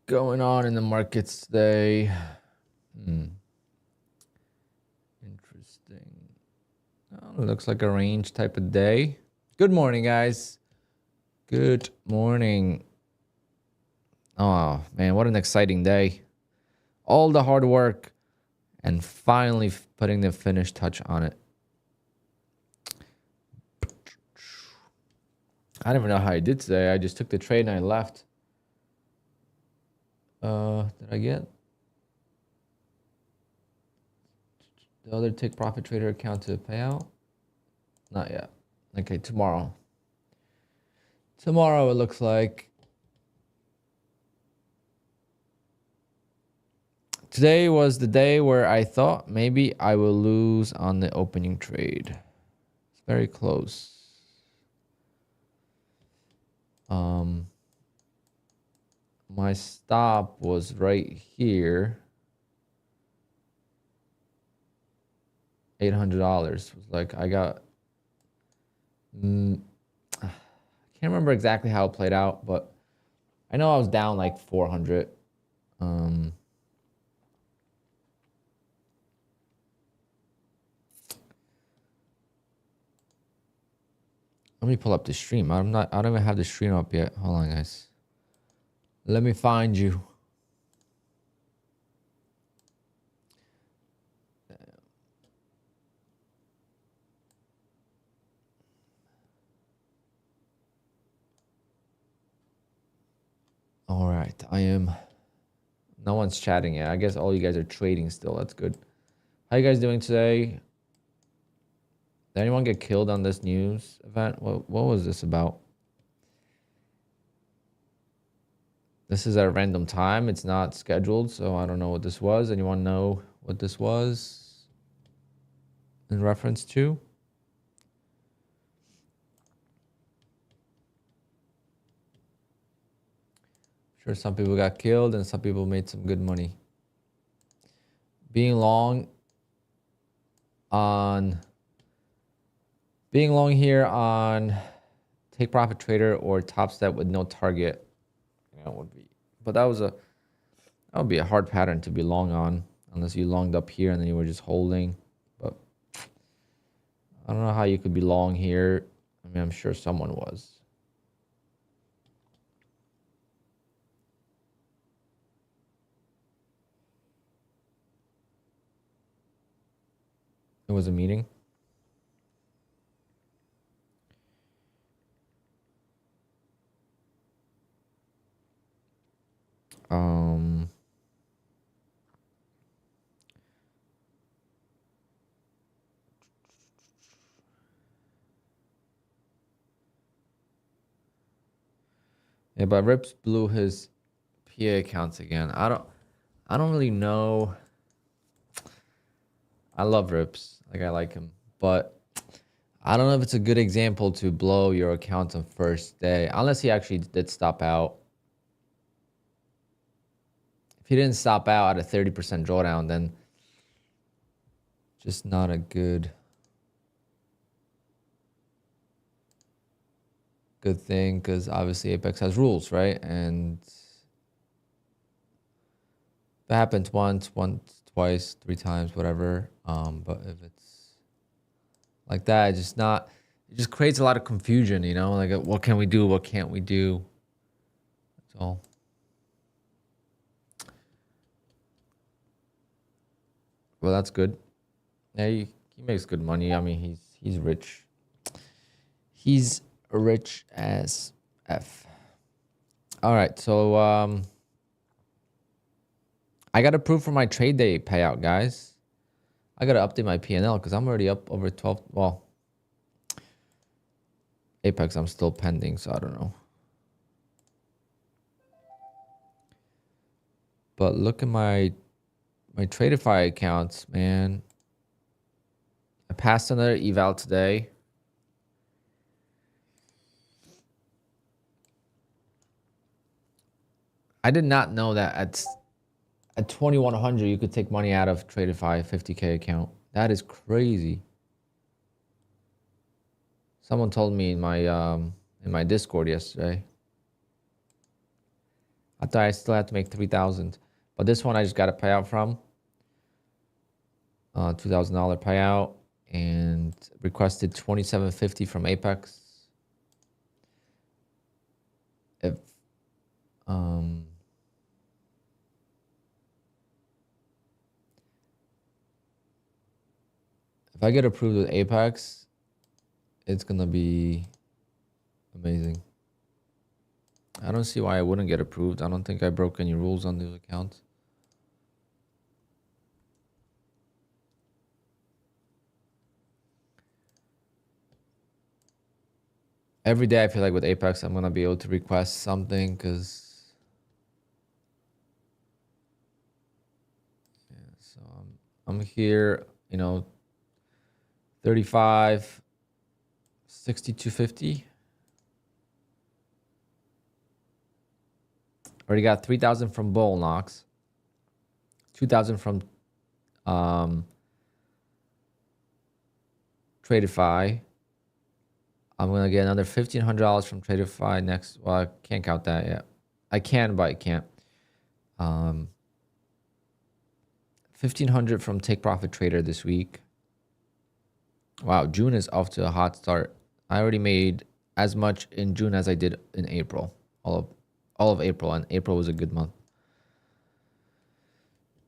going on in the markets today? Interesting. Oh, looks like a range type of day. Good morning, guys. Good morning. Oh, man, what an exciting day. All the hard work and finally putting the finish touch on it. I don't even know how I did today. I just took the trade and I left. Did I get the other take profit trader account to payout? Not yet. Okay, tomorrow. Tomorrow it looks like. Today was the day where I thought maybe I will lose on the opening trade. It's very close. My stop was right here. $800 was like I got. I can't remember exactly how it played out, but I know I was down like 400. Let me pull up the stream. I don't even have the stream up yet. Hold on, guys. Let me find you. All right, I am. No one's chatting yet. I guess all you guys are trading still. That's good. How you guys doing today? Did anyone get killed on this news event? What was this about? This is at a random time. It's not scheduled, so I don't know what this was. Anyone know what this was in reference to? Sure, some people got killed and some people made some good money. Being long here on Take Profit Trader or Top Step with no target, you know, would be. But that would be a hard pattern to be long on unless you longed up here and then you were just holding. But I don't know how you could be long here. I mean, I'm sure someone was. It was a meeting. Yeah, but Rips blew his PA accounts again. I don't really know. I love Rips. Like, I like him. But I don't know if it's a good example to blow your account on first day. Unless he actually did stop out. If he didn't stop out at a 30% drawdown, then just not a good thing, because obviously Apex has rules, right? And that happens once, twice, 3 times, whatever. But if it's like that, it just creates a lot of confusion, you know? Like, what can we do? What can't we do? That's all. Well, that's good. Yeah, he makes good money. I mean, he's rich. He's rich as F. All right, so I got approved for my trade day payout, guys. I got to update my P&L because I'm already up over 12. Well, Apex, I'm still pending, so I don't know. But look at my Tradeify accounts, man. I passed another eval today. I did not know that at 2100 you could take money out of Tradeify 50K account. That is crazy. Someone told me in my Discord yesterday. I thought I still had to make 3,000, but this one I just got a payout from. $2,000 payout, and requested 2750 from Apex. If if I get approved with Apex, it's gonna be amazing. I don't see why I wouldn't get approved. I don't think I broke any rules on these accounts. Every day I feel like with Apex, I'm going to be able to request something because... Yeah, so I'm here, you know, 35, 6250. Already got 3,000 from Bull Knox, 2,000 from Tradeify. I'm gonna get another $1,500 from Tradeify next. Well, I can't count that yet. I can, but I can't. 1,500 from Take Profit Trader this week. Wow, June is off to a hot start. I already made as much in June as I did in April. All of April, and April was a good month.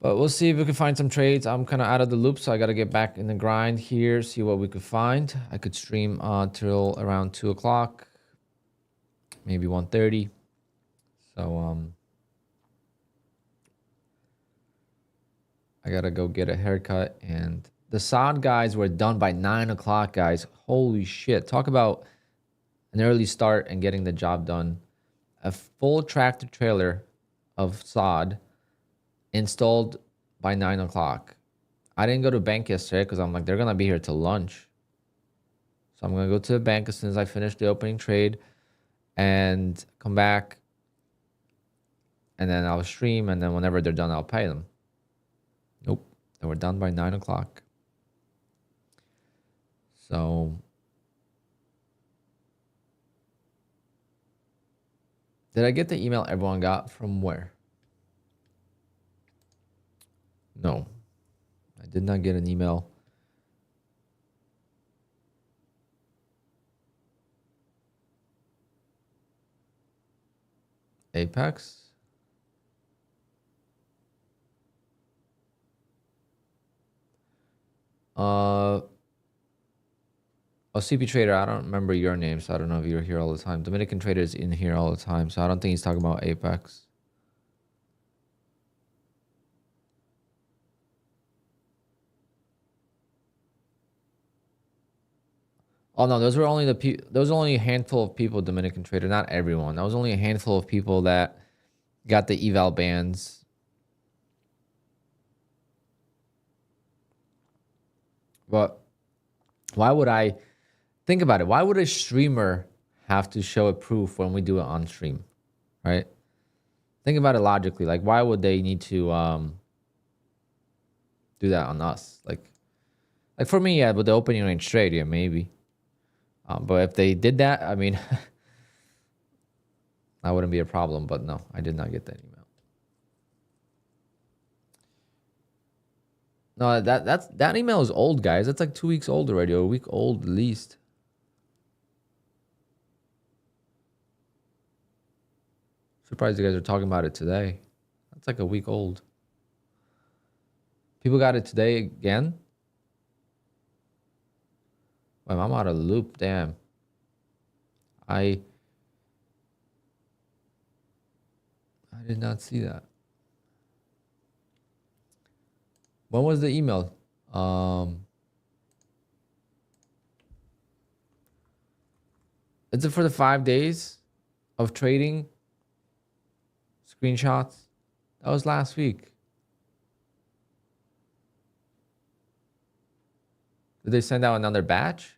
But we'll see if we can find some trades. I'm kind of out of the loop, so I got to get back in the grind here, see what we could find. I could stream till around 2 o'clock, maybe 1:30. So I got to go get a haircut. And the sod guys were done by 9 o'clock, guys. Holy shit. Talk about an early start and getting the job done. A full tractor trailer of sod installed by 9 o'clock. I didn't go to bank yesterday because I'm like, they're going to be here till lunch. So I'm going to go to the bank as soon as I finish the opening trade and come back. And then I'll stream. And then whenever they're done, I'll pay them. Nope. They were done by 9 o'clock. So did I get the email everyone got from where? No, I did not get an email. Apex? CP Trader, I don't remember your name, so I don't know if you're here all the time. Dominican Trader is in here all the time, so I don't think he's talking about Apex. Oh no, those were only those were only a handful of people, Dominican Trader, not everyone. That was only a handful of people that got the eval bans. But why would I think about it? Why would a streamer have to show a proof when we do it on stream, right? Think about it logically. Like, why would they need to do that on us? Like for me, yeah, with the opening range trade, yeah, maybe. But if they did that, I mean, that wouldn't be a problem. But no, I did not get that email. No, that email is old, guys. That's like 2 weeks old already, or a week old at least. Surprised you guys are talking about it today. That's like a week old. People got it today again? Wait, I'm out of the loop. Damn. I did not see that. When was the email? Is it for the 5 days of trading? Screenshots? That was last week. Did they send out another batch?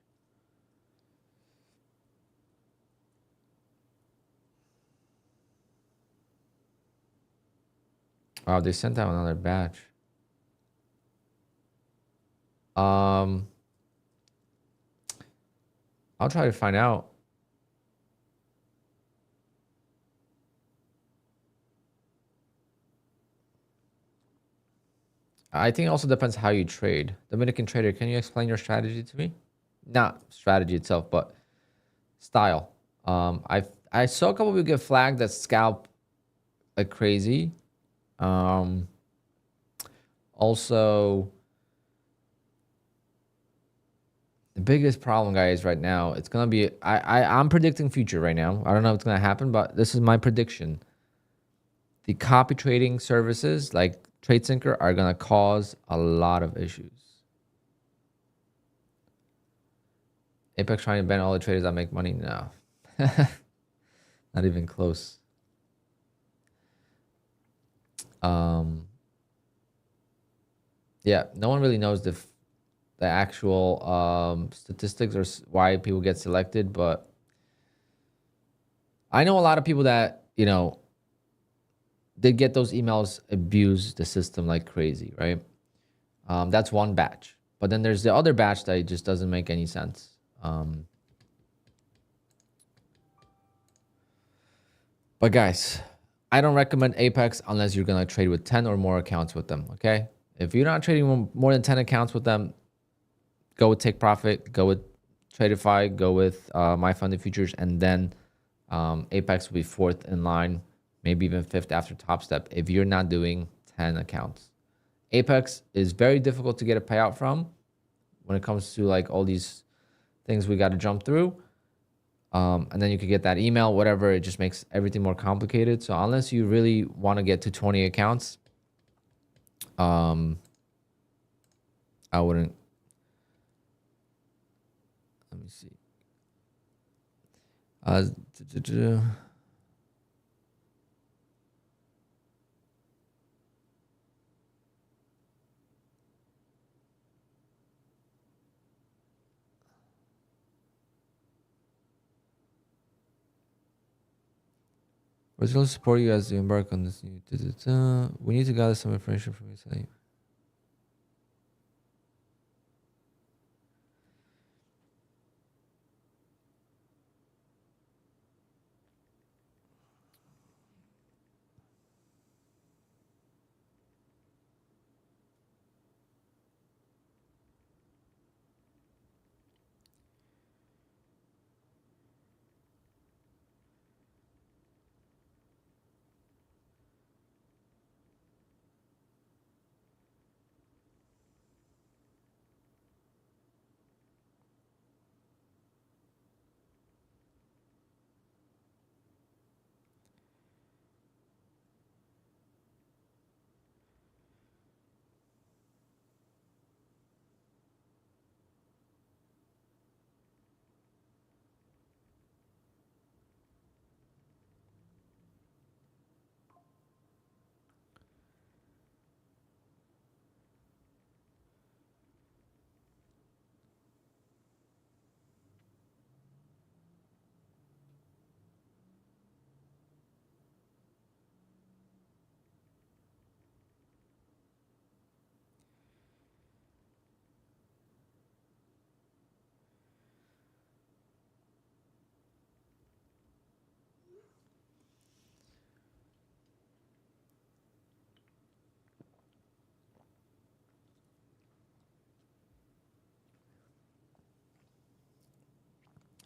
Wow, they sent out another batch. I'll try to find out. I think it also depends how you trade. Dominican trader, can you explain your strategy to me? Not strategy itself, but style. I saw a couple people get flagged that scalp like crazy. Um, Also, the biggest problem, guys, right now, it's gonna be I'm predicting future right now. I don't know if it's gonna happen, but this is my prediction. The copy trading services like TradeSyncer are gonna cause a lot of issues. Apex trying to ban all the traders that make money? No. Not even close. Um, yeah, no one really knows the actual statistics or why people get selected, but I know a lot of people that, you know, they get those emails, abuse the system like crazy, right? That's one batch. But then there's the other batch that just doesn't make any sense. But guys, I don't recommend Apex unless you're going to trade with 10 or more accounts with them, okay? If you're not trading more than 10 accounts with them, go with Take Profit, go with Tradeify, go with My Funded Futures, and then Apex will be fourth in line, maybe even fifth after Top Step if you're not doing 10 accounts. Apex is very difficult to get a payout from when it comes to like all these things we got to jump through. And then you could get that email, whatever. It just makes everything more complicated. So unless you really want to get to 20 accounts, I wouldn't. Let me see. We're going to support you as you embark on this new. We need to gather some information from you.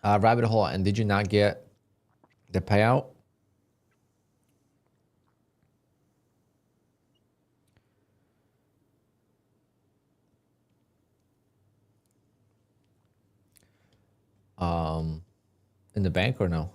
Rabbit hole. And did you not get the payout? In the bank or no?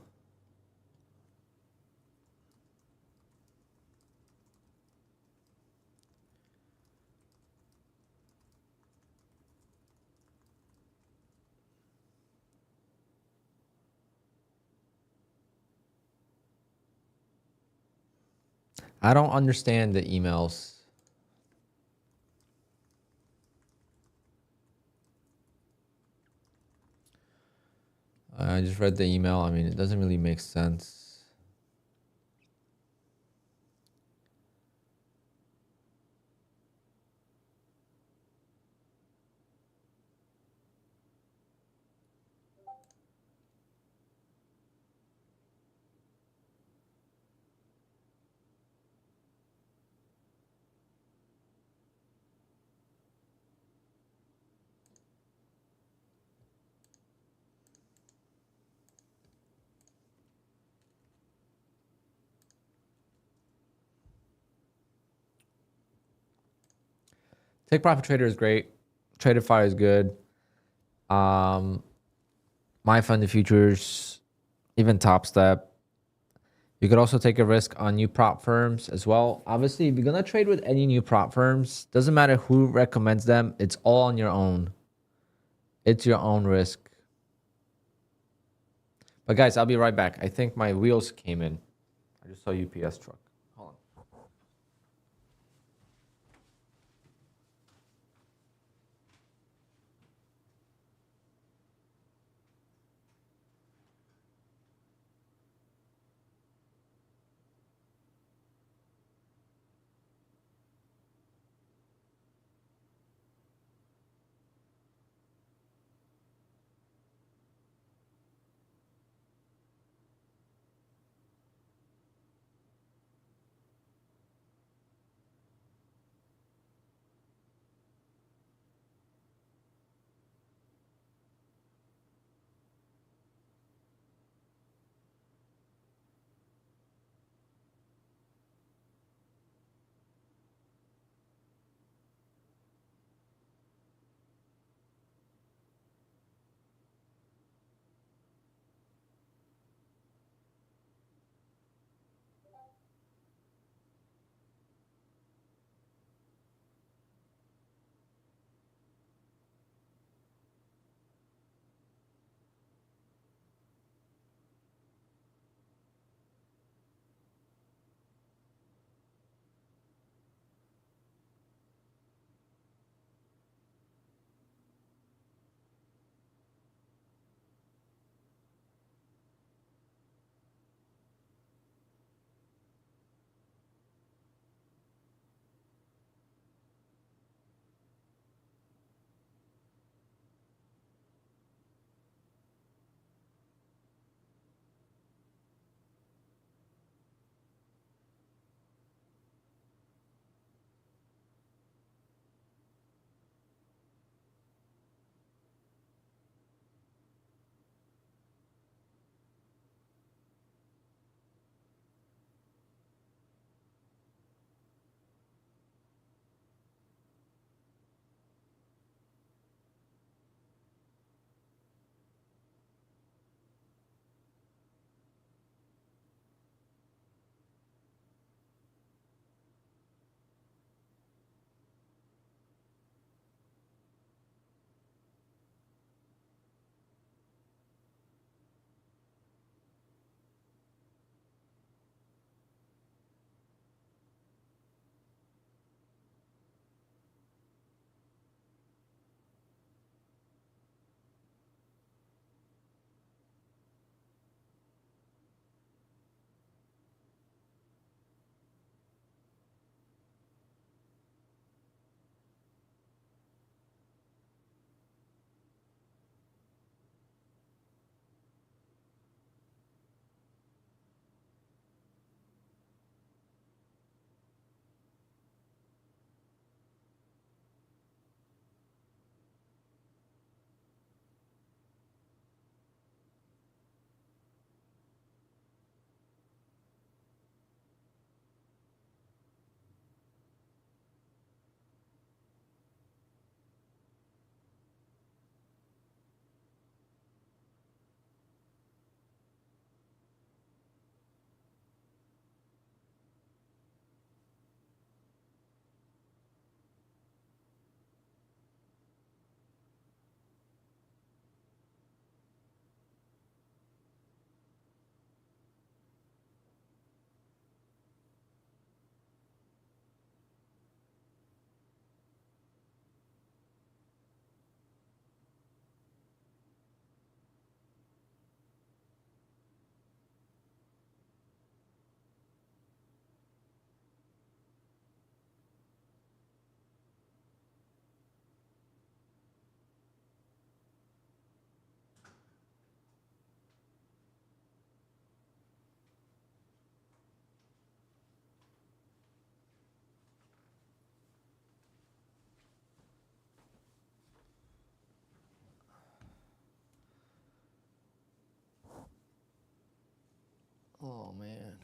I don't understand the emails. I just read the email. I mean, it doesn't really make sense. Take Profit Trader is great. Tradify is good. My Fund Futures, even Top Step. You could also take a risk on new prop firms as well. Obviously, if you're gonna trade with any new prop firms, doesn't matter who recommends them. It's all on your own. It's your own risk. But guys, I'll be right back. I think my wheels came in. I just saw UPS truck. Hold on. Oh man.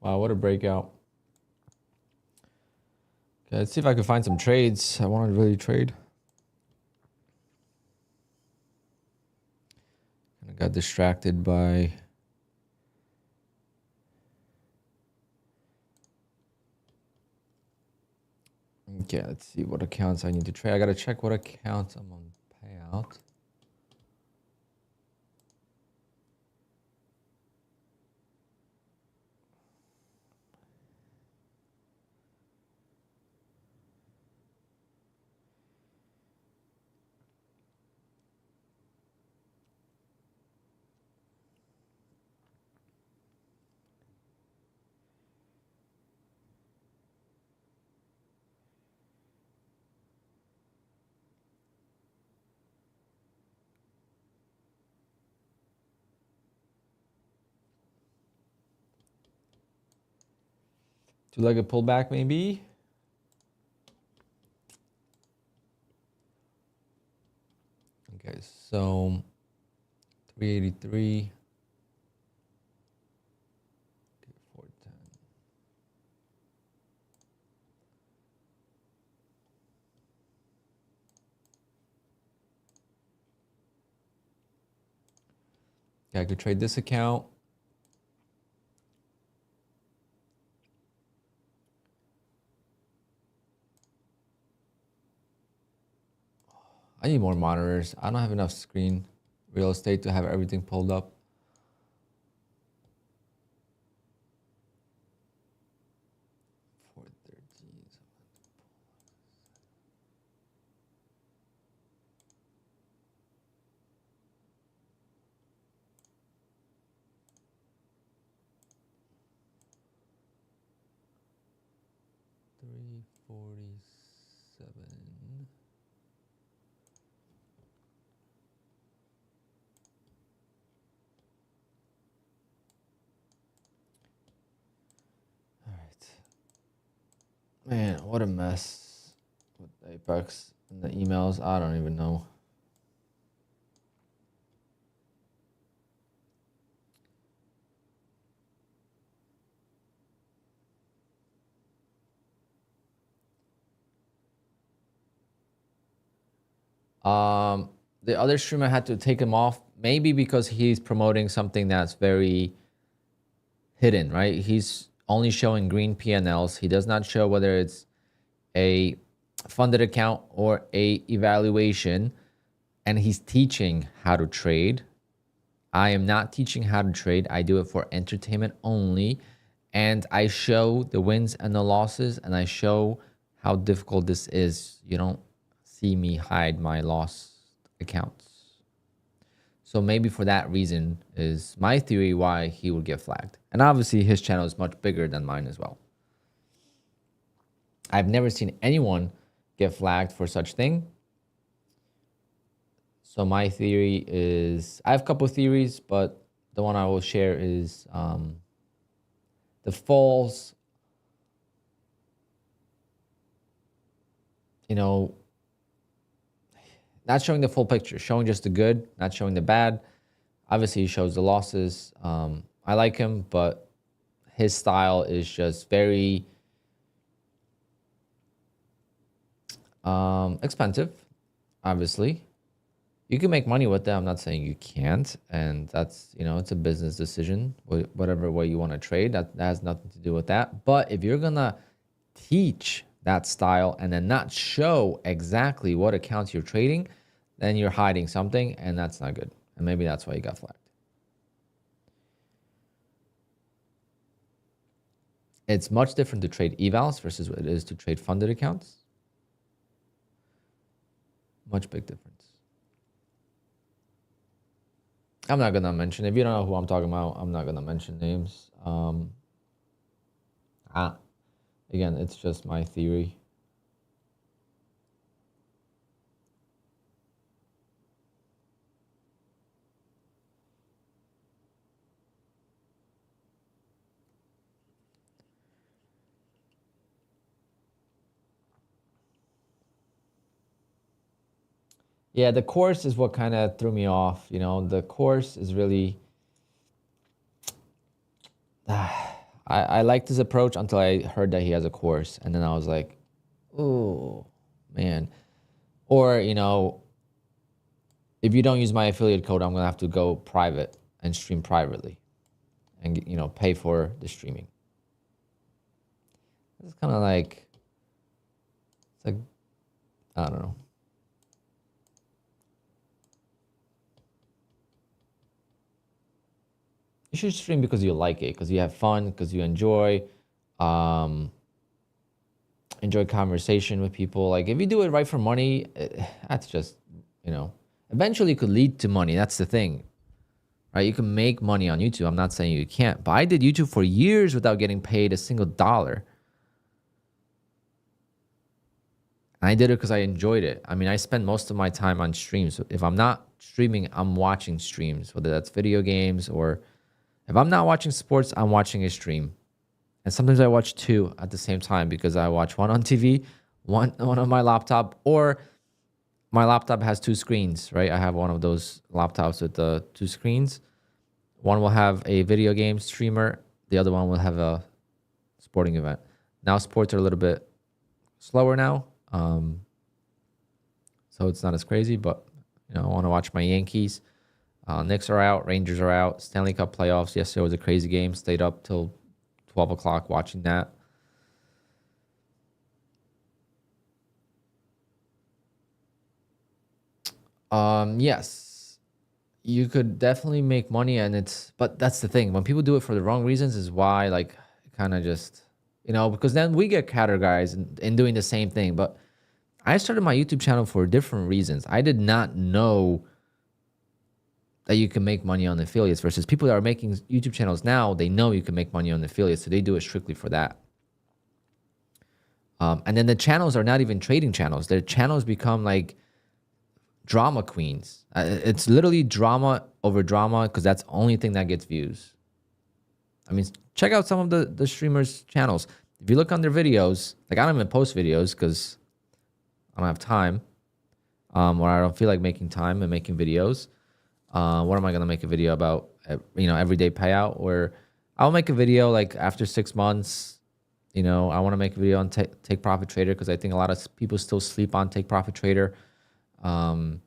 Wow, what a breakout. Okay, let's see if I can find some trades. I want to really trade. I got distracted by... Okay, let's see what accounts I need to trade. I got to check what accounts I'm on Payout. Two-legged pullback, maybe. Okay, so 383. 410. Okay, I could trade this account. I need more monitors. I don't have enough screen real estate to have everything pulled up. $347. All right. Man, what a mess with Apex and the emails. I don't even know. The other streamer had to take him off, maybe because he's promoting something that's very hidden, right? He's only showing green P&Ls. He does not show whether it's a funded account or a evaluation, and he's teaching how to trade. I am not teaching how to trade. I do it for entertainment only, and I show the wins and the losses, and I show how difficult this is. You don't see me hide my lost accounts. So maybe for that reason is my theory why he would get flagged. And obviously his channel is much bigger than mine as well. I've never seen anyone get flagged for such thing. So my theory is, I have a couple of theories, but the one I will share is the false, not showing the full picture, showing just the good, not showing the bad. Obviously, he shows the losses. I like him, but his style is just very expensive, obviously. You can make money with that. I'm not saying you can't. And that's, it's a business decision, whatever way you want to trade. That has nothing to do with that. But if you're going to teach that style and then not show exactly what accounts you're trading, then you're hiding something, and that's not good. And maybe that's why you got flagged. It's much different to trade evals versus what it is to trade funded accounts. Much big difference. I'm not going to mention, if you don't know who I'm talking about, I'm not going to mention names. Again, it's just my theory. Yeah, the course is what kind of threw me off. The course is really, I I liked his approach until I heard that he has a course, and then I was like, oh man. Or, you know, if you don't use my affiliate code, I'm gonna have to go private and stream privately and, you know, pay for the streaming. It's kind of like, it's like, I don't know. You should stream because you like it, because you have fun, because you enjoy conversation with people. Like if you do it right for money, that's just, you know, eventually it could lead to money. That's the thing, right? You can make money on YouTube. I'm not saying you can't, but I did YouTube for years without getting paid a single dollar. And I did it because I enjoyed it. I mean, I spend most of my time on streams. If I'm not streaming, I'm watching streams, whether that's video games or if I'm not watching sports, I'm watching a stream. And sometimes I watch two at the same time because I watch one on TV, one on my laptop, or my laptop has two screens, right? I have one of those laptops with the two screens. One will have a video game streamer. The other one will have a sporting event. Now sports are a little bit slower now. So it's not as crazy, but you know, I want to watch my Yankees. Knicks are out, Rangers are out, Stanley Cup playoffs. Yesterday was a crazy game. Stayed up till 12 o'clock watching that. Yes, you could definitely make money, but that's the thing. When people do it for the wrong reasons is why, like, kind of just, you know, because then we get categorized in doing the same thing. But I started my YouTube channel for different reasons. I did not know that you can make money on affiliates versus people that are making YouTube channels now. They know you can make money on affiliates, so they do it strictly for that. And then the channels are not even trading channels. Their channels become like drama queens. It's literally drama over drama because that's the only thing that gets views. I mean, check out some of the streamers' channels. If you look on their videos, like I don't even post videos because I don't have time, or I don't feel like making time and making videos. What am I going to make a video about? You know, everyday payout, where I'll make a video like after 6 months. You know, I want to make a video on Take Profit Trader because I think a lot of people still sleep on Take Profit Trader. I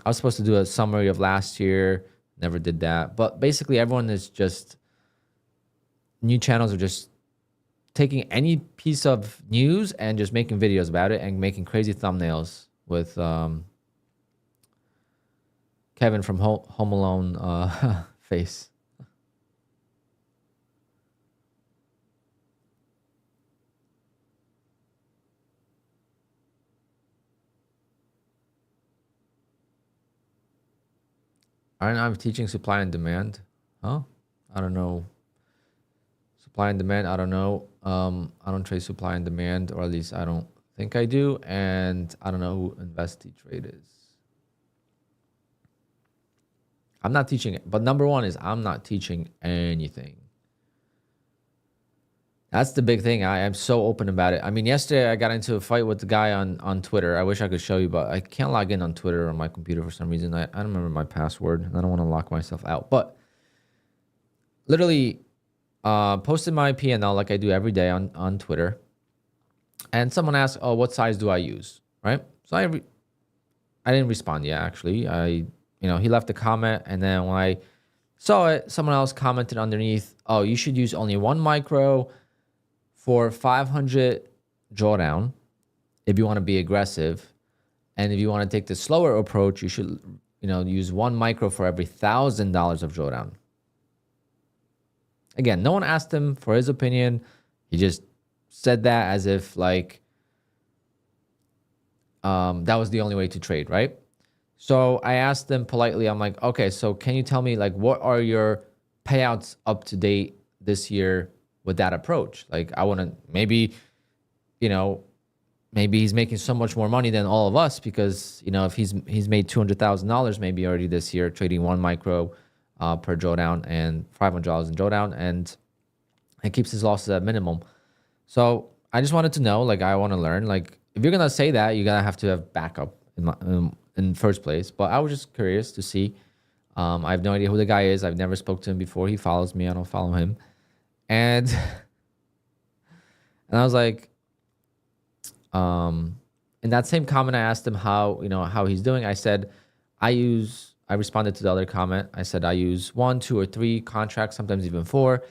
was supposed to do a summary of last year, never did that. But basically, everyone is just, new channels are just taking any piece of news and just making videos about it and making crazy thumbnails with Kevin from Home Alone face. I'm teaching supply and demand. Huh? I don't know. Supply and demand, I don't know. I don't trade supply and demand, or at least I don't think I do. And I don't know who InvestiTrade is. I'm not teaching it. But number one is I'm not teaching anything. That's the big thing. I am so open about it. I mean, yesterday I got into a fight with the guy on Twitter. I wish I could show you, but I can't log in on Twitter on my computer for some reason. I don't remember my password, and I don't want to lock myself out. But literally posted my P&L like I do every day on Twitter. And someone asked, oh, what size do I use? Right? So I didn't respond yet, actually. He left a comment, and then when I saw it, someone else commented underneath, oh, you should use only 1 micro for 500 drawdown if you want to be aggressive. And if you want to take the slower approach, you should, use 1 micro for every $1,000 of drawdown. Again, no one asked him for his opinion. He just said that as if like that was the only way to trade, right? So I asked them politely, I'm like, okay, so can you tell me like what are your payouts up to date this year with that approach? Like I want to maybe he's making so much more money than all of us because, if he's made $200,000 maybe already this year trading 1 micro per drawdown and $500 in drawdown, and it keeps his losses at minimum. So I just wanted to know, like, I want to learn, like, if you're going to say that, you're going to have backup in first place. But I was just curious to see. I have no idea who the guy is. I've never spoke to him before. He follows me. I don't follow him. And and I was like, in that same comment, I asked him how, how he's doing. I said, I responded to the other comment. I said, I use 1, 2, or 3 contracts, sometimes even 4,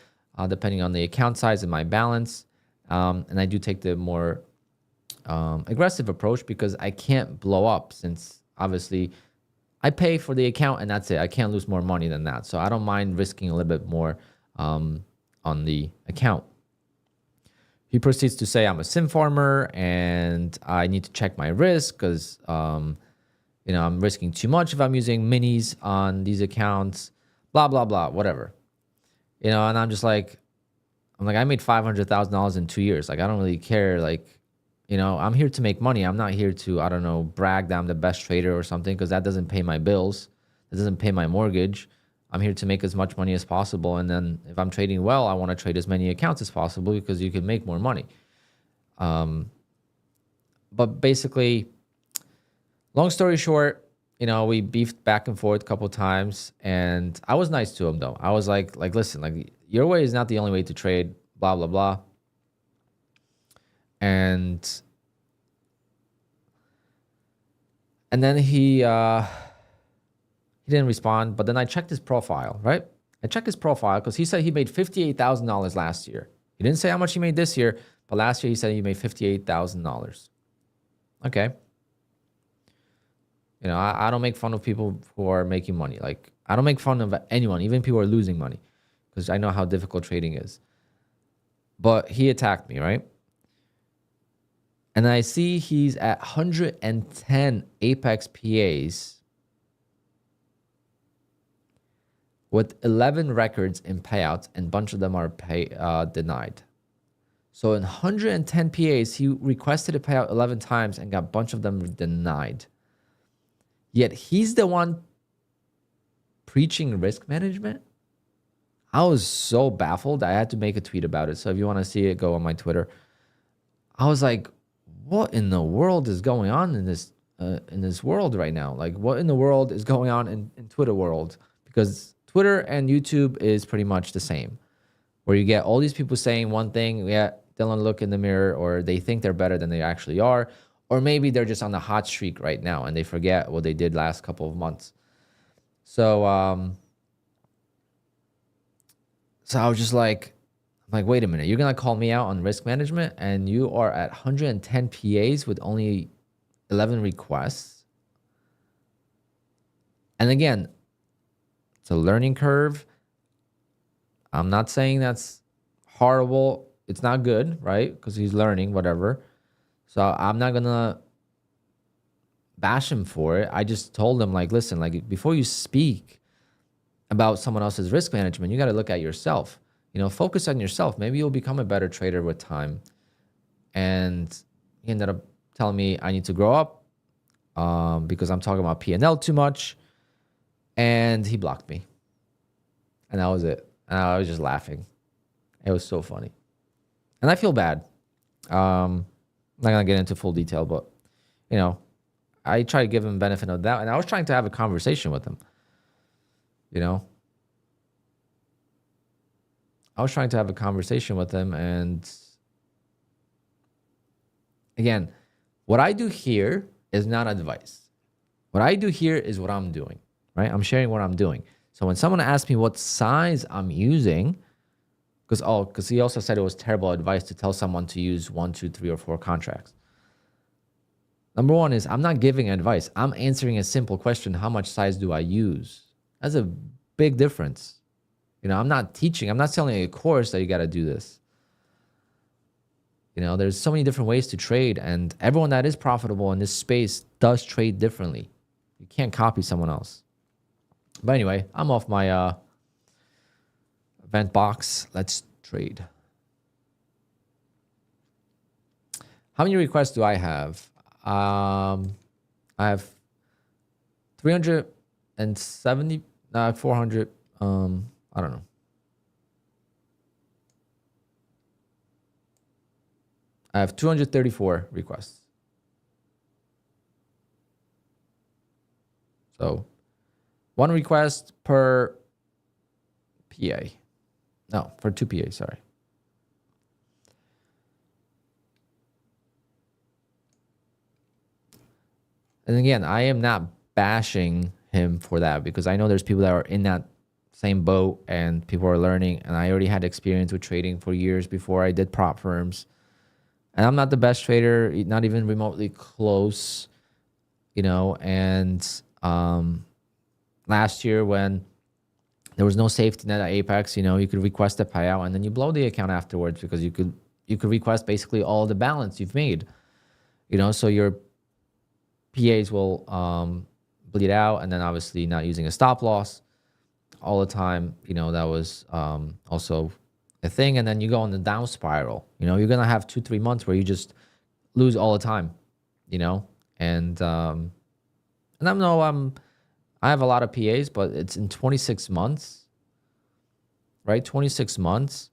depending on the account size and my balance. And I do take the more aggressive approach because I can't blow up, since obviously I pay for the account and that's it. I can't lose more money than that. So I don't mind risking a little bit more on the account. He proceeds to say I'm a sim farmer and I need to check my risk because, I'm risking too much if I'm using minis on these accounts, blah, blah, blah, whatever. And I'm just like, I made $500,000 in 2 years. Like, I don't really care. Like, I'm here to make money. I'm not here to, I don't know, brag that I'm the best trader or something, because that doesn't pay my bills. It doesn't pay my mortgage. I'm here to make as much money as possible. And then if I'm trading well, I want to trade as many accounts as possible because you can make more money. But basically, long story short, we beefed back and forth a couple of times, and I was nice to him though. I was like, listen, like, your way is not the only way to trade, blah, blah, blah. And then he didn't respond, but then I checked his profile, right? I checked his profile because he said he made $58,000 last year. He didn't say how much he made this year, but last year he said he made $58,000. Okay. I don't make fun of people who are making money. Like, I don't make fun of anyone, even people who are losing money, because I know how difficult trading is. But he attacked me, right? And I see he's at 110 Apex PAs with 11 records in payouts, and a bunch of them are denied. So in 110 PAs, he requested a payout 11 times and got a bunch of them denied. Yet he's the one preaching risk management. I was so baffled. I had to make a tweet about it. So if you want to see it, go on my Twitter. I was like, what in the world is going on in this world right now? Like, what in the world is going on in Twitter world? Because Twitter and YouTube is pretty much the same, where you get all these people saying one thing, yeah, they don't look in the mirror, or they think they're better than they actually are, or maybe they're just on the hot streak right now and they forget what they did last couple of months. So, so I was just like, wait a minute, you're gonna call me out on risk management, and you are at 110 PAs with only 11 requests. And again, it's a learning curve. I'm not saying that's horrible. It's not good, right? Because he's learning, whatever. So I'm not gonna bash him for it. I just told him, like, listen, like, before you speak about someone else's risk management, you got to look at yourself. Focus on yourself. Maybe you'll become a better trader with time. And he ended up telling me I need to grow up because I'm talking about P&L too much. And he blocked me. And that was it. And I was just laughing. It was so funny. And I feel bad. I'm not going to get into full detail, but, I try to give him benefit of doubt. And I was trying to have a conversation with him. I was trying to have a conversation with him. And again, what I do here is not advice. What I do here is what I'm doing, right? I'm sharing what I'm doing. So when someone asks me what size I'm using, because he also said it was terrible advice to tell someone to use 1, 2, 3, or 4 contracts. Number one is I'm not giving advice. I'm answering a simple question. How much size do I use? That's a big difference. I'm not teaching. I'm not selling a course that you got to do this. There's so many different ways to trade, and everyone that is profitable in this space does trade differently. You can't copy someone else. But anyway, I'm off my event box. Let's trade. How many requests do I have? I have 370, 400. I don't know. I have 234 requests. So 1 request per PA. No, for 2 PA, sorry. And again, I am not bashing him for that, because I know there's people that are in that same boat and people are learning. And I already had experience with trading for years before I did prop firms. And I'm not the best trader, not even remotely close, you know. And last year when there was no safety net at Apex, you know, you could request a payout and then you blow the account afterwards, because you could request basically all the balance you've made, you know. So your PAs will bleed out, and then obviously not using a stop loss all the time, you know, that was also a thing. And then you go on the down spiral, you know, you're gonna have 2-3 months where you just lose all the time, you know. And I know I have a lot of PAs, but it's in 26 months, right? 26 months,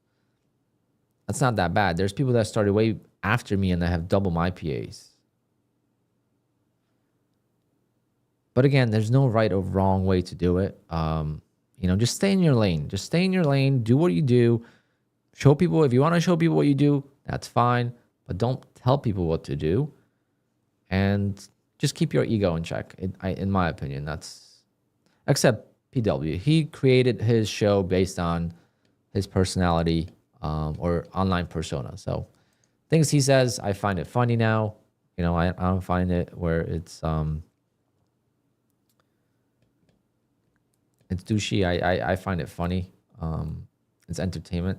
that's not that bad. There's people that started way after me and that have double my PAs. But again, there's no right or wrong way to do it. You know, just stay in your lane. Just stay in your lane. Do what you do. Show people. If you want to show people what you do, that's fine. But don't tell people what to do. And just keep your ego in check. In my opinion, that's, except PW. He created his show based on his personality or online persona. So things he says, I find it funny now. You know, I don't find it where it's douchey. I find it funny. It's entertainment.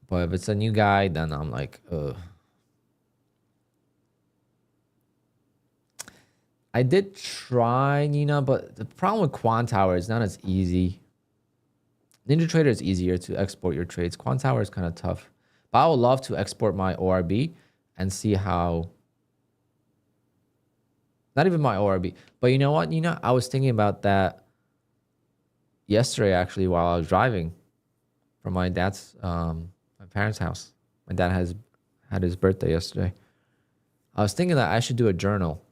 But if it's a new guy, then I'm like, ugh. I did try Nina, but the problem with QUANTOWER is not as easy. NinjaTrader is easier to export your trades. QUANTOWER is kind of tough. But I would love to export my ORB and see how... Not even my ORB. But you know what, Nina? I was thinking about that yesterday, actually, while I was driving from my dad's, my parents' house. My dad had his birthday yesterday. I was thinking that I should do a journal.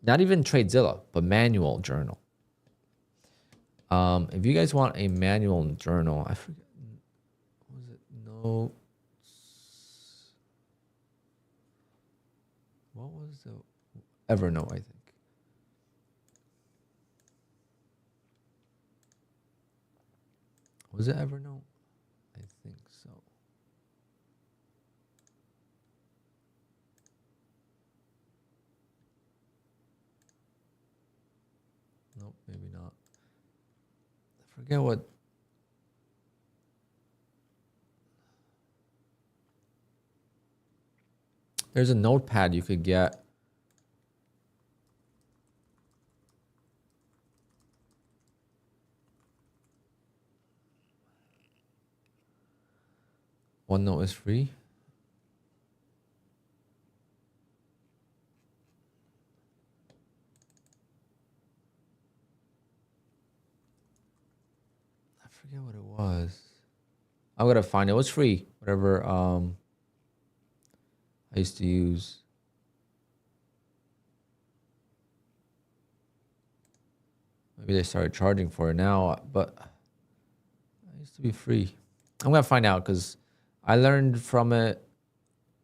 Not even TradeZilla, but manual journal. If you guys want a manual journal, I forget, what was it? Notes. What was the Evernote, I think. Was it Evernote? I think so. Nope, maybe not. I forget what. There's a notepad you could get. OneNote is free. I forget what it was. I'm gonna find it. It was free. Whatever I used to use. Maybe they started charging for it now, but it used to be free. I'm gonna find out, because I learned from it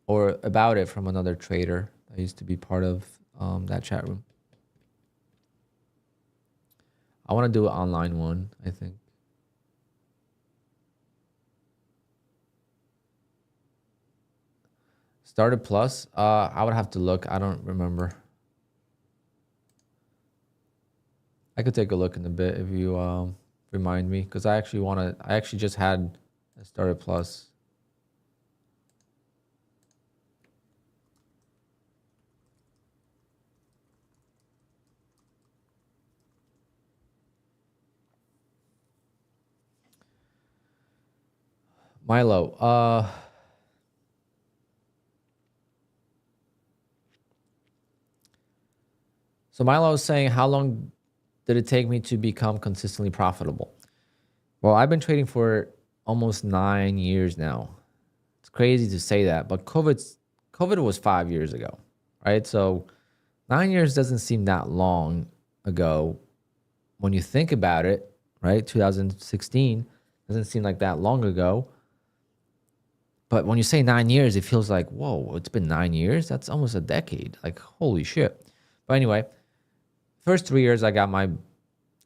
or about it from another trader that used to be part of that chat room. I want to do an online one, I think. Started Plus, I would have to look. I don't remember. I could take a look in a bit if you remind me, because I actually just had a Started Plus. Milo, so Milo was saying, how long did it take me to become consistently profitable? Well, I've been trading for almost 9 years now. It's crazy to say that, but COVID was 5 years ago, right? So 9 years doesn't seem that long ago when you think about it, right? 2016 doesn't seem like that long ago. But when you say 9 years, it feels like, whoa, it's been 9 years? That's almost a decade. Like, holy shit. But anyway, first 3 years, I got my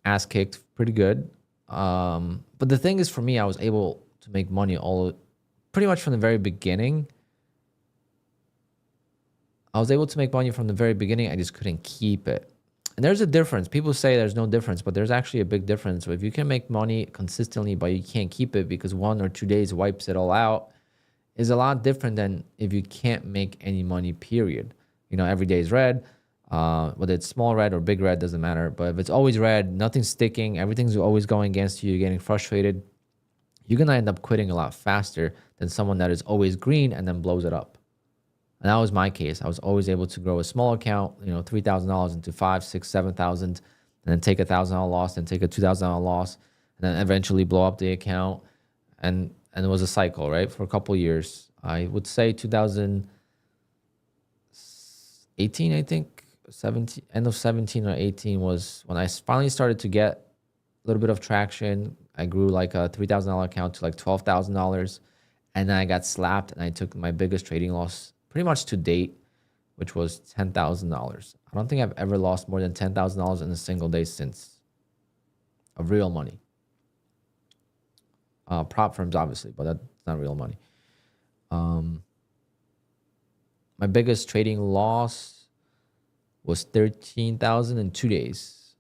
ass kicked pretty good. But the thing is, for me, I was able to make money pretty much from the very beginning. I was able to make money from the very beginning. I just couldn't keep it. And there's a difference. People say there's no difference, but there's actually a big difference. So if you can make money consistently, but you can't keep it because 1 or 2 days wipes it all out, is a lot different than if you can't make any money, period. You know, every day is red. Whether it's small red or big red, doesn't matter. But if it's always red, nothing's sticking, everything's always going against you, you're getting frustrated, you're going to end up quitting a lot faster than someone that is always green and then blows it up. And that was my case. I was always able to grow a small account, you know, $3,000 into 5, 6, 7,000, and then take $1,000 loss, and take a $2,000 loss, and then eventually blow up the account. And it was a cycle, right? For a couple of years. I would say 2018, I think, 17, end of 17 or 18 was when I finally started to get a little bit of traction. I grew like a $3,000 account to like $12,000. And then I got slapped and I took my biggest trading loss pretty much to date, which was $10,000. I don't think I've ever lost more than $10,000 in a single day since, of real money. Prop firms, obviously, but that's not real money. My biggest trading loss was $13,000 in 2 days.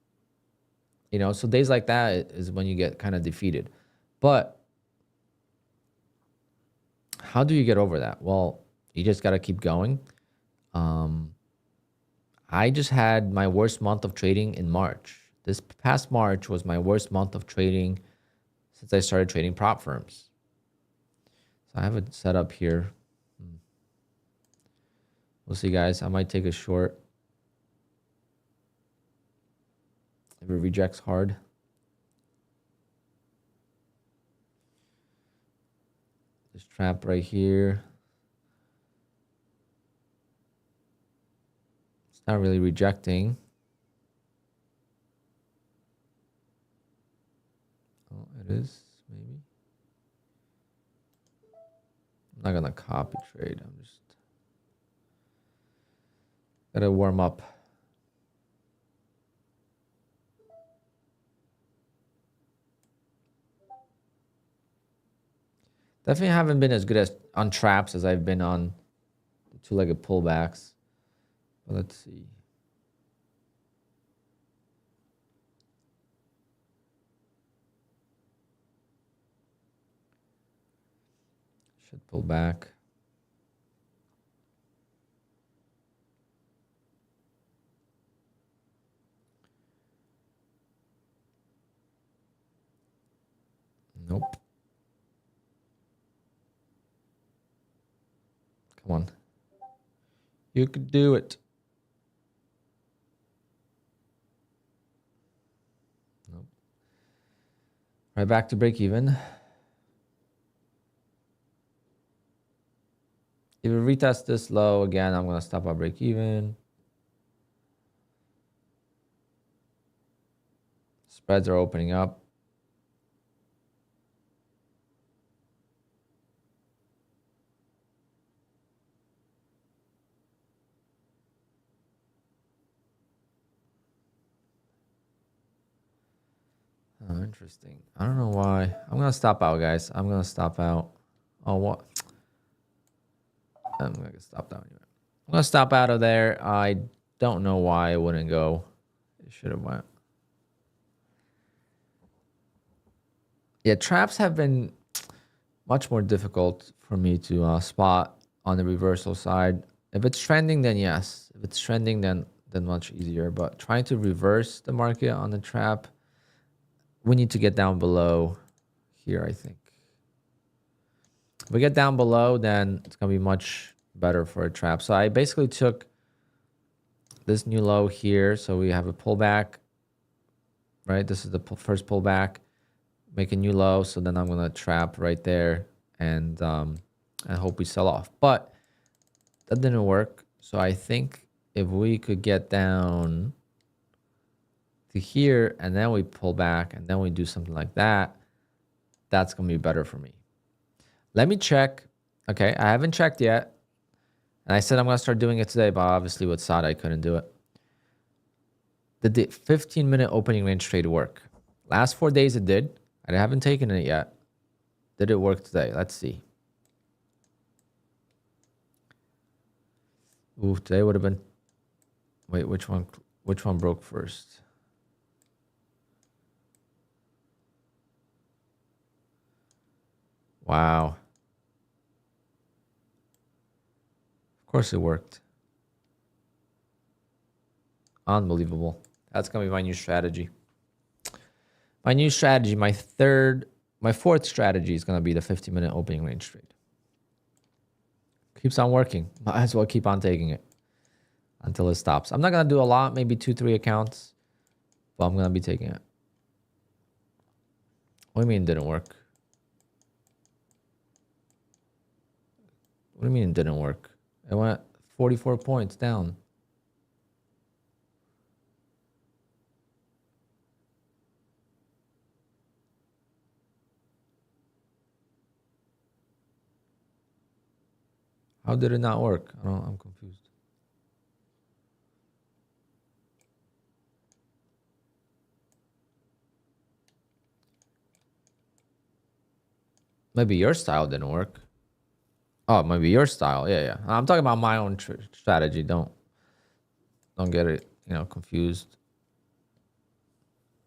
You know, so days like that is when you get kind of defeated. But how do you get over that? Well, you just got to keep going. I just had my worst month of trading in March. This past March was my worst month of trading since I started trading prop firms. So I have it set up here. We'll see, guys. I might take a short if it rejects hard. This trap right here. It's not really rejecting. Oh, it is, maybe. I'm not gonna copy trade. I'm just gotta warm up. Definitely haven't been as good as on traps as I've been on the two-legged pullbacks. But let's see. Should pull back. Nope. Come on. You could do it. Nope. Right back to break even. If we retest this low again, I'm going to stop at break even. Spreads are opening up. Oh, interesting. I don't know why. I'm going to stop out, guys. I'm going to stop out. Oh, what? I'm going to stop down anyway. I'm going to stop out of there. I don't know why it wouldn't go. It should have went. Yeah, traps have been much more difficult for me to spot on the reversal side. If it's trending, then yes. If it's trending, then much easier. But trying to reverse the market on the trap, we need to get down below here, I think. If we get down below, then it's going to be much better for a trap. So I basically took this new low here. So we have a pullback, right? This is the first pullback. Make a new low. So then I'm going to trap right there and I hope we sell off. But that didn't work. So I think if we could get down to here and then we pull back and then we do something like that, that's going to be better for me. Let me check Okay, I haven't checked yet. And I said I'm going to start doing it today, but obviously with SAD, I couldn't do it. Did the 15-minute opening range trade work? Last 4 days it did. I haven't taken it yet. Did it work today? Let's see. Ooh, today would have been... Wait, which one broke first? Wow. Of course it worked. Unbelievable. That's going to be my new strategy. My new strategy, my fourth strategy is going to be the 50-minute opening range trade. Keeps on working. Might as well keep on taking it until it stops. I'm not going to do a lot, maybe 2-3 accounts, but I'm going to be taking it. What do you mean it didn't work? What do you mean it didn't work? It went 44 points down. How did it not work? I'm confused. Maybe your style didn't work. Oh, maybe your style. Yeah. I'm talking about my own strategy. Don't get it, confused.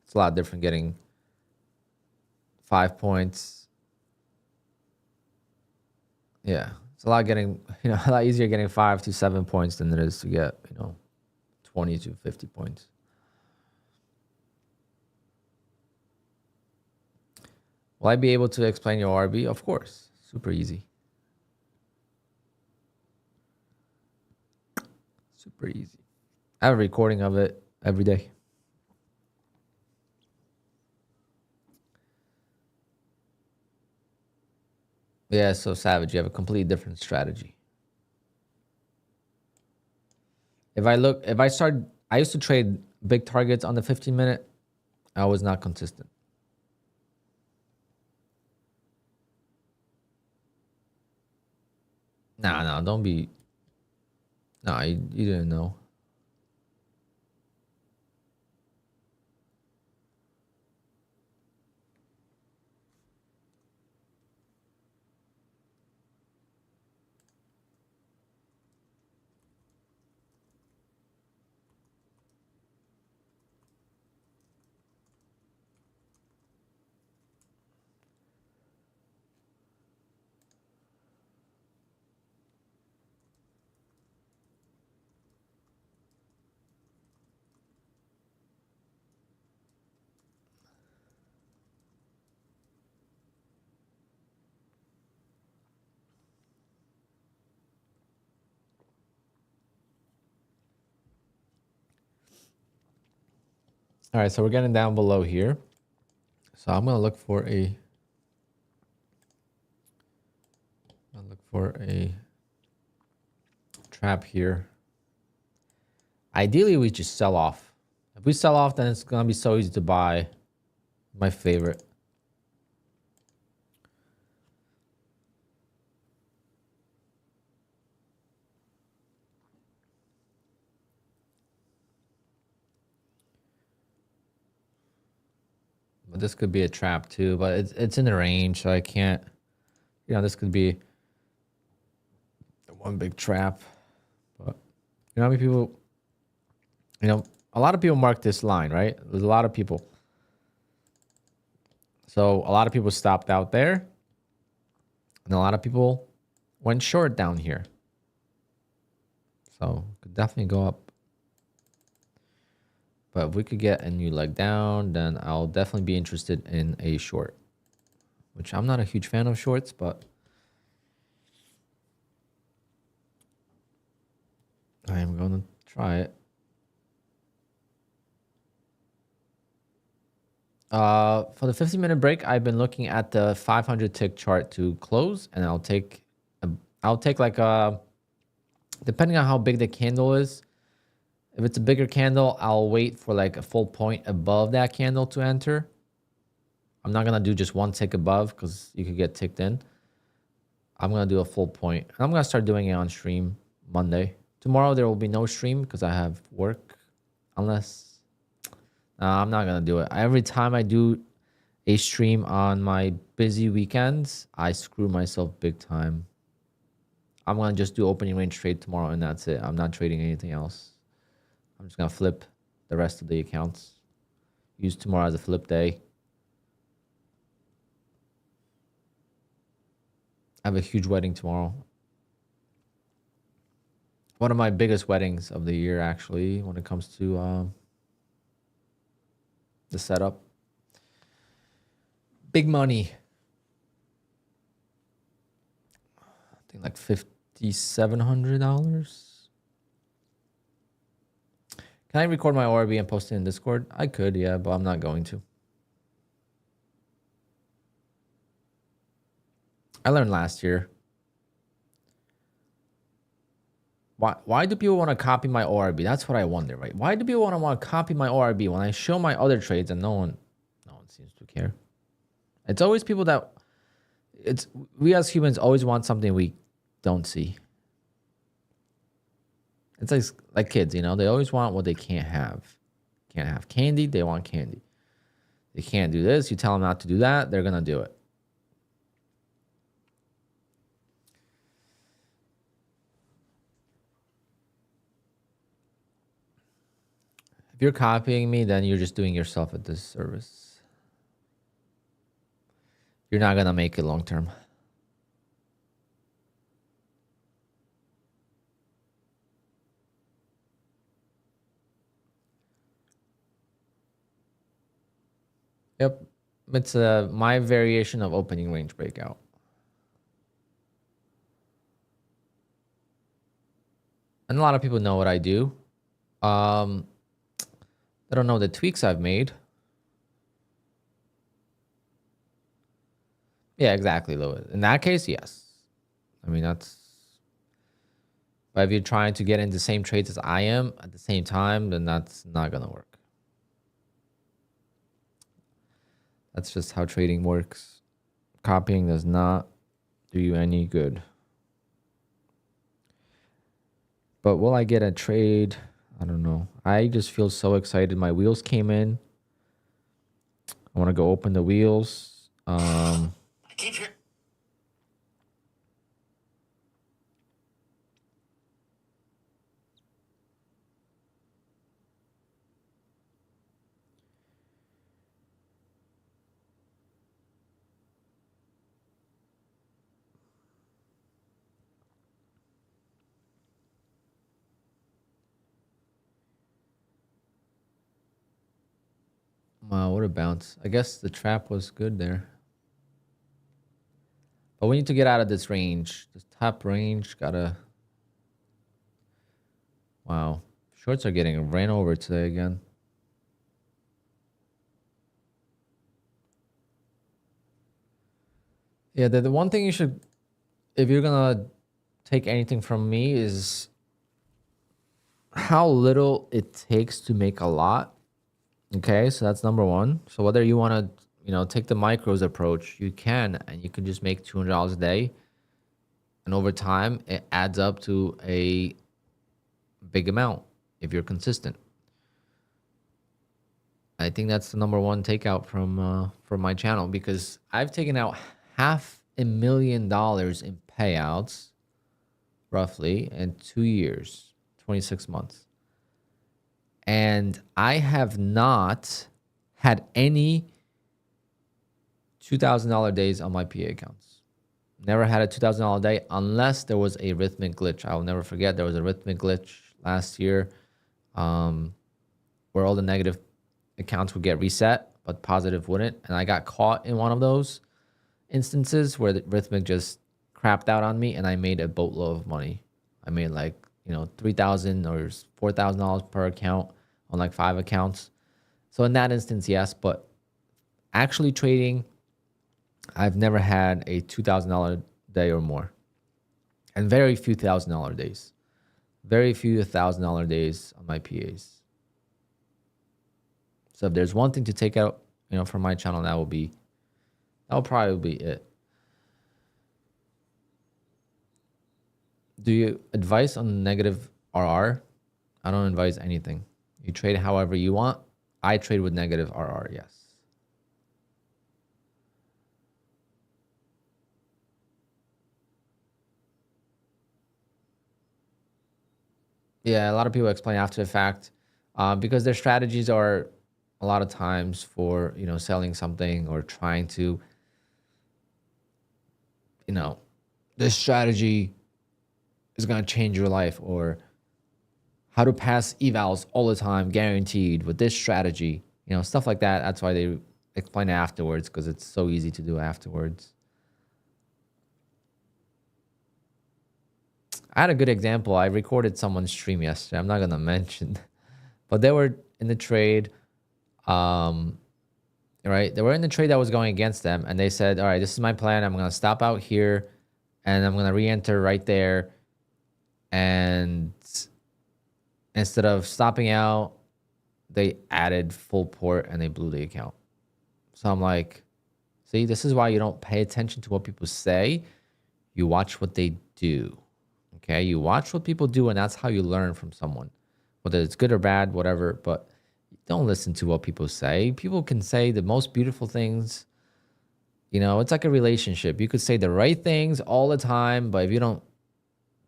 It's a lot different getting 5 points. Yeah. It's a lot a lot easier getting 5 to 7 points than it is to get, 20 to 50 points. Will I be able to explain your RB? Of course. Super easy. Super easy. I have a recording of it every day. Yeah, so savage. You have a completely different strategy. I used to trade big targets on the 15-minute. I was not consistent. No, don't be. No, you didn't know. All right, so we're getting down below here. So I'm gonna look for a trap here. Ideally, we just sell off. If we sell off, then it's gonna be so easy to buy. My favorite. But this could be a trap too, but it's in the range, so I can't, this could be one big trap. But how many people, a lot of people mark this line, right? There's a lot of people. So a lot of people stopped out there. And a lot of people went short down here. So could definitely go up. But if we could get a new leg down, then I'll definitely be interested in a short. Which I'm not a huge fan of shorts, but I am going to try it. For the 15-minute break, I've been looking at the 500 tick chart to close, and I'll take like a, depending on how big the candle is. If it's a bigger candle, I'll wait for like a full point above that candle to enter. I'm not gonna do just one tick above because you could get ticked in. I'm going to do a full point. I'm going to start doing it on stream Monday. Tomorrow there will be no stream because I have work. Unless... I'm not going to do it. Every time I do a stream on my busy weekends, I screw myself big time. I'm going to just do opening range trade tomorrow and that's it. I'm not trading anything else. I'm just going to flip the rest of the accounts. Use tomorrow as a flip day. I have a huge wedding tomorrow. One of my biggest weddings of the year, actually, when it comes to the setup. Big money. I think like $5,700. Can I record my ORB and post it in Discord? I could, yeah, but I'm not going to. I learned last year. Why do people want to copy my ORB? That's what I wonder, right? Why do people want to copy my ORB when I show my other trades and no one seems to care? It's always people that we as humans always want something we don't see. It's like kids, you know, they always want what they can't have. Can't have candy, they want candy. They can't do this, you tell them not to do that, they're gonna do it. If you're copying me, then you're just doing yourself a disservice. You're not gonna make it long term. Yep, it's my variation of opening range breakout. And a lot of people know what I do. They don't know the tweaks I've made. Yeah, exactly, Louis. In that case, yes. I mean, that's... But if you're trying to get into the same trades as I am at the same time, then that's not going to work. That's just how trading works. Copying does not do you any good. But will I get a trade? I don't know. I just feel so excited. My wheels came in. I want to go open the wheels. Wow, what a bounce. I guess the trap was good there. But we need to get out of this range. This top range, gotta... Wow. Shorts are getting ran over today again. Yeah, the one thing you should... If you're gonna take anything from me is how little it takes to make a lot. Okay, so that's number one. So whether you want to, take the micros approach, you can, and you can just make $200 a day. And over time, it adds up to a big amount if you're consistent. I think that's the number one takeout from my channel, because I've taken out $500,000 in payouts, roughly, in 2 years, 26 months. And I have not had any $2,000 days on my PA accounts. Never had a $2,000 day unless there was a rhythmic glitch. I will never forget there was a rhythmic glitch last year where all the negative accounts would get reset, but positive wouldn't. And I got caught in one of those instances where the rhythmic just crapped out on me and I made a boatload of money. I made like, $3,000 or $4,000 per account on like 5 accounts. So in that instance, yes, but actually trading, I've never had a $2,000 day or more, and very few $1,000 days. Very few $1,000 days on my PAs. So if there's one thing to take out, from my channel, that will probably be it. Do you advise on negative RR? I don't advise anything. You trade however you want. I trade with negative RR, yes. Yeah, a lot of people explain after the fact because their strategies are a lot of times for, selling something or trying to, this strategy is going to change your life, or how to pass evals all the time, guaranteed with this strategy, stuff like that. That's why they explain it afterwards, because it's so easy to do afterwards. I had a good example. I recorded someone's stream yesterday. I'm not going to mention, but they were in the trade, right? They were in the trade that was going against them, and they said, all right, this is my plan. I'm going to stop out here, and I'm going to re-enter right there. And instead of stopping out, they added full port and they blew the account. So I'm like, see, this is why you don't pay attention to what people say. You watch what they do. Okay, you watch what people do, and that's how you learn from someone, whether it's good or bad, whatever. But don't listen to what people say. People can say the most beautiful things. It's like a relationship. You could say the right things all the time, but if you don't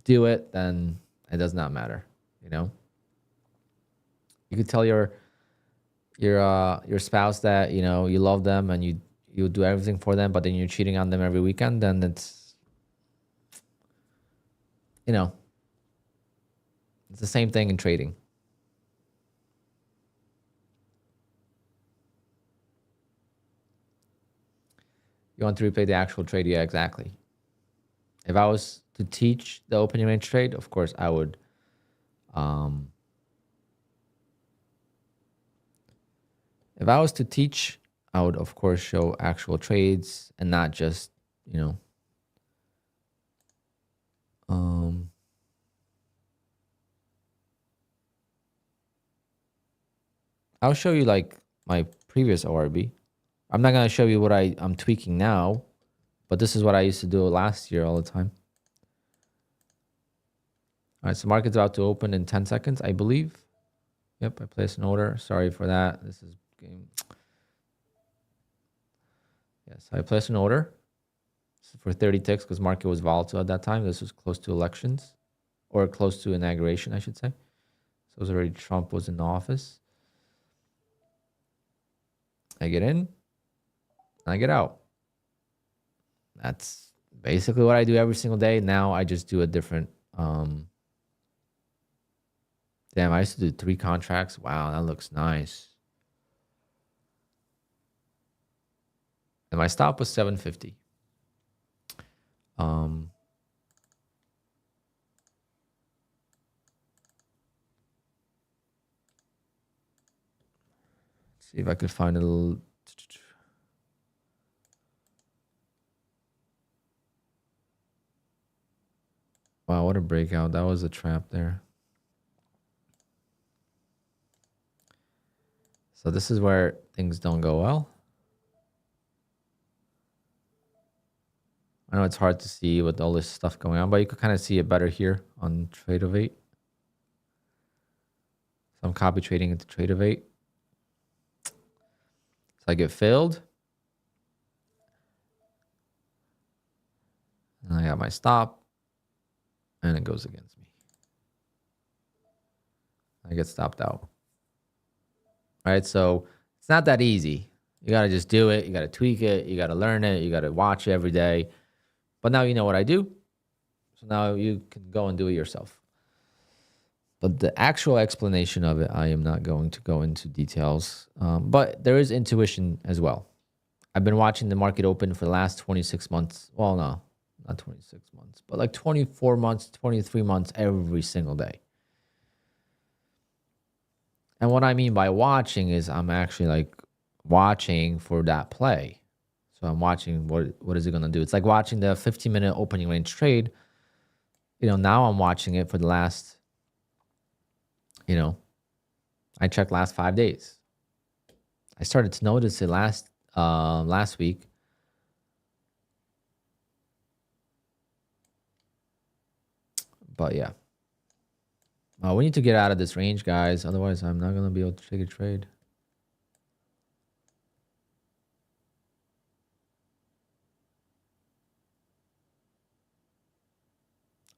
do it, then it does not matter. You could tell your spouse that you love them and you do everything for them, but then you're cheating on them every weekend. Then it's it's the same thing in trading. You want to replay the actual trade? Yeah, exactly. If I was to teach the opening range trade, of course I would. If I was to teach, I would of course show actual trades and not just I'll show you like my previous ORB. I'm not gonna show you what I'm tweaking now, but this is what I used to do last year all the time. All right, so market's about to open in 10 seconds, I believe. Yep, I placed an order. Sorry for that. This is game. Yes, I placed an order for 30 ticks because market was volatile at that time. This was close to elections, or close to inauguration, I should say. So it was already, Trump was in office. I get in, and I get out. That's basically what I do every single day. Now I just do a different. Damn, I used to do 3 contracts. Wow, that looks nice. And my stop was 750. Let's see if I could find a little. Wow, what a breakout. That was a trap there. So this is where things don't go well. I know it's hard to see with all this stuff going on, but you could kind of see it better here on Trade-O-Vate. So I'm copy trading into Trade-O-Vate. So I get filled. And I got my stop. And it goes against me. I get stopped out. All right, so it's not that easy. You got to just do it. You got to tweak it. You got to learn it. You got to watch it every day. But now you know what I do. So now you can go and do it yourself. But the actual explanation of it, I am not going to go into details. But there is intuition as well. I've been watching the market open for the last 26 months. Well, no, not 26 months, but like 24 months, 23 months every single day. And what I mean by watching is I'm actually like watching for that play. So I'm watching what is it going to do? It's like watching the 15-minute opening range trade. Now I'm watching it for the last, I checked last 5 days. I started to notice it last week. But yeah. We need to get out of this range, guys. Otherwise, I'm not going to be able to take a trade.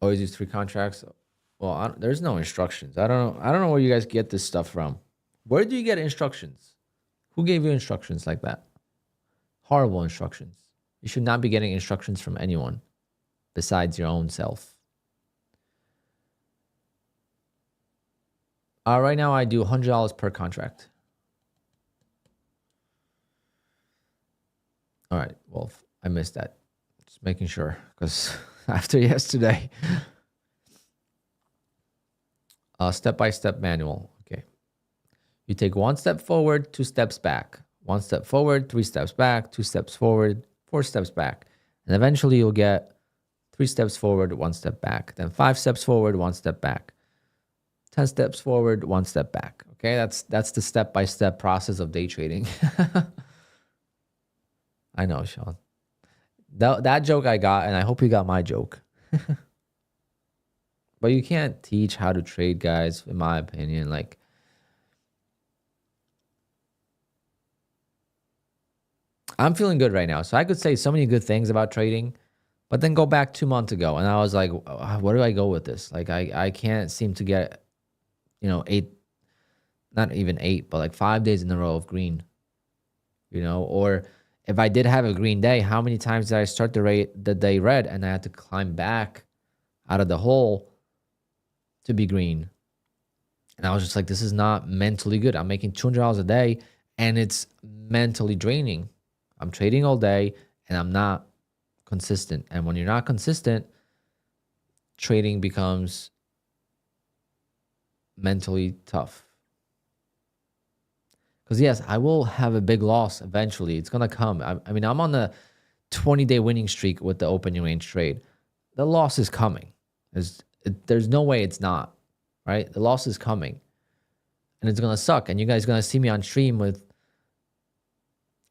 Always use 3 contracts. Well, there's no instructions. I don't know where you guys get this stuff from. Where do you get instructions? Who gave you instructions like that? Horrible instructions. You should not be getting instructions from anyone besides your own self. Right now, I do $100 per contract. All right. Well, I missed that. Just making sure, because after yesterday. Step-by-step manual. Okay. You take 1 step forward, 2 steps back. 1 step forward, 3 steps back, 2 steps forward, 4 steps back. And eventually you'll get 3 steps forward, 1 step back. Then 5 steps forward, 1 step back. 10 steps forward, 1 step back. Okay, that's the step-by-step process of day trading. I know, Sean. That joke I got, and I hope you got my joke. But you can't teach how to trade, guys, in my opinion. Like, I'm feeling good right now. So I could say so many good things about trading, but then go back 2 months ago, and I was like, where do I go with this? Like, I can't seem to get, 8, not even 8, but like 5 days in a row of green, or if I did have a green day, how many times did I start the day red and I had to climb back out of the hole to be green? And I was just like, this is not mentally good. I'm making $200 a day and it's mentally draining. I'm trading all day and I'm not consistent. And when you're not consistent, trading becomes mentally tough. Because yes, I will have a big loss eventually. It's going to come. I mean, I'm on a 20-day winning streak with the opening range trade. The loss is coming. There's no way it's not, right? The loss is coming. And it's going to suck. And you guys are going to see me on stream with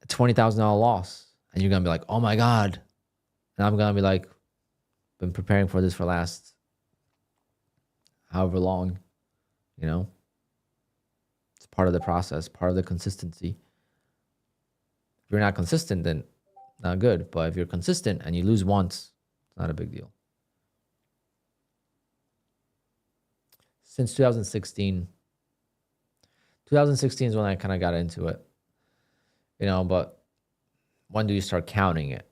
a $20,000 loss. And you're going to be like, oh my God. And I'm going to be like, been preparing for this for last however long, It's part of the process, part of the consistency. If you're not consistent, then not good. But if you're consistent and you lose once, it's not a big deal. Since 2016 is when I kind of got into it, but when do you start counting it?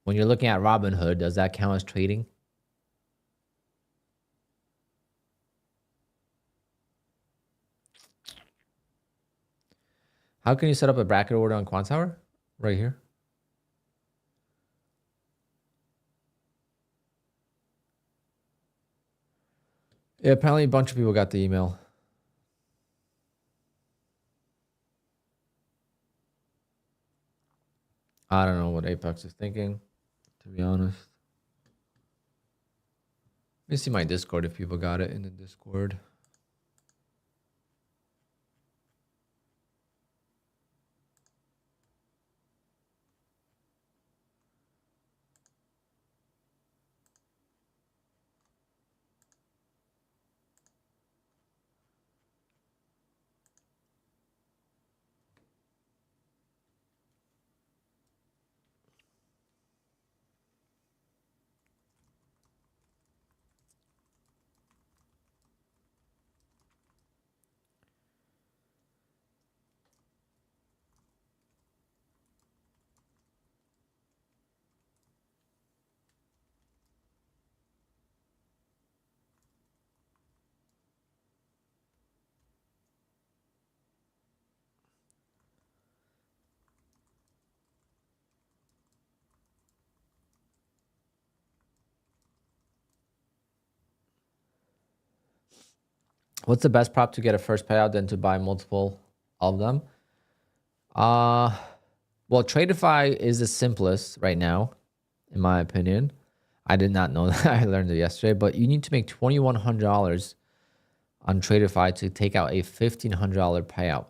When you're looking at Robinhood, does that count as trading? How can you set up a bracket order on QUANTOWER? Right here. Yeah, apparently a bunch of people got the email. I don't know what Apex is thinking, to be honest. Let me see my Discord if people got it in the Discord. What's the best prop to get a first payout than to buy multiple of them? Well, Tradeify is the simplest right now, in my opinion. I did not know that. I learned it yesterday, but you need to make $2,100 on Tradeify to take out a $1,500 payout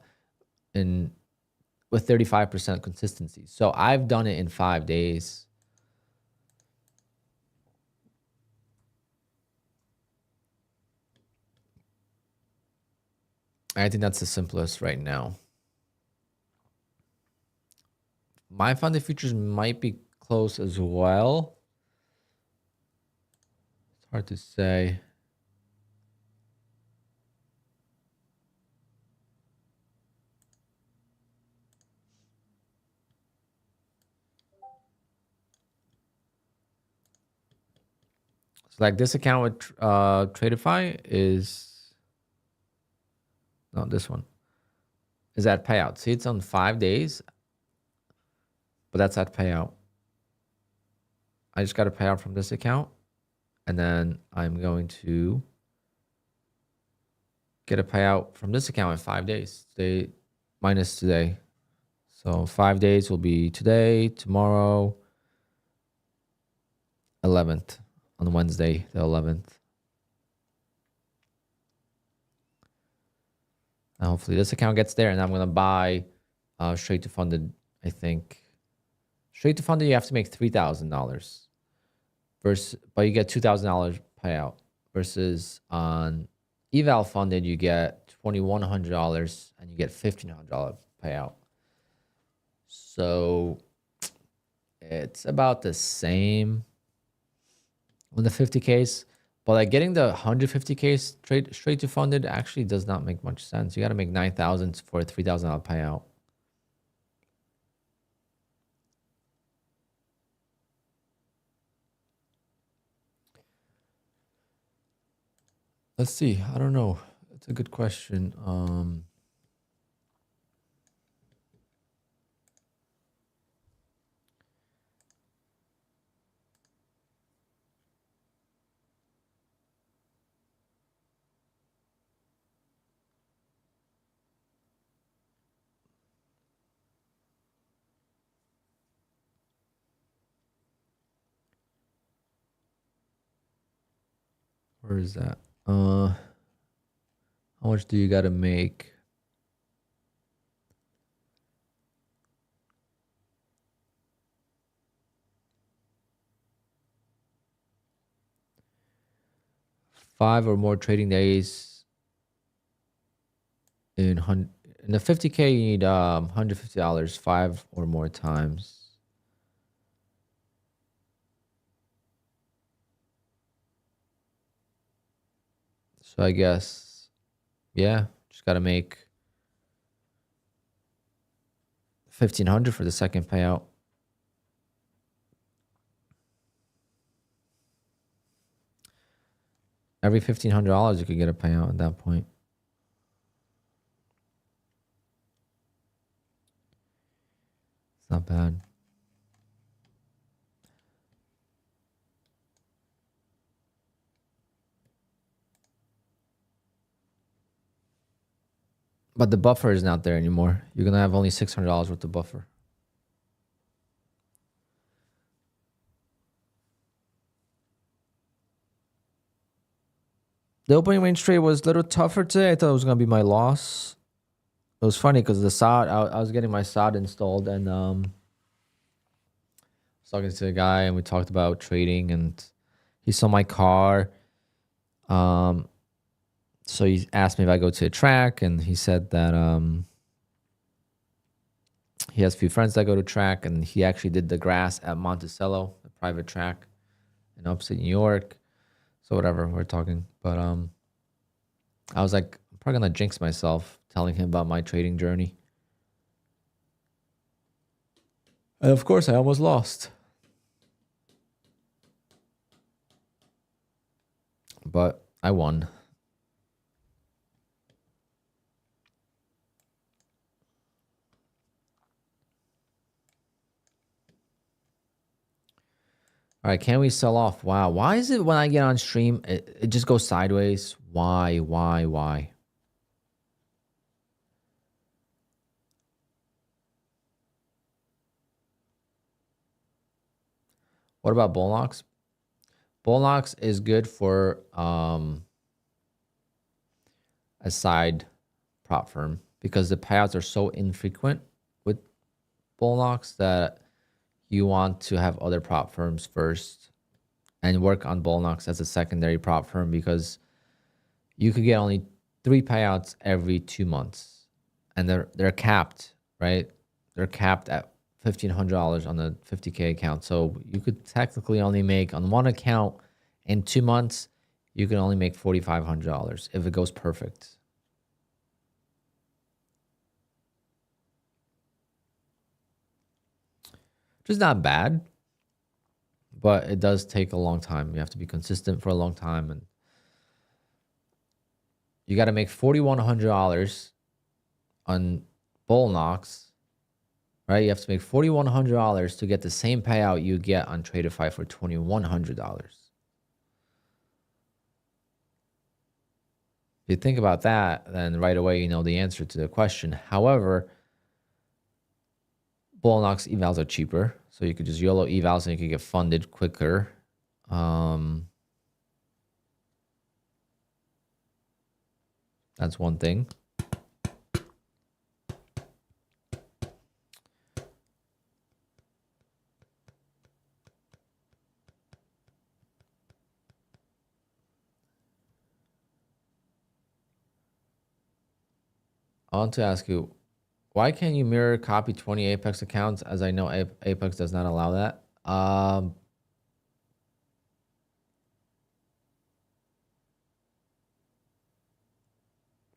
with 35% consistency. So I've done it in 5 days. I think that's the simplest right now. My funded futures might be close as well. It's hard to say. So like this account with Tradeify is, no, this one is at payout. See, it's on 5 days, but that's at payout. I just got a payout from this account, and then I'm going to get a payout from this account in 5 days. Today minus today. So 5 days will be today, tomorrow, 11th, on Wednesday, the 11th. And hopefully this account gets there, and I'm going to buy straight to funded, I think. Straight to funded, you have to make $3,000 versus, but you get $2,000 payout versus on eval funded, you get $2,100 and you get $1,500 payout. So it's about the same on the 50Ks, but like getting the 150Ks straight to funded actually does not make much sense. You got to make $9,000 for a $3,000 payout. Let's see. I don't know. It's a good question. Where is that? How much do you got to make? Five or more trading days in the 50K, you need $150 5 or more times. So I guess, yeah, just got to make 1,500 for the second payout. Every $1,500, you could get a payout at that point. It's not bad. But the buffer is not there anymore. You're going to have only $600 worth of buffer. The opening range trade was a little tougher today. I thought it was going to be my loss. It was funny because the SOD, I was getting my SOD installed, and I was talking to a guy, and we talked about trading, and he saw my car. So he asked me if I go to a track, and he said that he has a few friends that go to track, and he actually did the grass at Monticello, a private track in upstate New York. So whatever, we're talking. But I was like, I'm probably going to jinx myself telling him about my trading journey. And of course, I almost lost. But I won. All right, can we sell off? Wow. Why is it when I get on stream, it just goes sideways? Why? What about Bullnox? Bullnox is good for a side prop firm because the payouts are so infrequent with Bullnox that you want to have other prop firms first and work on Bullnox as a secondary prop firm because you could get only 3 payouts every 2 months, and they're capped, right? They're capped at $1,500 on the 50K account. So you could technically only make on one account in 2 months, you can only make $4,500 if it goes perfect. Which is not bad, but it does take a long time. You have to be consistent for a long time, and you got to make $4,100 on Bull Knox, right? You have to make $4,100 to get the same payout you get on Tradeify for $2,100. If you think about that, then right away you know the answer to the question. However, Bull Knox evals are cheaper, so you could just YOLO evals and you could get funded quicker. That's one thing. I want to ask you, why can't you mirror copy 20 Apex accounts, as I know Apex does not allow that?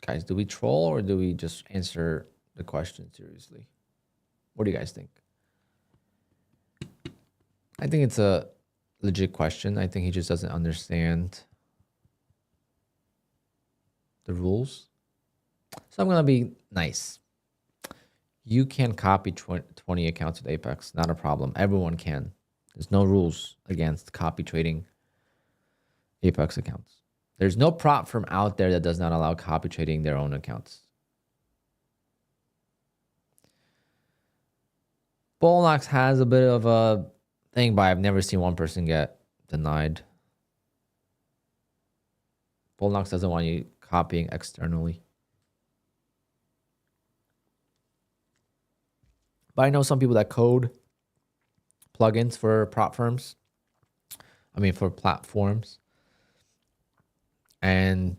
Guys, do we troll or do we just answer the question seriously? What do you guys think? I think it's a legit question. I think he just doesn't understand the rules. So I'm going to be nice. You can copy 20 accounts with Apex. Not a problem. Everyone can. There's no rules against copy trading Apex accounts. There's no prop firm out there that does not allow copy trading their own accounts. Bull Knox has a bit of a thing, but I've never seen one person get denied. Bull Knox doesn't want you copying externally. But I know some people that code plugins for prop firms. I mean, for platforms. And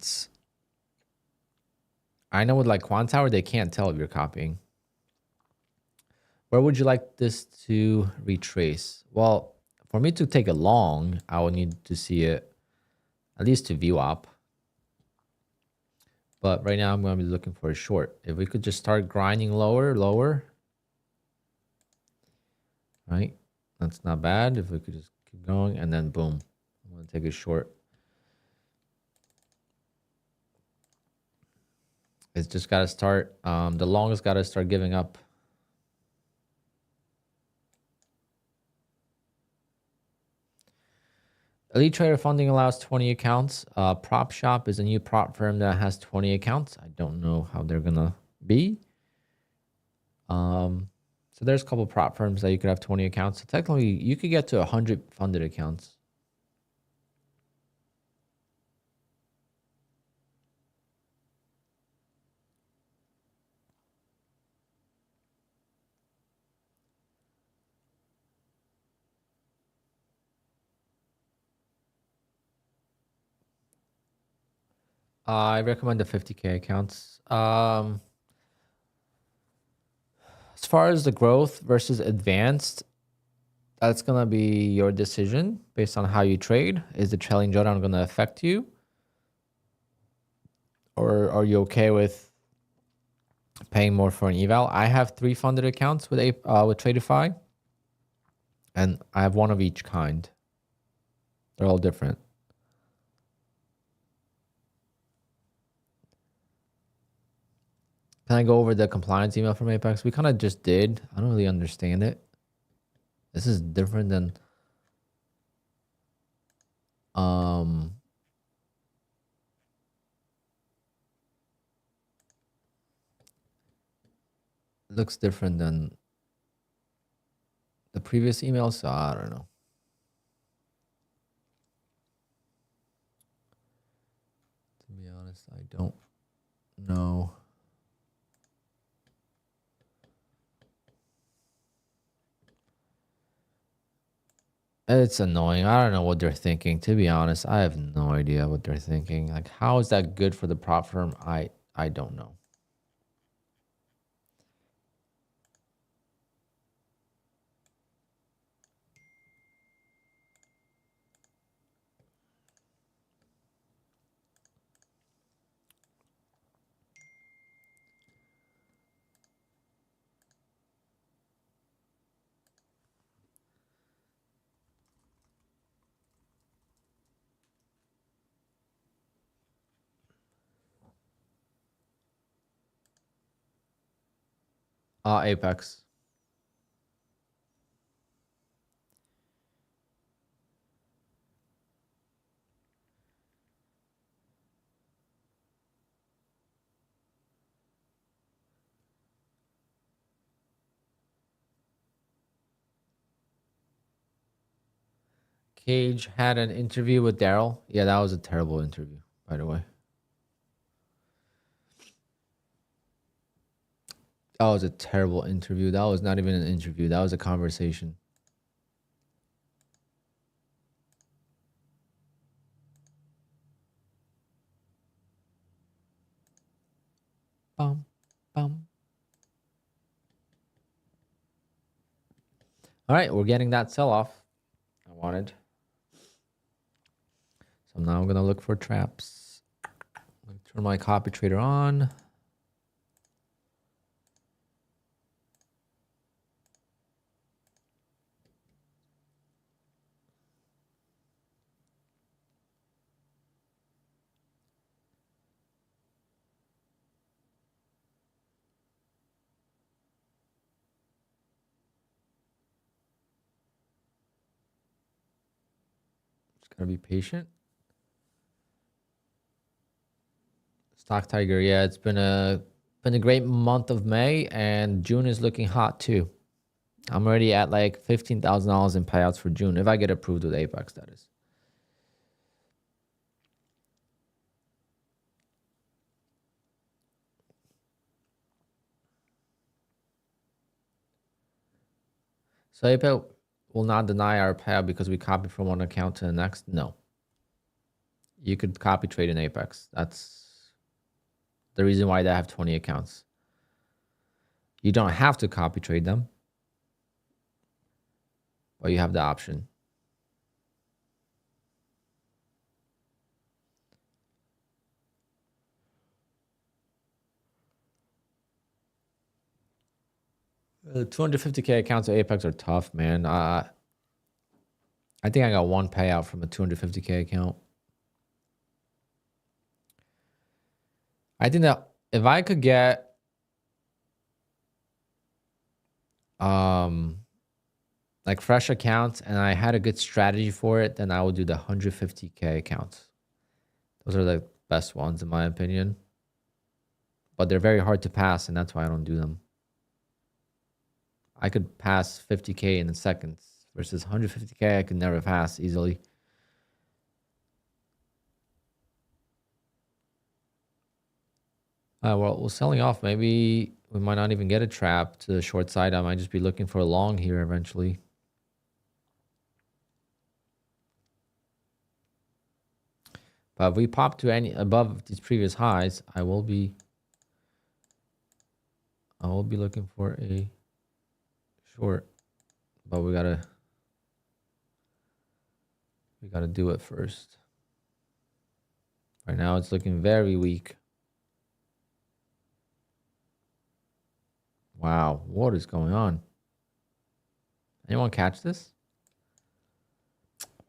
I know with like QUANTOWER, they can't tell if you're copying. Where would you like this to retrace? Well, for me to take a long, I would need to see it at least to view up. But right now I'm going to be looking for a short. If we could just start grinding lower. Right? That's not bad. If we could just keep going and then boom. I'm going to take a short. It's just got to start. The longest got to start giving up. Elite Trader Funding allows 20 accounts. Prop Shop is a new prop firm that has 20 accounts. I don't know how they're going to be. So there's a couple prop firms that you could have 20 accounts. So technically, you could get to 100 funded accounts. I recommend the 50K accounts. As far as the growth versus advanced, that's going to be your decision based on how you trade. Is the trailing drawdown going to affect you? Or are you okay with paying more for an eval? I have 3 funded accounts with Tradeify, and I have one of each kind. They're all different. Can I go over the compliance email from Apex? We kind of just did. I don't really understand it. This is different than looks different than the previous email, so I don't know. To be honest, I don't know. It's annoying. I don't know what they're thinking. To be honest, I have no idea what they're thinking. Like, how is that good for the prop firm? I don't know. Apex. Cage had an interview with Daryl. Yeah, that was a terrible interview, by the way. That was a terrible interview. That was not even an interview. That was a conversation. Bum, bum. All right, we're getting that sell-off I wanted. So now I'm going to look for traps. Turn my copy trader on. Just got to be patient. Stock Tiger, yeah, it's been a great month of May, and June is looking hot too. I'm already at like $15,000 in payouts for June if I get approved with Apex, that is. So Apex will not deny our payout because we copied from one account to the next. No, you could copy trade in Apex. That's the reason why they have 20 accounts. You don't have to copy trade them, but you have the option. The 250K accounts of Apex are tough, man. I think I got one payout from a 250K account. I think that if I could get like fresh accounts and I had a good strategy for it, then I would do the 150K accounts. Those are the best ones in my opinion. But they're very hard to pass, and that's why I don't do them. I could pass 50K in seconds versus 150K I could never pass easily. Well, we're selling off. Maybe we might not even get a trap to the short side. I might just be looking for a long here eventually. But if we pop to any above these previous highs, I will be looking for a short. But we gotta do it first. Right now it's looking very weak. Wow, what is going on? Anyone catch this?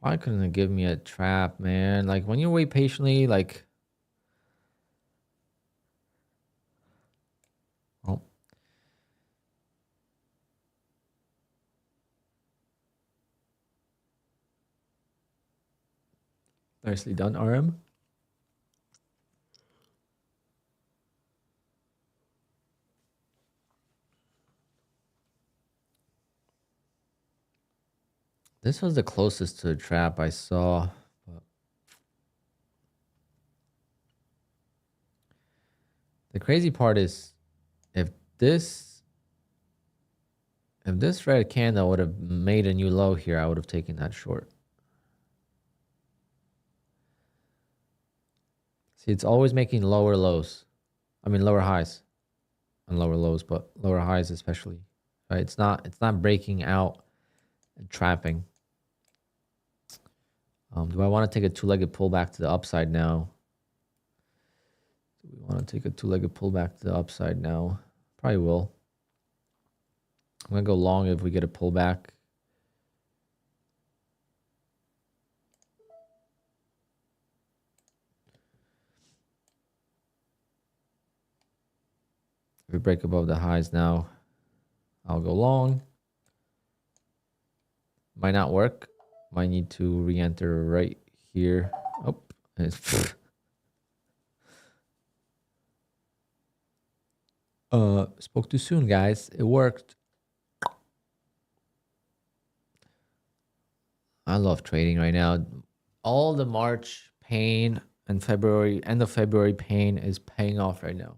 Why couldn't it give me a trap, man? Like when you wait patiently, like oh. Nicely done, RM. This was the closest to a trap I saw. But the crazy part is if this If this red candle would have made a new low here, I would have taken that short. See, it's always making lower lows. I mean, lower highs and lower lows, but lower highs especially. Right? It's not breaking out and trapping. Do I want to take a two-legged pullback to the upside now? Do we want to take a two-legged pullback to the upside now? Probably will. I'm going to go long if we get a pullback. If we break above the highs now, I'll go long. Might not work. Might need to re-enter right here. Oh, spoke too soon, guys. It worked. I love trading right now. All the March pain and February, end of February pain is paying off right now.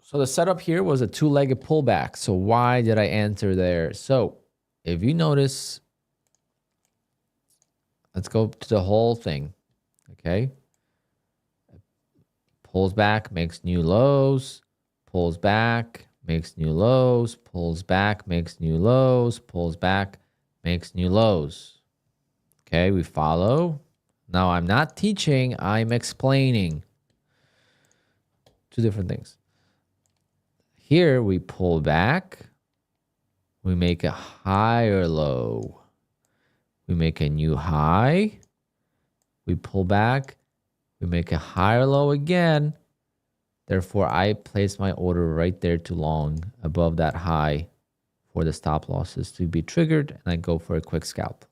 So the setup here was a two-legged pullback. So why did I enter there? So if you notice, let's go to the whole thing. Okay. Pulls back, makes new lows, pulls back, makes new lows, pulls back, makes new lows, pulls back, makes new lows. Okay, we follow. Now I'm not teaching, I'm explaining. Two different things. Here we pull back, we make a higher low, we make a new high, we pull back, we make a higher low again. Therefore, I place my order right there to long above that high for the stop losses to be triggered, and I go for a quick scalp.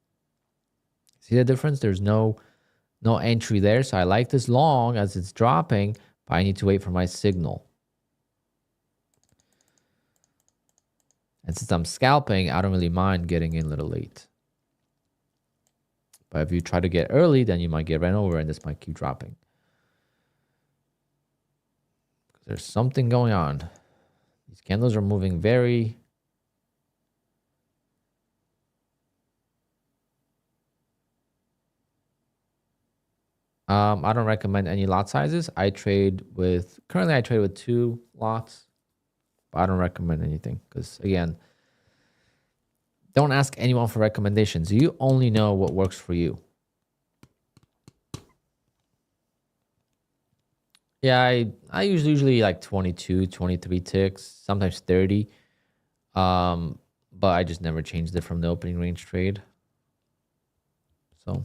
See the difference? There's no entry there, so I like this long as it's dropping, but I need to wait for my signal. And since I'm scalping, I don't really mind getting in a little late. But if you try to get early, then you might get ran over and this might keep dropping. There's something going on. These candles are moving very... I don't recommend any lot sizes. Currently I trade with 2 lots. But I don't recommend anything because, again, don't ask anyone for recommendations. You only know what works for you. Yeah, I usually like 22, 23 ticks, sometimes 30. But I just never changed it from the opening range trade. So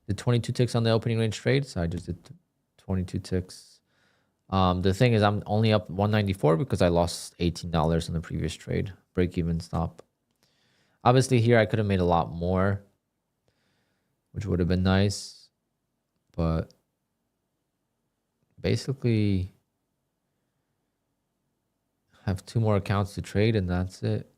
the 22 ticks on the opening range trade, so I just did 22 ticks. The thing is, I'm only up 194 because I lost $18 in the previous trade. Break even stop. Obviously, here I could have made a lot more, which would have been nice. But basically, I have 2 more accounts to trade, and that's it.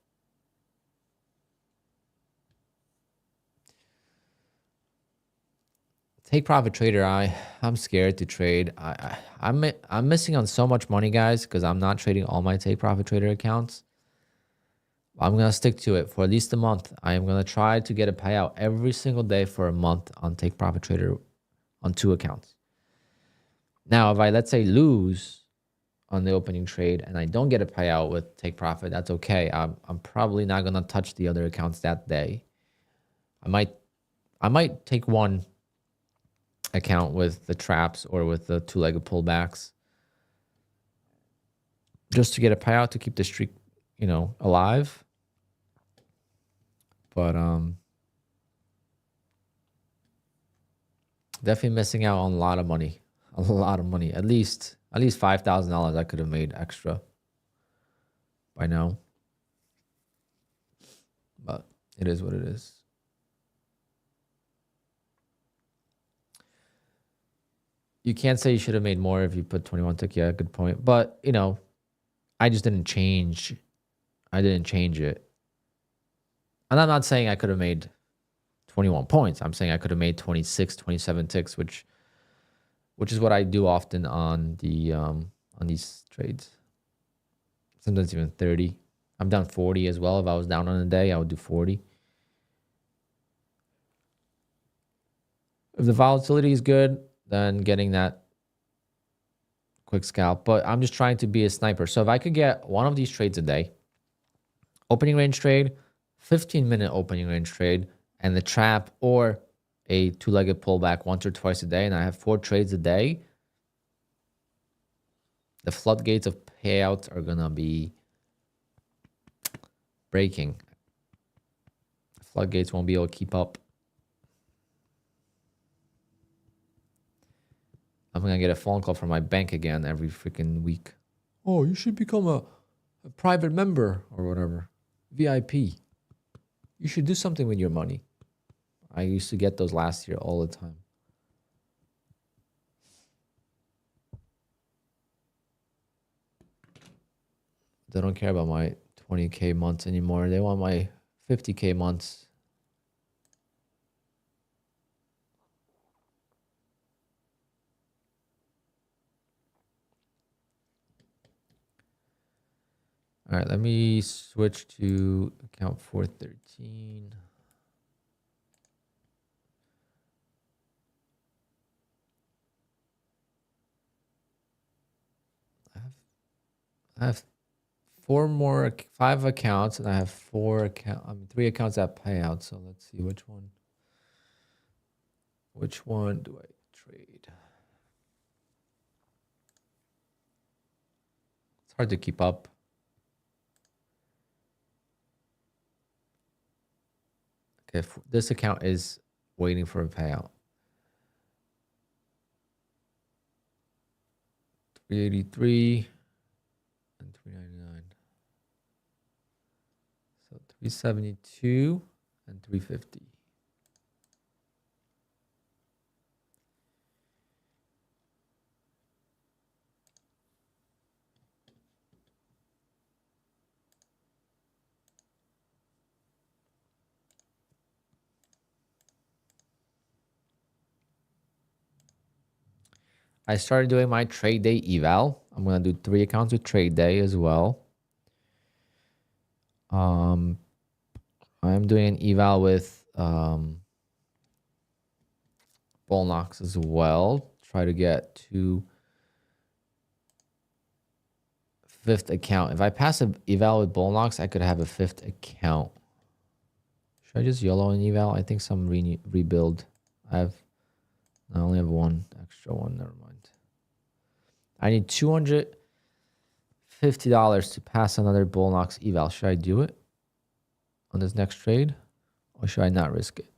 Take profit trader. I'm scared to trade. I'm missing on so much money, guys, because I'm not trading all my take profit trader accounts. I'm gonna stick to it for at least a month. I am gonna try to get a payout every single day for a month on take profit trader on 2 accounts. Now, if I, let's say, lose on the opening trade and I don't get a payout with take profit, that's okay. I'm probably not gonna touch the other accounts that day. I might take one account with the traps or with the 2-legged pullbacks just to get a payout to keep the streak, alive. But definitely missing out on a lot of money. At least $5,000 I could have made extra by now. But it is what it is. You can't say you should have made more if you put 21 tick. Yeah, good point. But, I just didn't change. I didn't change it. And I'm not saying I could have made 21 points. I'm saying I could have made 26, 27 ticks, which is what I do often on the on these trades. Sometimes even 30. I'm down 40 as well. If I was down on a day, I would do 40. If the volatility is good, then getting that quick scalp. But I'm just trying to be a sniper. So if I could get one of these trades a day, opening range trade, 15-minute opening range trade, and the trap or a two-legged pullback once or twice a day, and I have 4 trades a day, the floodgates of payouts are going to be breaking. The floodgates won't be able to keep up. I'm going to get a phone call from my bank again every freaking week. Oh, you should become a private member or whatever. VIP. You should do something with your money. I used to get those last year all the time. They don't care about my 20K months anymore. They want my 50K months. All right, let me switch to account 413. I have 5 accounts, and I have 3 accounts at Payout. So let's see which one. Which one do I trade? It's hard to keep up. Okay, this account is waiting for a payout. 383 and 399. So 372 and 350. I started doing my trade day eval. I'm going to do 3 accounts with trade day as well. I'm doing an eval with Bull Knox as well. Try to get to 5th account. If I pass an eval with Bull Knox, I could have a 5th account. Should I just YOLO an eval? I think some rebuild. I only have 1 extra one. Never mind. I need $250 to pass another Bull Knox eval. Should I do it on this next trade, or should I not risk it?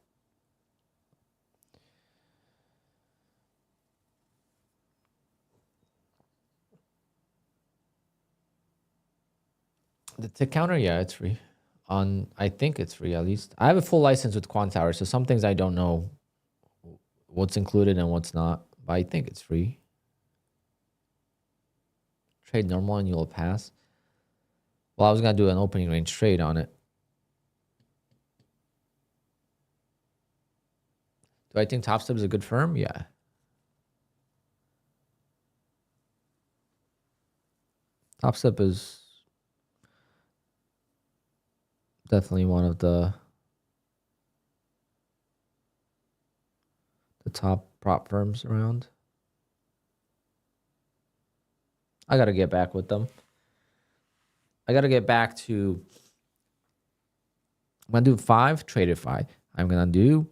The tick counter, yeah, it's free. I think it's free at least. I have a full license with QUANTOWER, so some things I don't know what's included and what's not, but I think it's free. Trade normal and you'll pass. Well, I was gonna do an opening range trade on it. Do I think TopStep is a good firm? Yeah. TopStep is definitely one of the top prop firms around. I got to get back with them. I got to get back to, I'm going to do 5, Tradeify. I'm going to do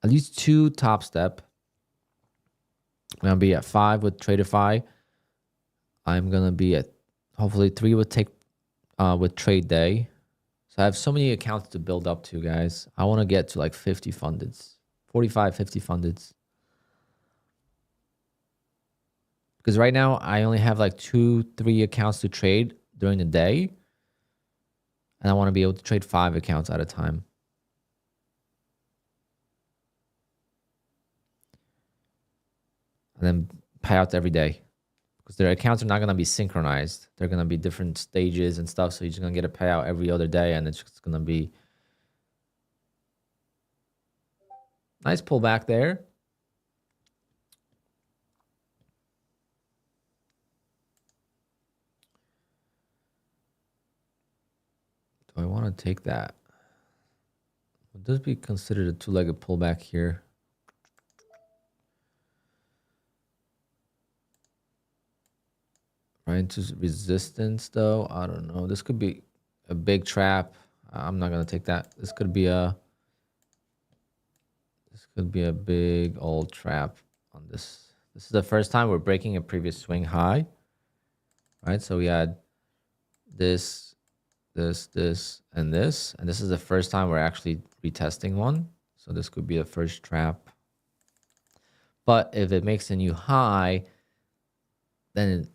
at least 2 TopStep. I'm going to be at 5 with Tradeify. I'm going to be at hopefully 3 with Trade Day. So I have so many accounts to build up to, guys. I want to get to like 50 fundeds, 45, 50 fundeds. Because right now I only have like 2, 3 accounts to trade during the day. And I want to be able to trade 5 accounts at a time. And then pay out every day. Because their accounts are not going to be synchronized. They're going to be different stages and stuff. So you're just going to get a payout every other day. And it's just going to be nice pullback there. want to take that. Would this be considered a two-legged pullback here? Right into resistance though. I don't know. This could be a big trap. I'm not gonna take that. This could be a big old trap on this. This is the first time we're breaking a previous swing high. Right? So we had this, and this. And this is the first time we're actually retesting one. So this could be the first trap. But if it makes a new high, then it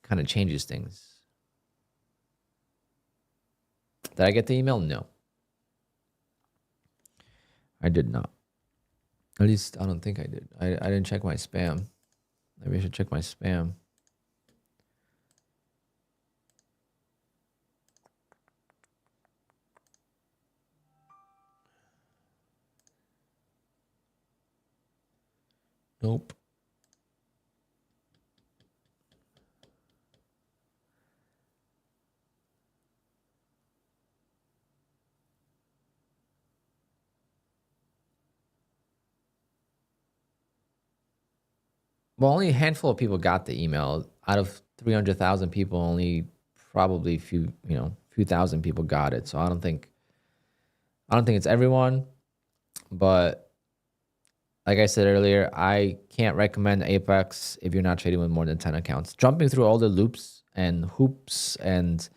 kind of changes things. Did I get the email? No. I did not. At least I don't think I did. I didn't check my spam. Maybe I should check my spam. Nope. Well, only a handful of people got the email. Out of 300,000 people, only probably few thousand people got it. So I don't think it's everyone. But like I said earlier, I can't recommend Apex if you're not trading with more than 10 accounts. Jumping through all the loops and hoops and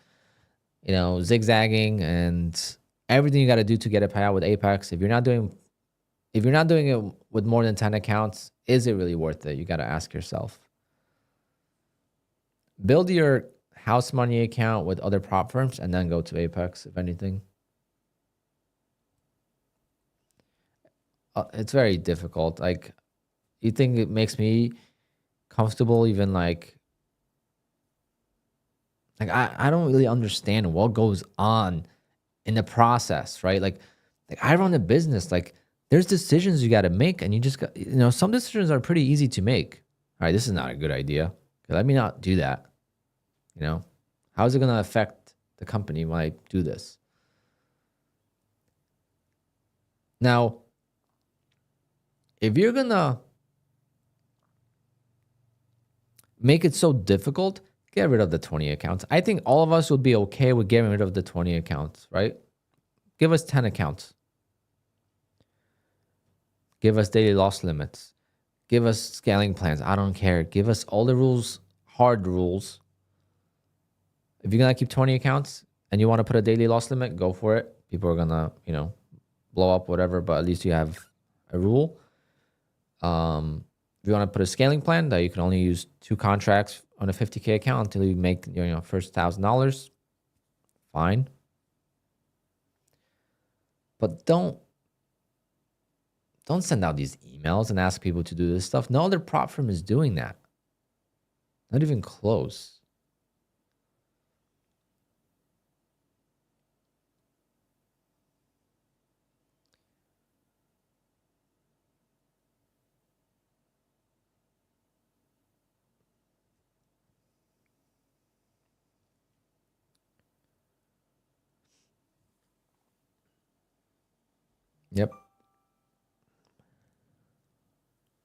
zigzagging and everything you got to do to get a payout with Apex. If you're not doing it with more than 10 accounts, is it really worth it? You got to ask yourself. Build your house money account with other prop firms and then go to Apex, if anything. It's very difficult. Like, you think it makes me comfortable even like I don't really understand what goes on in the process, right? Like I run a business, like there's decisions you got to make, and you just got, some decisions are pretty easy to make. All right, this is not a good idea. Let me not do that. How is it going to affect the company when I do this? Now, if you're going to make it so difficult, get rid of the 20 accounts. I think all of us would be okay with getting rid of the 20 accounts, right? Give us 10 accounts. Give us daily loss limits. Give us scaling plans. I don't care. Give us all the rules, hard rules. If you're going to keep 20 accounts and you want to put a daily loss limit, go for it. People are going to, blow up, whatever, but at least you have a rule. If you want to put a scaling plan that you can only use 2 contracts on a 50K account until you make your first $1,000, fine. But don't send out these emails and ask people to do this stuff. No other prop firm is doing that. Not even close. Yep.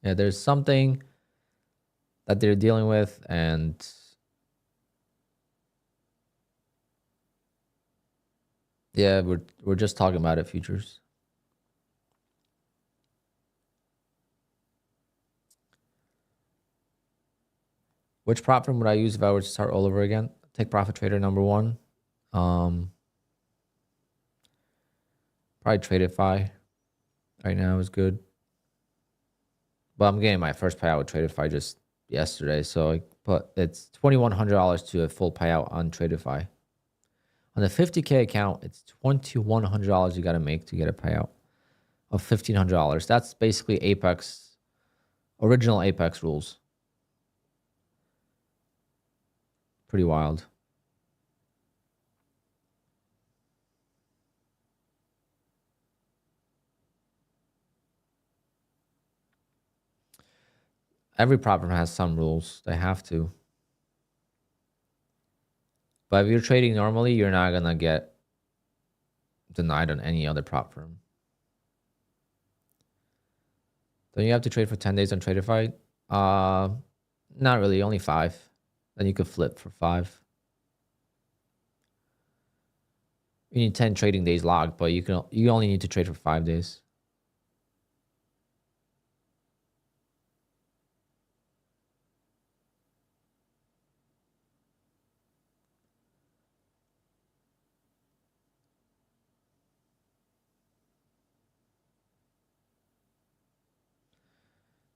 Yeah, there's something that they're dealing with, and yeah, we're just talking about it, futures. Which prop firm would I use if I were to start all over again? Take Profit Trader #1. Probably Tradeify right now is good. But I'm getting my first payout with Tradeify just yesterday. So it's $2,100 to a full payout on Tradeify. On the 50K account, it's $2,100 you got to make to get a payout of $1,500. That's basically Apex, original Apex rules. Pretty wild. Every prop firm has some rules. They have to. But if you're trading normally, you're not going to get denied on any other prop firm. Don't you have to trade for 10 days on Traderify? Not really, only 5. Then you could flip for 5. You need 10 trading days logged, but you only need to trade for 5 days.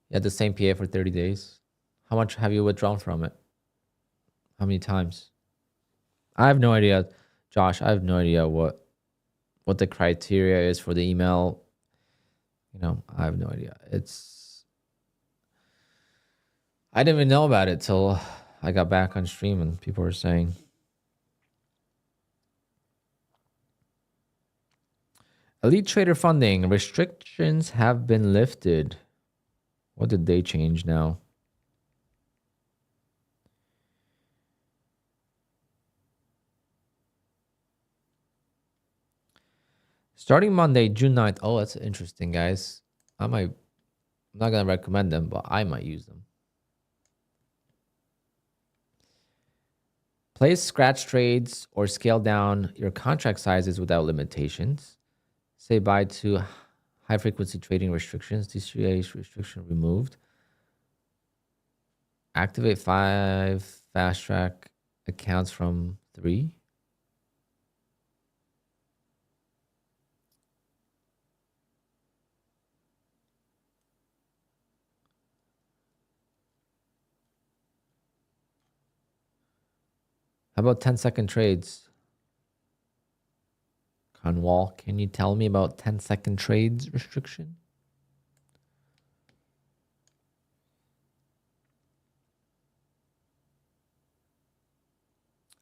You had the same PA for 30 days. How much have you withdrawn from it? How many times? I have no idea, Josh. I have no idea what the criteria is for the email. You know, I have no idea. I didn't even know about it till I got back on stream and people were saying. Elite trader funding restrictions have been lifted. What did they change now? Starting Monday, June 9th. Oh, that's interesting, guys. I'm not going to recommend them, but I might use them. Place scratch trades or scale down your contract sizes without limitations. Say bye to high frequency trading restrictions. DCA restriction removed. Activate 5 fast track accounts from 3. How about 10-second trades? Conwall, can you tell me about 10-second trades restriction?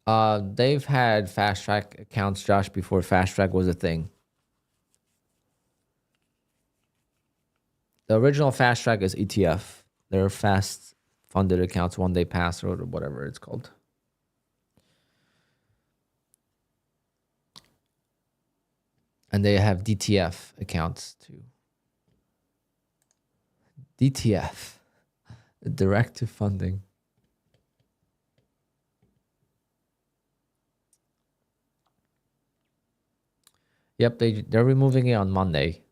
They've had fast track accounts, Josh, before fast track was a thing. The original fast track is ETF. They're fast funded accounts, 1-day pass or whatever it's called. And they have DTF accounts too. DTF, direct to funding. Yep, they're removing it on Monday.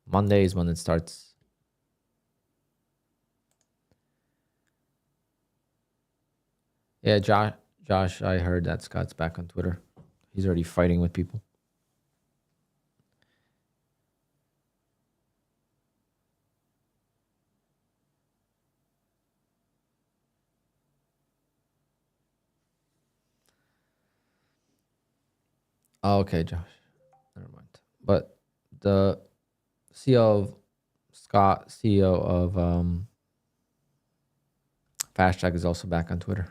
Monday is when it starts. Yeah, Josh, I heard that Scott's back on Twitter. He's already fighting with people. Oh, okay, Josh. Never mind. But the CEO of Scott, CEO of Fast Track is also back on Twitter.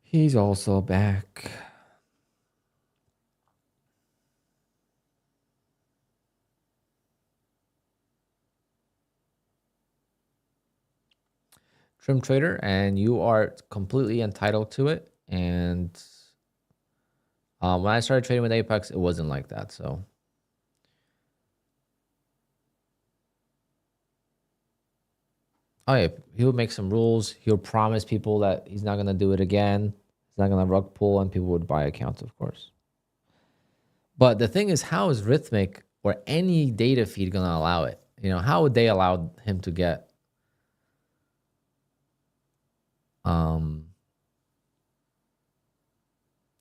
He's also back. Trim trader, and you are completely entitled to it. And when I started trading with Apex, it wasn't like that. So oh yeah, he'll make some rules. He'll promise people that he's not gonna do it again. He's not gonna rug pull, and people would buy accounts, of course. But the thing is, how is Rhythmic or any data feed gonna allow it? You know, how would they allow him to get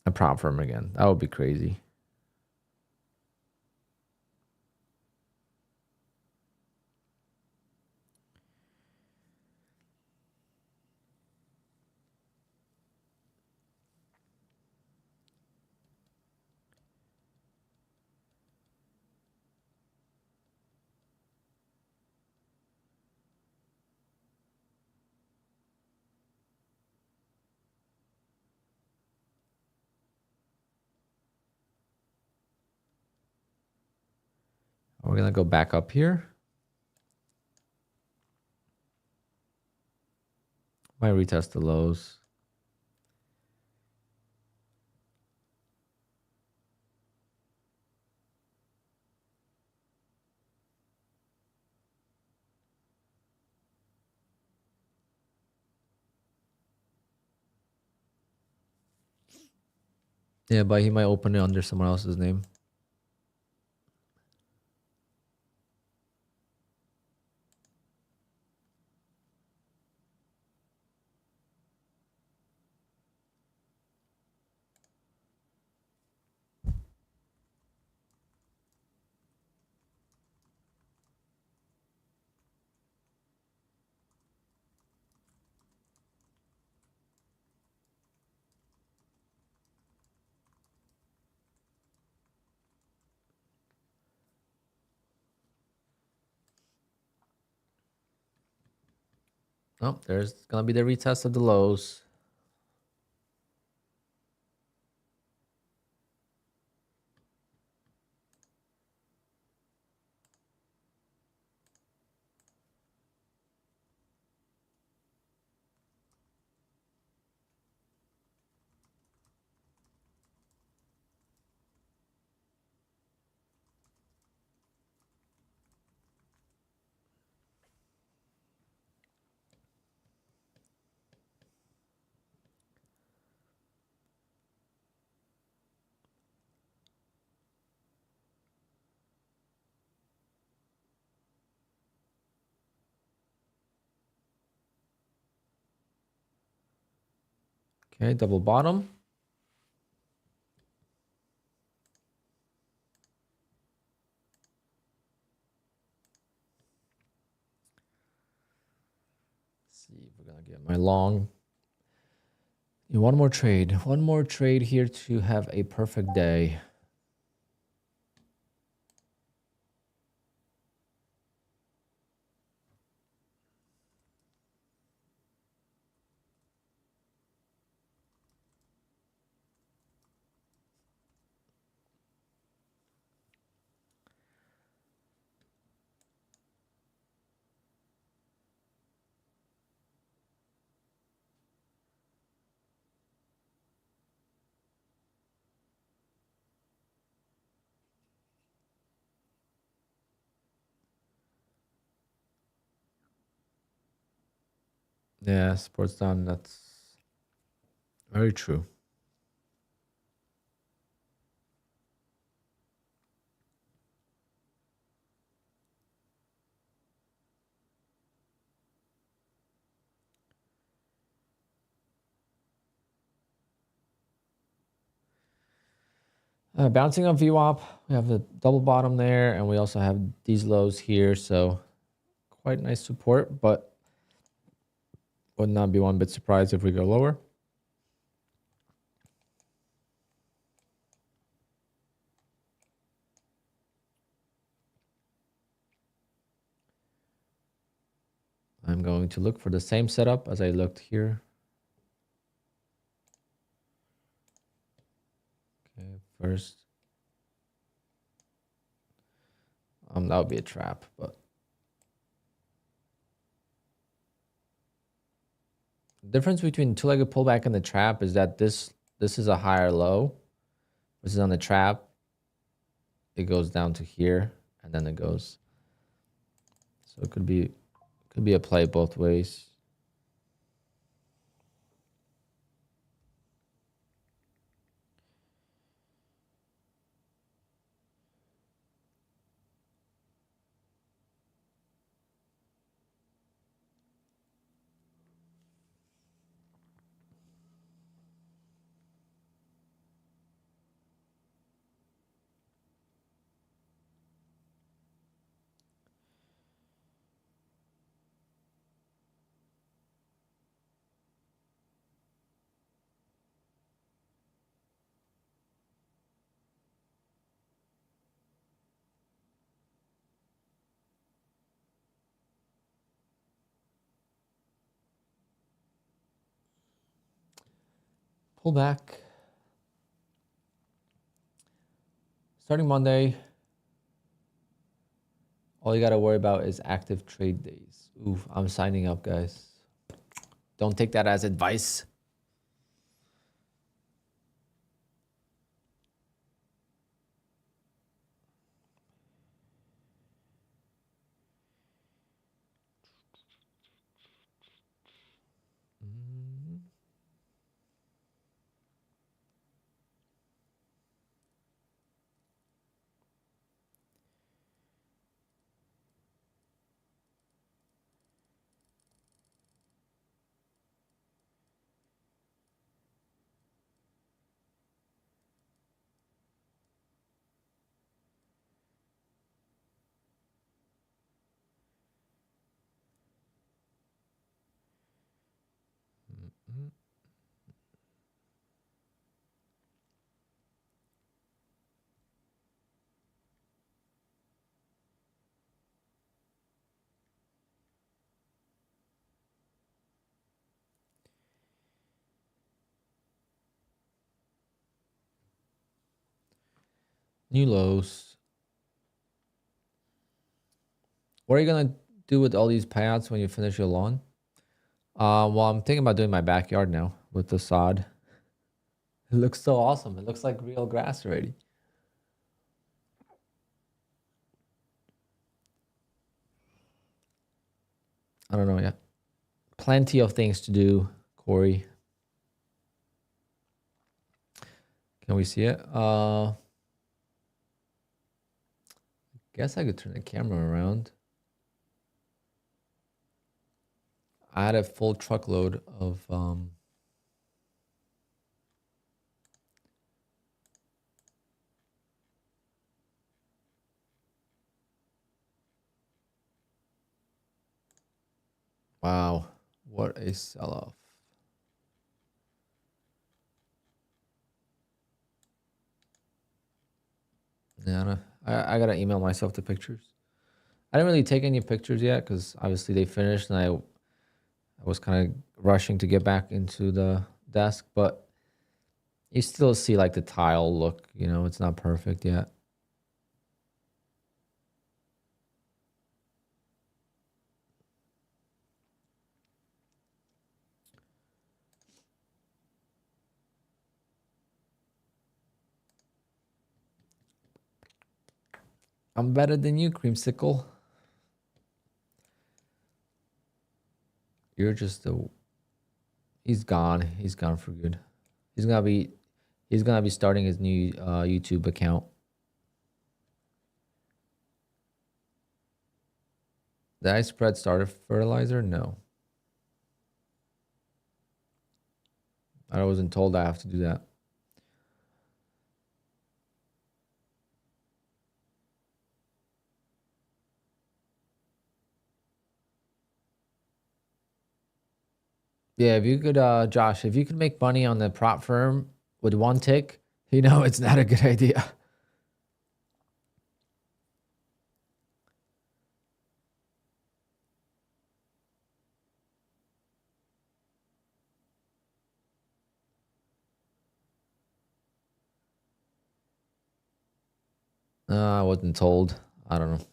a prop firm again? That would be crazy. We're gonna go back up here. Might retest the lows. Yeah, but he might open it under someone else's name. Oh, there's gonna be the retest of the lows. Okay, double bottom. Let's see if we're gonna get my long. One more trade. One more trade here to have a perfect day. Yeah, sports down. That's very true. Bouncing on VWAP, we have the double bottom there, and we also have these lows here. So quite nice support, but would not be one bit surprised if we go lower. I'm going to look for the same setup as I looked here. Okay, first. That would be a trap, but the difference between two-legged pullback and the trap is that this is a higher low. This is on the trap. It goes down to here, and then it goes. So it could be a play both ways. Pull back. Starting Monday, all you got to worry about is active trade days. Oof, I'm signing up, guys. Don't take that as advice. New lows. What are you gonna do with all these payouts when you finish your lawn? Well, I'm thinking about doing my backyard now with the sod. It looks so awesome. It looks like real grass already. I don't know yet. Plenty of things to do, Corey. Can we see it? Guess I could turn the camera around. I had a full truckload of wow, what a sell-off. Yeah, I gotta email myself the pictures. I didn't really take any pictures yet because obviously they finished and I was kind of rushing to get back into the desk, but you still see like the tile look, you know, it's not perfect yet. I'm better than you, Creamsicle. You're just a... He's gone. He's gone for good. He's gonna be starting his new YouTube account. Did I spread starter fertilizer? No. I wasn't told I have to do that. Yeah, if you could, Josh, if you could make money on the prop firm with one tick, you know it's not a good idea. I wasn't told. I don't know.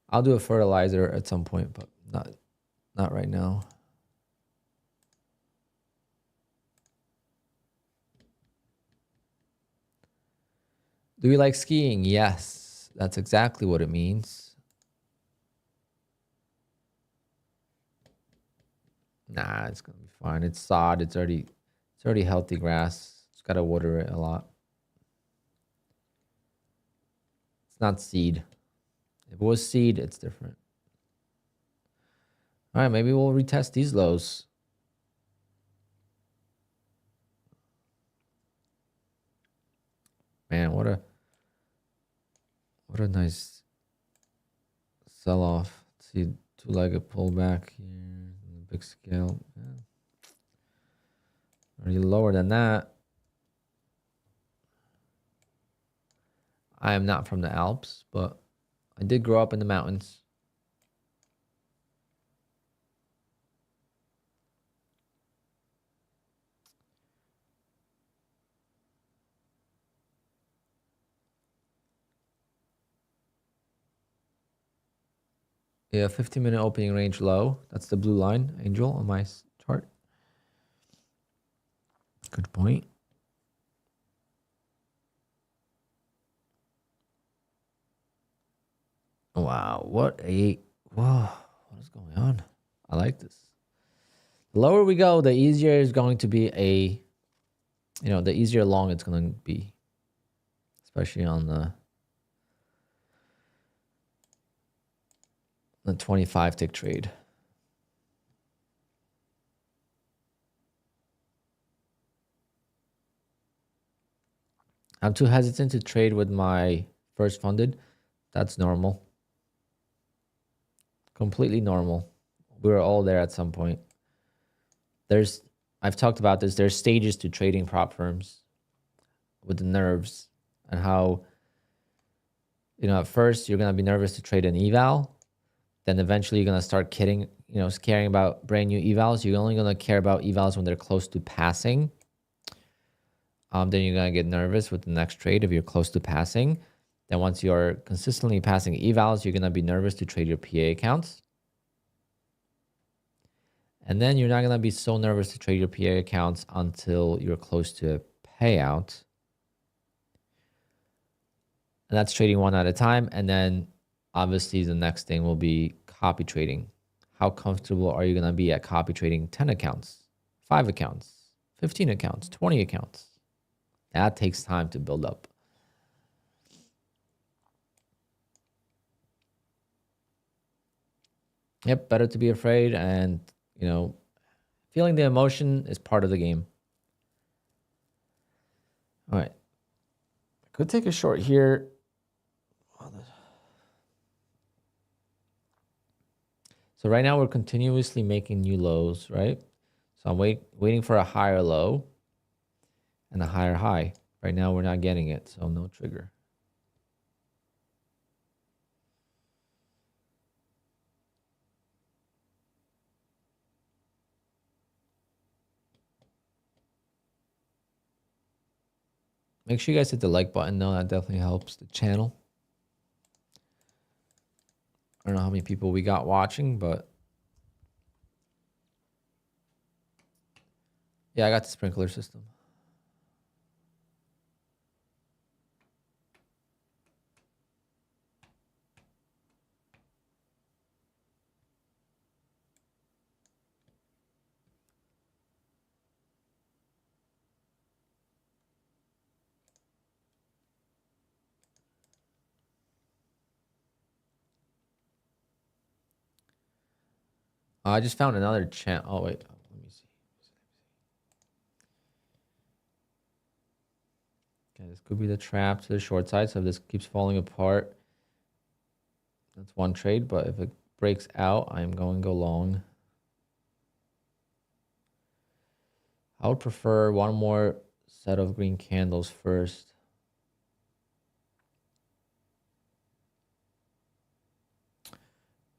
I'll do a fertilizer at some point, but not right now. Do you like skiing? Yes, that's exactly what it means. Nah, it's gonna be fine. It's sod. It's already healthy grass. Just gotta water it a lot. It's not seed. If it was seed, it's different. All right, maybe we'll retest these lows. Man, what a nice sell-off. See, two-legged pullback here, big scale. Yeah. Already lower than that. I am not from the Alps, but I did grow up in the mountains. Yeah, 15-minute opening range low. That's the blue line, Angel, on my chart. Good point. Wow, what is going on? I like this. The lower we go, the easier is going to be the easier long it's going to be, especially on the 25 tick trade. I'm too hesitant to trade with my first funded. That's normal. Completely normal. We're all there at some point. I've talked about this. There's stages to trading prop firms with the nerves and how, at first you're going to be nervous to trade an eval. Then eventually you're going to start caring about brand new evals. You're only going to care about evals when they're close to passing. then you're going to get nervous with the next trade if you're close to passing. Then once you're consistently passing evals, you're going to be nervous to trade your PA accounts. And then you're not going to be so nervous to trade your PA accounts until you're close to a payout. And that's trading one at a time. And then obviously the next thing will be copy trading. How comfortable are you going to be at copy trading 10 accounts, 5 accounts, 15 accounts, 20 accounts? That takes time to build up. Yep, better to be afraid, and you know, feeling the emotion is part of the game. All right, I could take a short here. So right now we're continuously making new lows, right? So I'm waiting for a higher low and a higher high. Right now we're not getting it, so no trigger. Make sure you guys hit the like button though. That definitely helps the channel. I don't know how many people we got watching, but yeah, I got the sprinkler system. I just found another channel. Oh, wait. Let me see. Okay, this could be the trap to the short side. So if this keeps falling apart, that's one trade. But if it breaks out, I'm going to go long. I would prefer one more set of green candles first.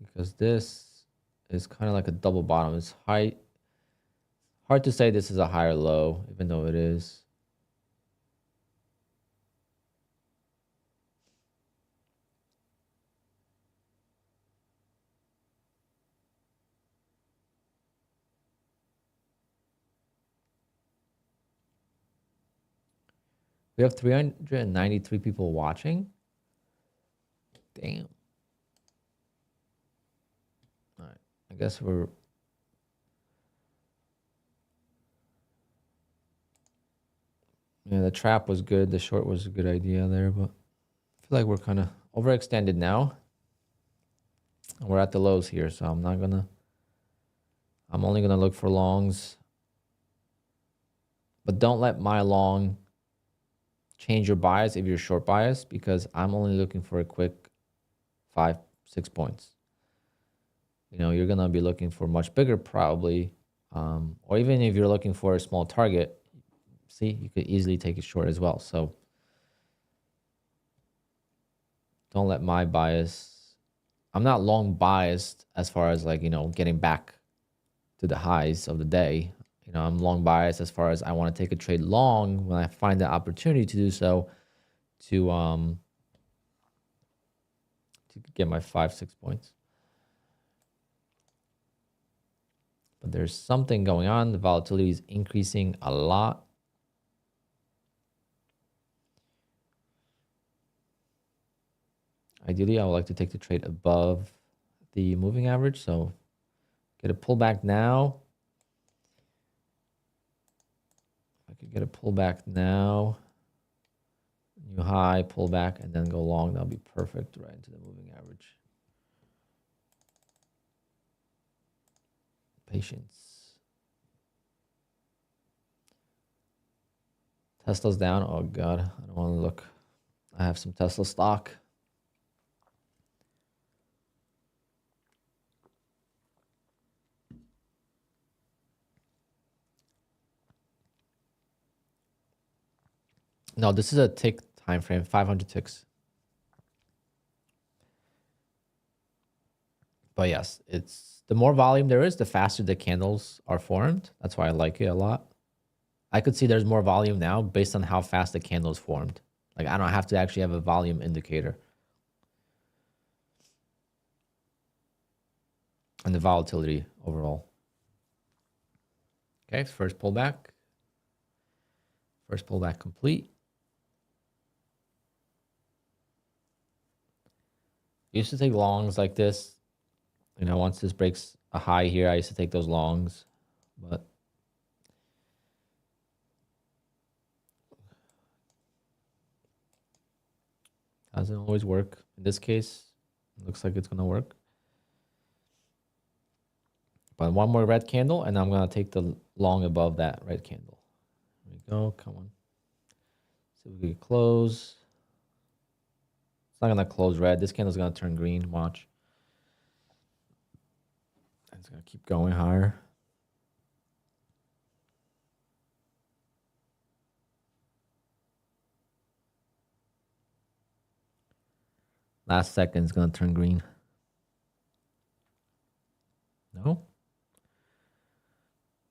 Because this is kind of like a double bottom. It's hard to say this is a higher low, even though it is. We have 393 people watching. Damn. All right. I guess we're... Yeah, the trap was good. The short was a good idea there, but I feel like we're kind of overextended now. We're at the lows here, so I'm only gonna look for longs. But don't let my long change your bias if you're short bias, because I'm only looking for a quick 5-6 points. You know, you're gonna be looking for much bigger probably, or even if you're looking for a small target, see, you could easily take it short as well. So don't let my bias, I'm not long biased as far as like, you know, getting back to the highs of the day. You know, I'm long biased as far as I want to take a trade long when I find the opportunity to do so, to get my 5-6 points. But there's something going on. The volatility is increasing a lot. Ideally, I would like to take the trade above the moving average. So get a pullback now. I could get a pullback now. New high, pullback, and then go long. That'll be perfect right into the moving average. Patience. Tesla's down. Oh, God. I don't want to look. I have some Tesla stock. No, this is a tick time frame, 500 ticks. But yes, it's the more volume there is, the faster the candles are formed. That's why I like it a lot. I could see there's more volume now based on how fast the candle is formed. Like I don't have to actually have a volume indicator. And the volatility overall. Okay, first pullback. First pullback complete. Used to take longs like this. You know, once this breaks a high here, I used to take those longs. But doesn't always work. In this case, it looks like it's going to work. But one more red candle, and I'm going to take the long above that red candle. There we go. Come on. See if we can close. It's not going to close red. This candle's going to turn green. Watch. It's going to keep going higher. Last second is going to turn green. No?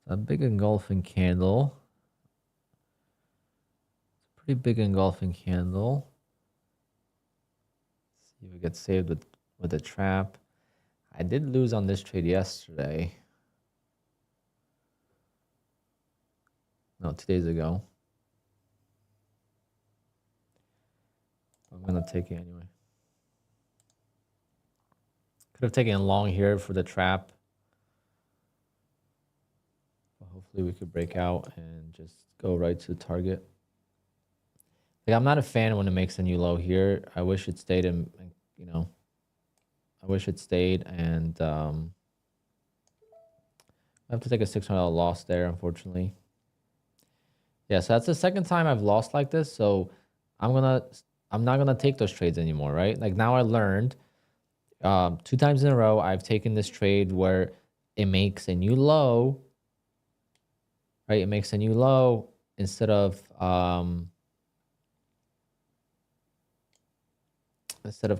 It's a big engulfing candle. It's a pretty big engulfing candle. Let's see if we get saved with a trap. I did lose on this trade yesterday. No, 2 days ago. I'm going to take it anyway. Could have taken a long here for the trap. But hopefully we could break out and just go right to the target. Like I'm not a fan when it makes a new low here. I wish it stayed in, you know, I wish it stayed, and I have to take a $600 loss there, unfortunately. Yeah, so that's the second time I've lost like this. So I'm not gonna take those trades anymore, right? Like now I learned 2 times in a row I've taken this trade where it makes a new low, right? It makes a new low instead of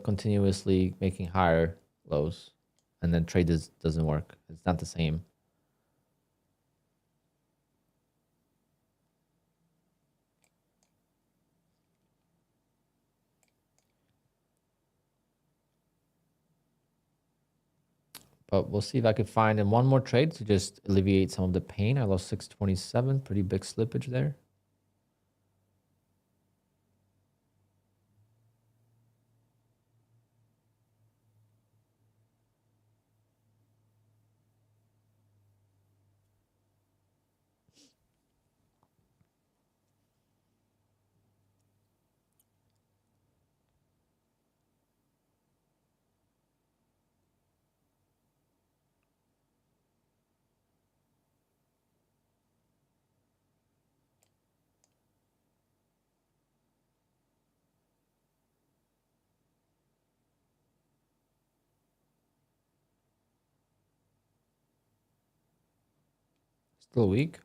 continuously making higher lows, and then trade doesn't work. It's not the same. But we'll see if I could find in one more trade to just alleviate some of the pain. I lost 627, pretty big slippage there. Still weak.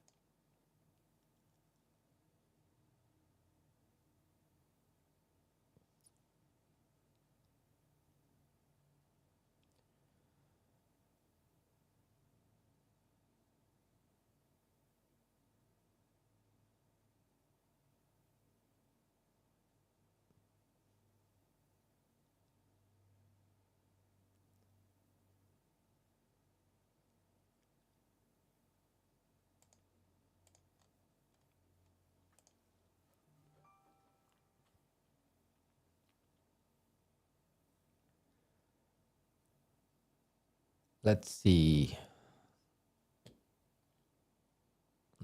Let's see.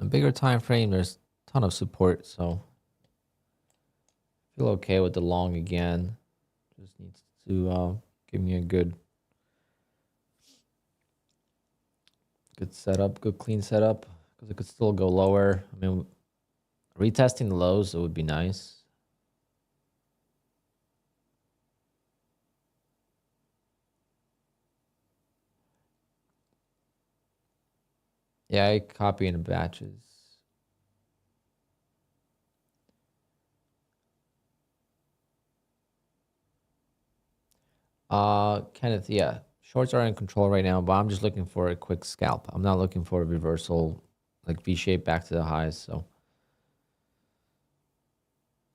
A bigger time frame, there's a ton of support, so I feel okay with the long again. Just needs to give me a good setup, good clean setup, because it could still go lower. I mean, retesting the lows, it would be nice. Yeah, I copy in batches. Kenneth, yeah. Shorts are in control right now, but I'm just looking for a quick scalp. I'm not looking for a reversal, like V-shape back to the highs. So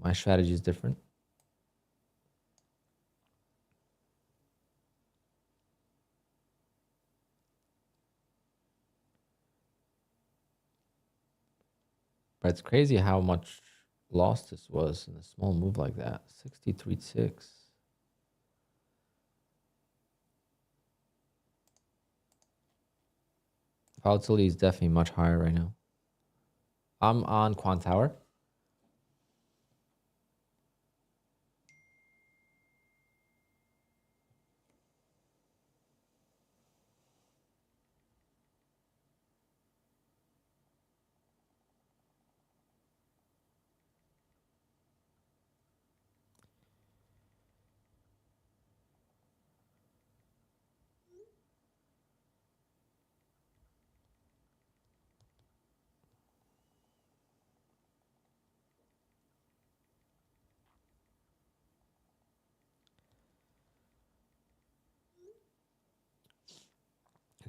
My strategy is different. But it's crazy how much loss this was in a small move like that. 63.6. Volatility is definitely much higher right now. I'm on QUANTOWER.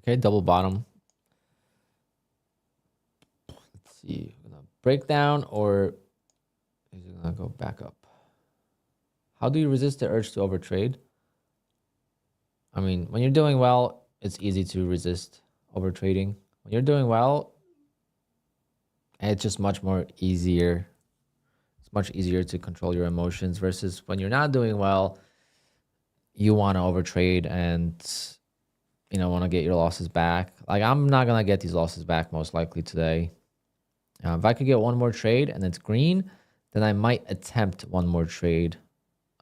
Okay, double bottom. Let's see. We're gonna break down, or is it gonna go back up? How do you resist the urge to overtrade? I mean, when you're doing well, it's easy to resist overtrading. When you're doing well, it's just much more easier. It's much easier to control your emotions versus when you're not doing well, you want to overtrade and want to get your losses back. Like, I'm not gonna get these losses back most likely today. If I could get one more trade and it's green, then I might attempt one more trade.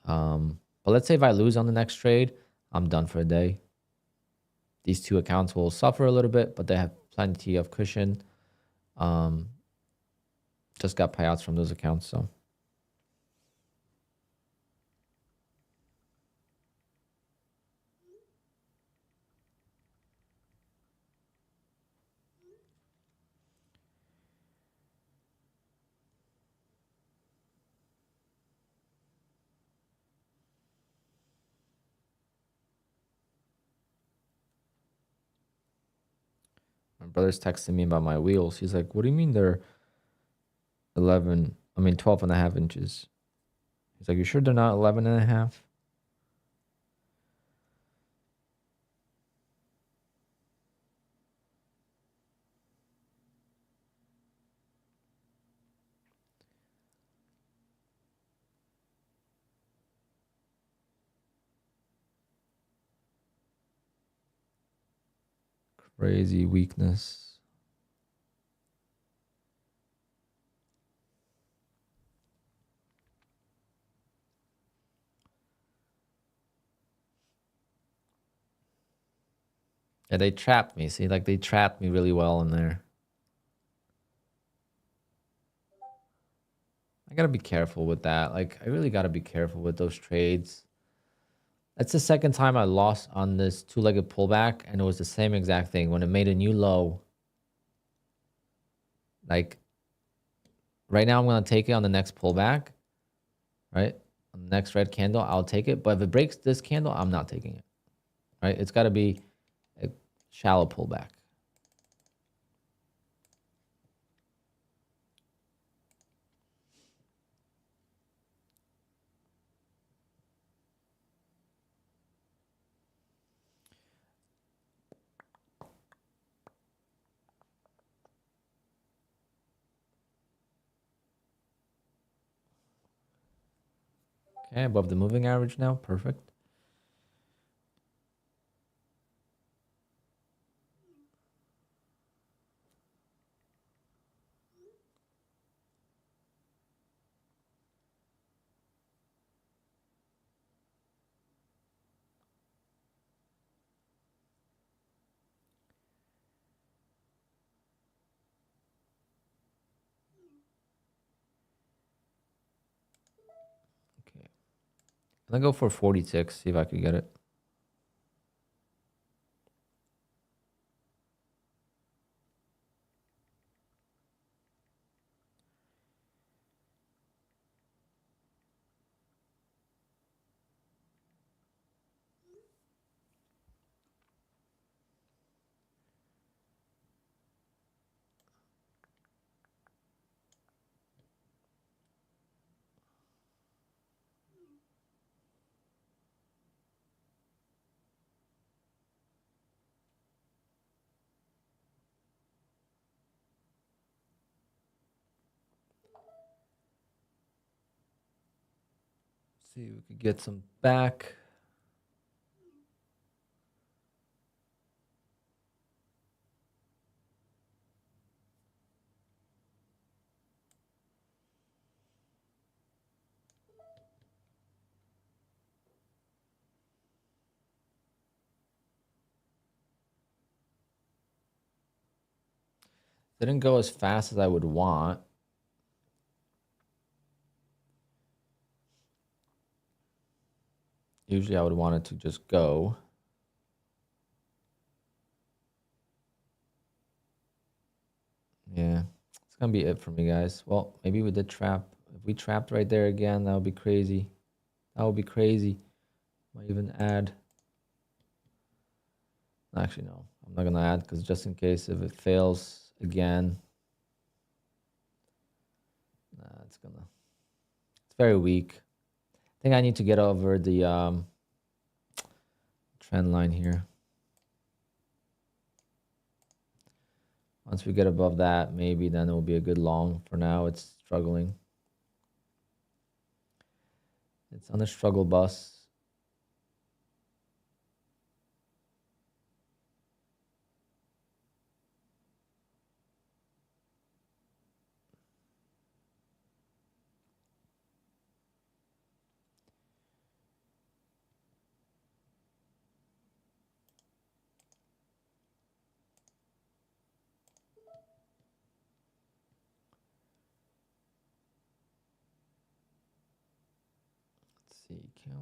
But let's say if I lose on the next trade, I'm done for the day. These two accounts will suffer a little bit, but they have plenty of cushion. Just got payouts from those accounts, so. My brother's texting me about my wheels. He's like, what do you mean they're 12 and a half inches? He's like, you sure they're not 11 and a half? Crazy weakness. Yeah, they trapped me. See, like, they trapped me really well in there. I gotta be careful with that. Like, I really gotta be careful with those trades. That's the second time I lost on this two-legged pullback, and it was the same exact thing. When it made a new low, like, right now I'm gonna take it on the next pullback, right? On the next red candle, I'll take it. But if it breaks this candle, I'm not taking it, right? It's gotta be a shallow pullback. Okay, above the moving average now. Perfect. Okay. I'm gonna go for 46, see if I could get it. See if we could get some back. Didn't go as fast as I would want. Usually I would want it to just go. Yeah, it's gonna be it for me, guys. Well, maybe we did trap. If we trapped right there again, that would be crazy. That would be crazy. Might even add. Actually, no, I'm not gonna add because just in case if it fails again, it's very weak. I think I need to get over the trend line here. Once we get above that, maybe then it will be a good long. For now, it's struggling. It's on the struggle bus. Let's see, can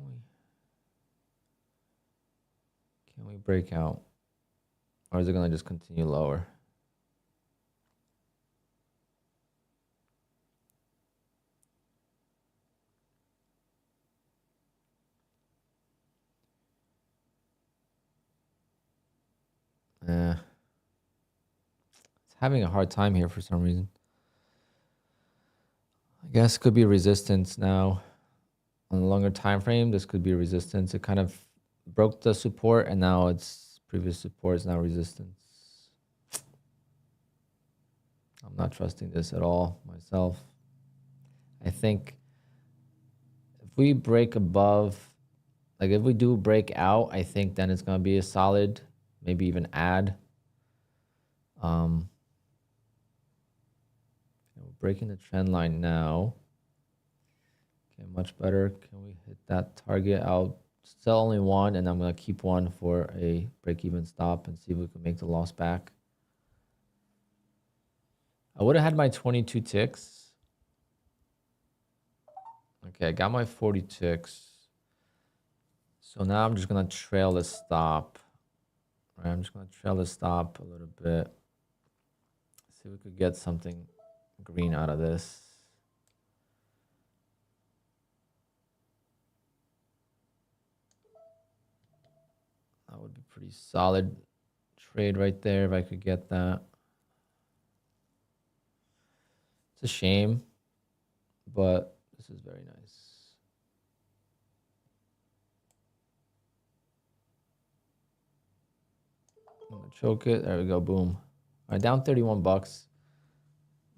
we break out? Or is it gonna just continue lower? It's having a hard time here for some reason. I guess could be resistance now. On a longer time frame, this could be resistance. It kind of broke the support and now it's previous support is now resistance. I'm not trusting this at all myself. I think if we break above, like if we do break out, I think then it's going to be a solid, maybe even add. Breaking the trend line now. Okay, much better. Can we hit that target? I'll sell only one, and I'm going to keep one for a break-even stop and see if we can make the loss back. I would have had my 22 ticks. Okay, I got my 40 ticks. So now I'm just going to trail the stop. All right, I'm just going to trail the stop a little bit. See if we could get something green out of this. That would be pretty solid trade right there if I could get that. It's a shame, but this is very nice. I'm gonna choke it. There we go. Boom. All right, down 31 bucks.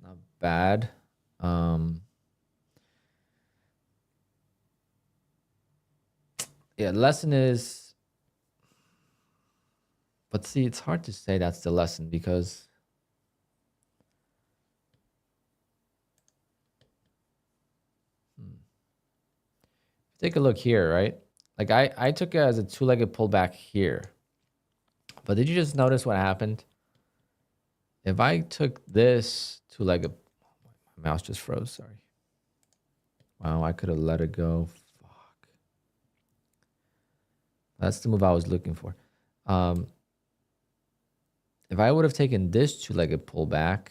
Not bad. Yeah, the lesson is, but see, it's hard to say that's the lesson because take a look here, right? Like I took it as a two-legged pullback here. But did you just notice what happened? If I took this two-legged, my mouse just froze, sorry. Wow, I could have let it go. Fuck. That's the move I was looking for. If I would have taken this two-legged pullback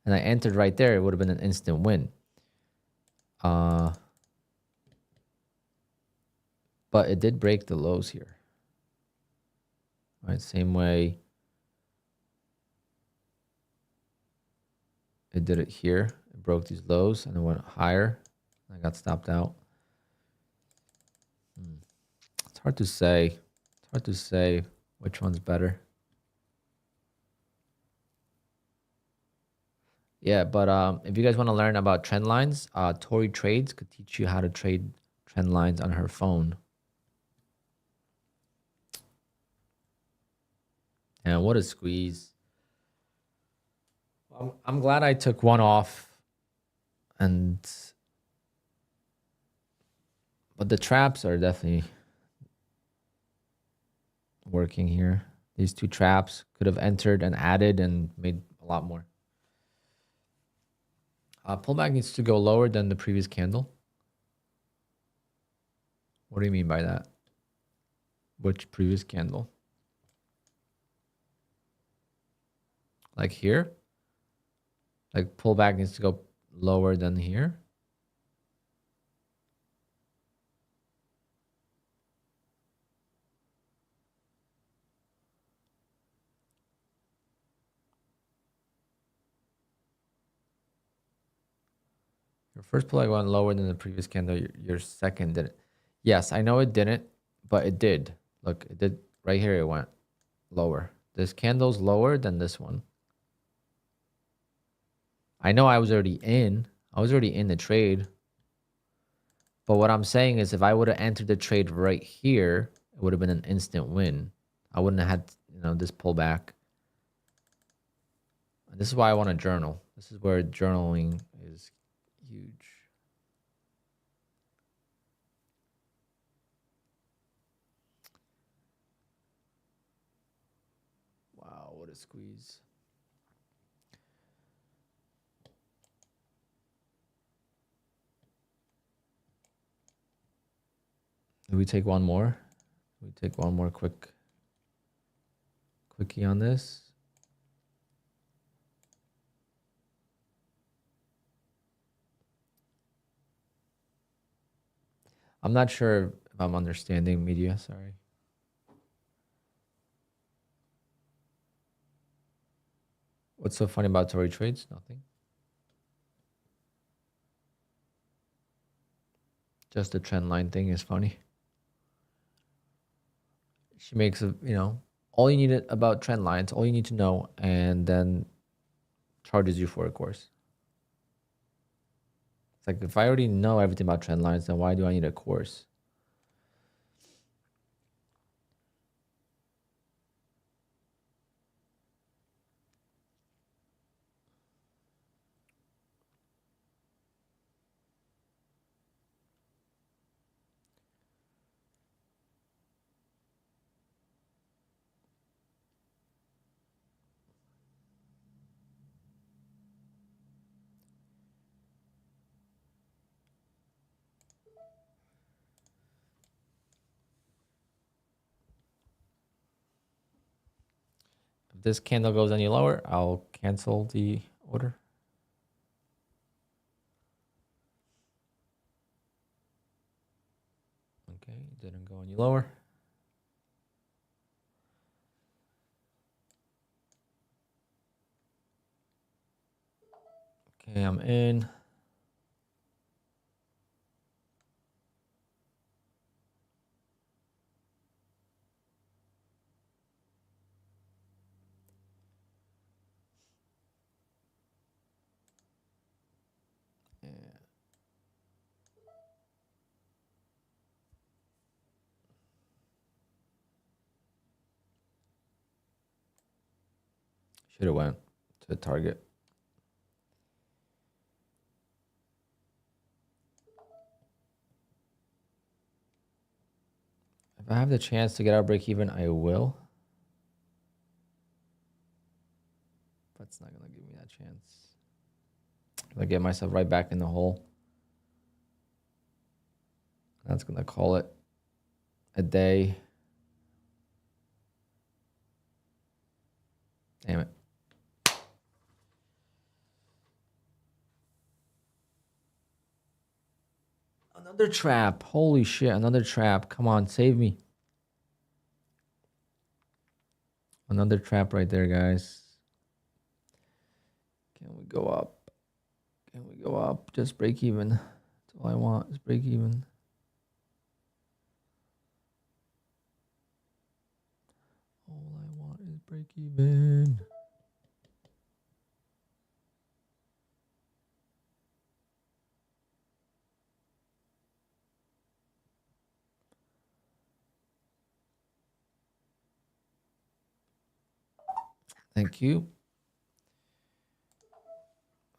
and I entered right there, it would have been an instant win. But it did break the lows here. All right, same way it did it here. It broke these lows and it went higher. I got stopped out. It's hard to say. It's hard to say which one's better. Yeah, but if you guys want to learn about trend lines, Tori Trades could teach you how to trade trend lines on her phone. And what a squeeze. I'm glad I took one off, but the traps are definitely working here. These two traps could have entered and added and made a lot more. Pullback needs to go lower than the previous candle. What do you mean by that? Which previous candle? Like here? Like pullback needs to go lower than here? Your first pullback went lower than the previous candle. Your second didn't. Yes, I know it didn't, but it did. Look, it did. Right here it went lower. This candle's lower than this one. I know I was already in. I was already in the trade. But what I'm saying is if I would have entered the trade right here, it would have been an instant win. I wouldn't have had, this pullback. And this is why I want to journal. This is where journaling is huge. Wow, what a squeeze. Do we take one more? We take one more quickie on this. I'm not sure if I'm understanding media, sorry. What's so funny about Tory trades? Nothing. Just the trend line thing is funny. She makes all you need about trend lines, all you need to know, and then charges you for a course. It's like, if I already know everything about trend lines, then why do I need a course? If this candle goes any lower, I'll cancel the order. Okay, didn't go any lower. Okay, I'm in. Should have went to the target. If I have the chance to get out break even, I will. But it's not gonna give me that chance. I get myself right back in the hole. That's gonna call it a day. Damn it. Another trap. Holy shit, another trap. Come on, save me. Another trap right there, guys. Can we go up? Can we go up? Just break even. That's all I want is break even. All I want is break even. Thank you.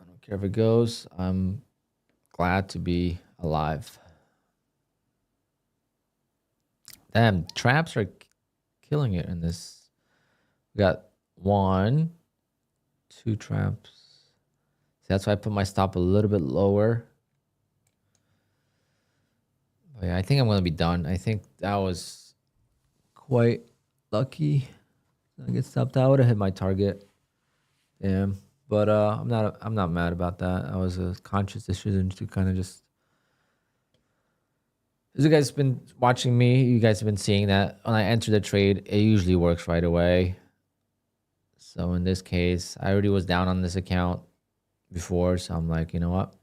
I don't care if it goes. I'm glad to be alive. Damn, traps are killing it in this. We got 1, 2 traps. See, that's why I put my stop a little bit lower. But yeah, I think I'm gonna be done. I think that was quite lucky. I get stopped. I would have hit my target. Damn. But I'm not mad about that. That was a conscious decision to kind of just. As you guys been watching me, you guys have been seeing that when I enter the trade, it usually works right away. So in this case, I already was down on this account before, so I'm like, you know what?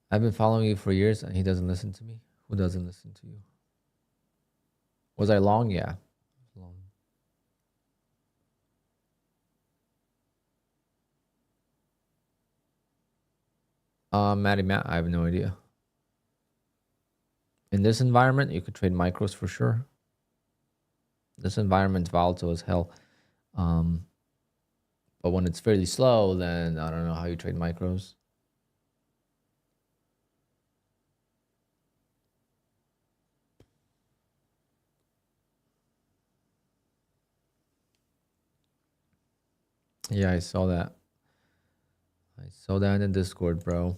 I've been following you for years and he doesn't listen to me. Who doesn't listen to you? Was I long? Yeah. Long. Matty Matt, I have no idea. In this environment, you could trade micros for sure. This environment's volatile as hell. But when it's fairly slow, then I don't know how you trade micros. Yeah, I saw that. I saw that in the Discord, bro.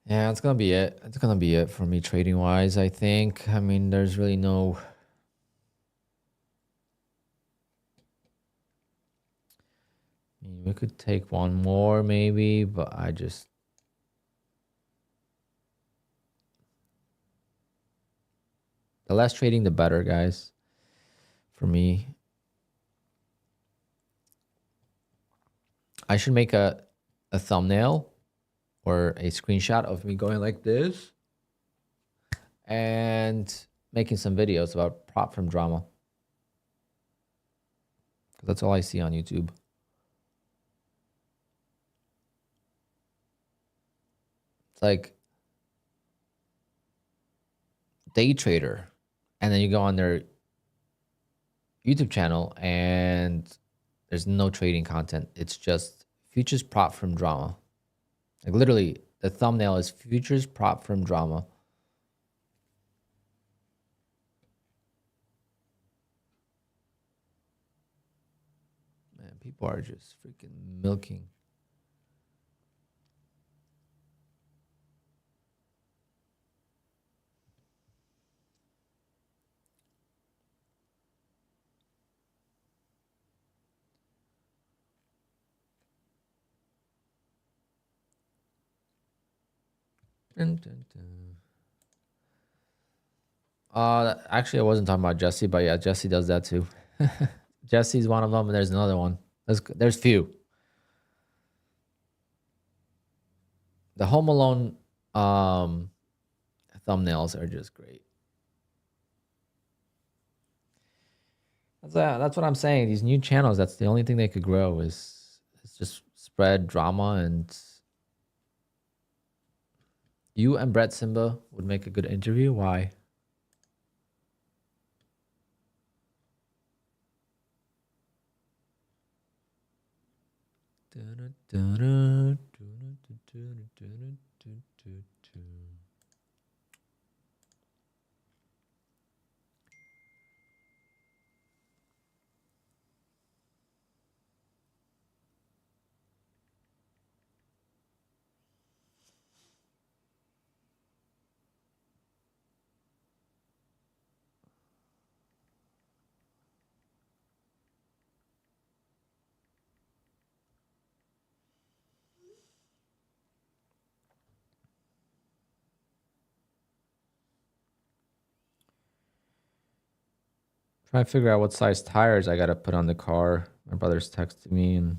Yeah, it's gonna be it. It's gonna be it for me trading wise, I think. I mean, there's really no. I mean, we could take one more maybe, but I just. The less trading, the better, guys. For me. I should make a thumbnail or a screenshot of me going like this and making some videos about prop firm drama. Because that's all I see on YouTube. It's like day trader. And then you go on their YouTube channel and there's no trading content. It's just futures prop firm drama. Like literally, the thumbnail is futures prop firm drama. Man, people are just freaking milking. Dun, dun, dun. Actually, I wasn't talking about Jesse, but yeah, Jesse does that too. Jesse's one of them, and there's another one. There's few. The Home Alone thumbnails are just great. That's what I'm saying. These new channels, that's the only thing they could grow is just spread drama. And you and Brett Simba would make a good interview. Why? Trying to figure out what size tires I gotta put on the car. My brother's texted me and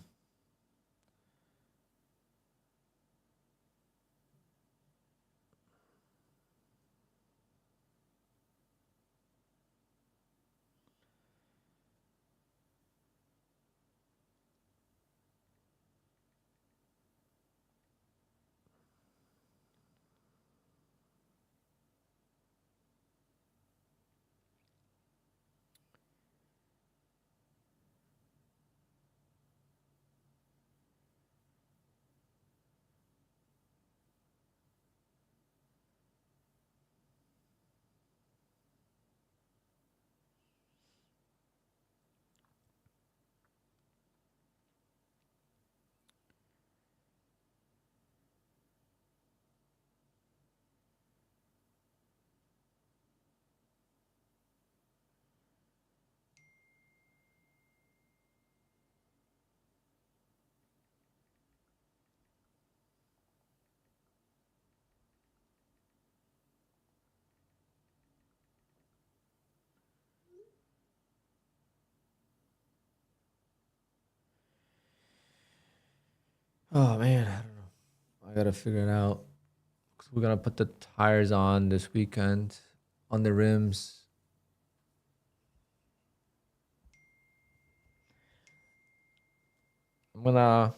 Oh man, I don't know. I gotta figure it out. 'Cause we're gonna put the tires on this weekend on the rims. I'm gonna.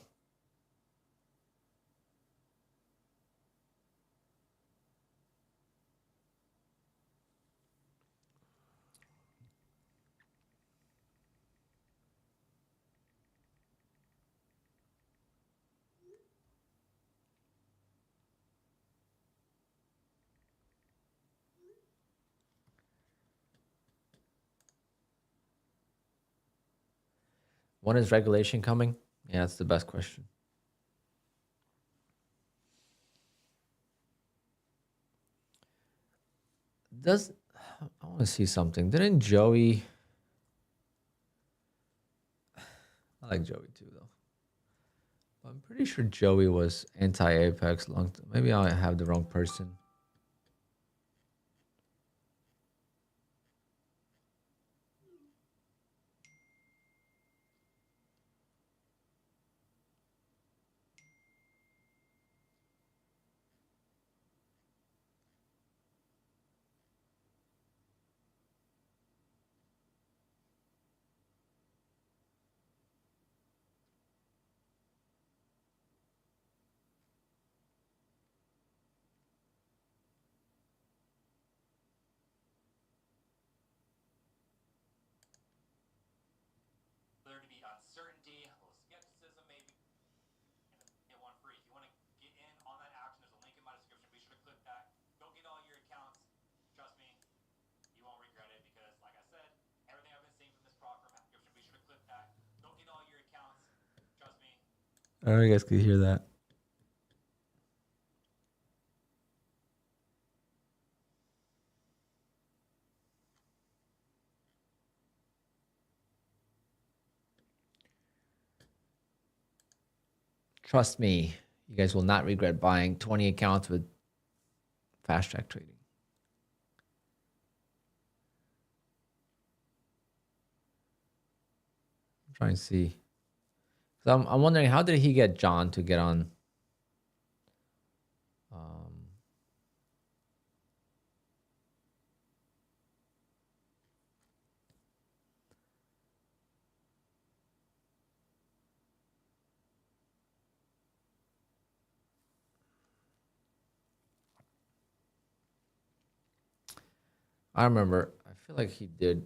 When is regulation coming? Yeah, that's the best question. Does I want to see something? Didn't Joey? I like Joey too, though. But I'm pretty sure Joey was anti-Apex long. Maybe I have the wrong person. I don't know if you guys could hear that. Trust me, you guys will not regret buying 20 accounts with fast track trading. I'm trying to see. So I'm wondering, how did he get John to get on? I remember. I feel like he did.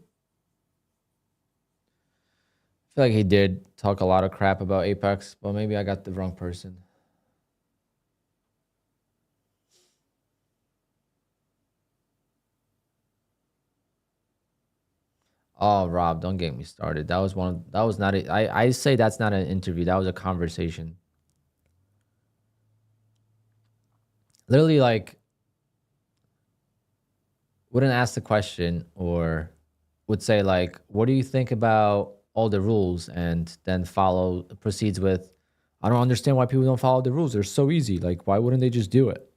I feel like he did talk a lot of crap about Apex, but maybe I got the wrong person. Oh, Rob, don't get me started. That was one. That was not. I say that's not an interview. That was a conversation. Literally, like, wouldn't ask the question or would say like, "What do you think about all the rules?" And then proceeds with, "I don't understand why people don't follow the rules. They're so easy. Like, why wouldn't they just do it?"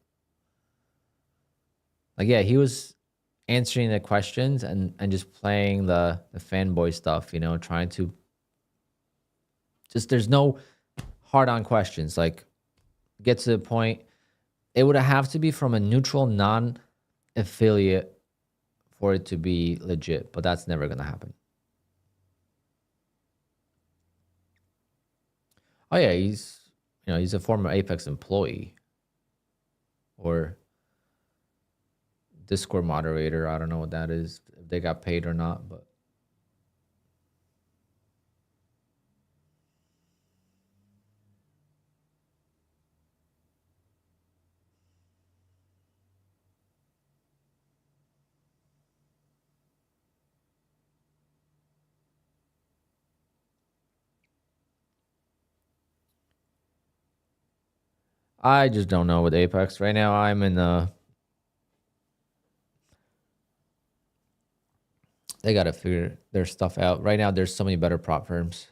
Like, yeah, he was answering the questions and just playing the fanboy stuff, you know, trying to just there's no hard on questions. Like, get to the point. It would have to be from a neutral non-affiliate for it to be legit, but that's never gonna happen. Oh yeah, he's a former Apex employee or Discord moderator. I don't know what that is, if they got paid or not, but I just don't know with Apex right now. I'm in they gotta figure their stuff out. Right now, there's so many better prop firms.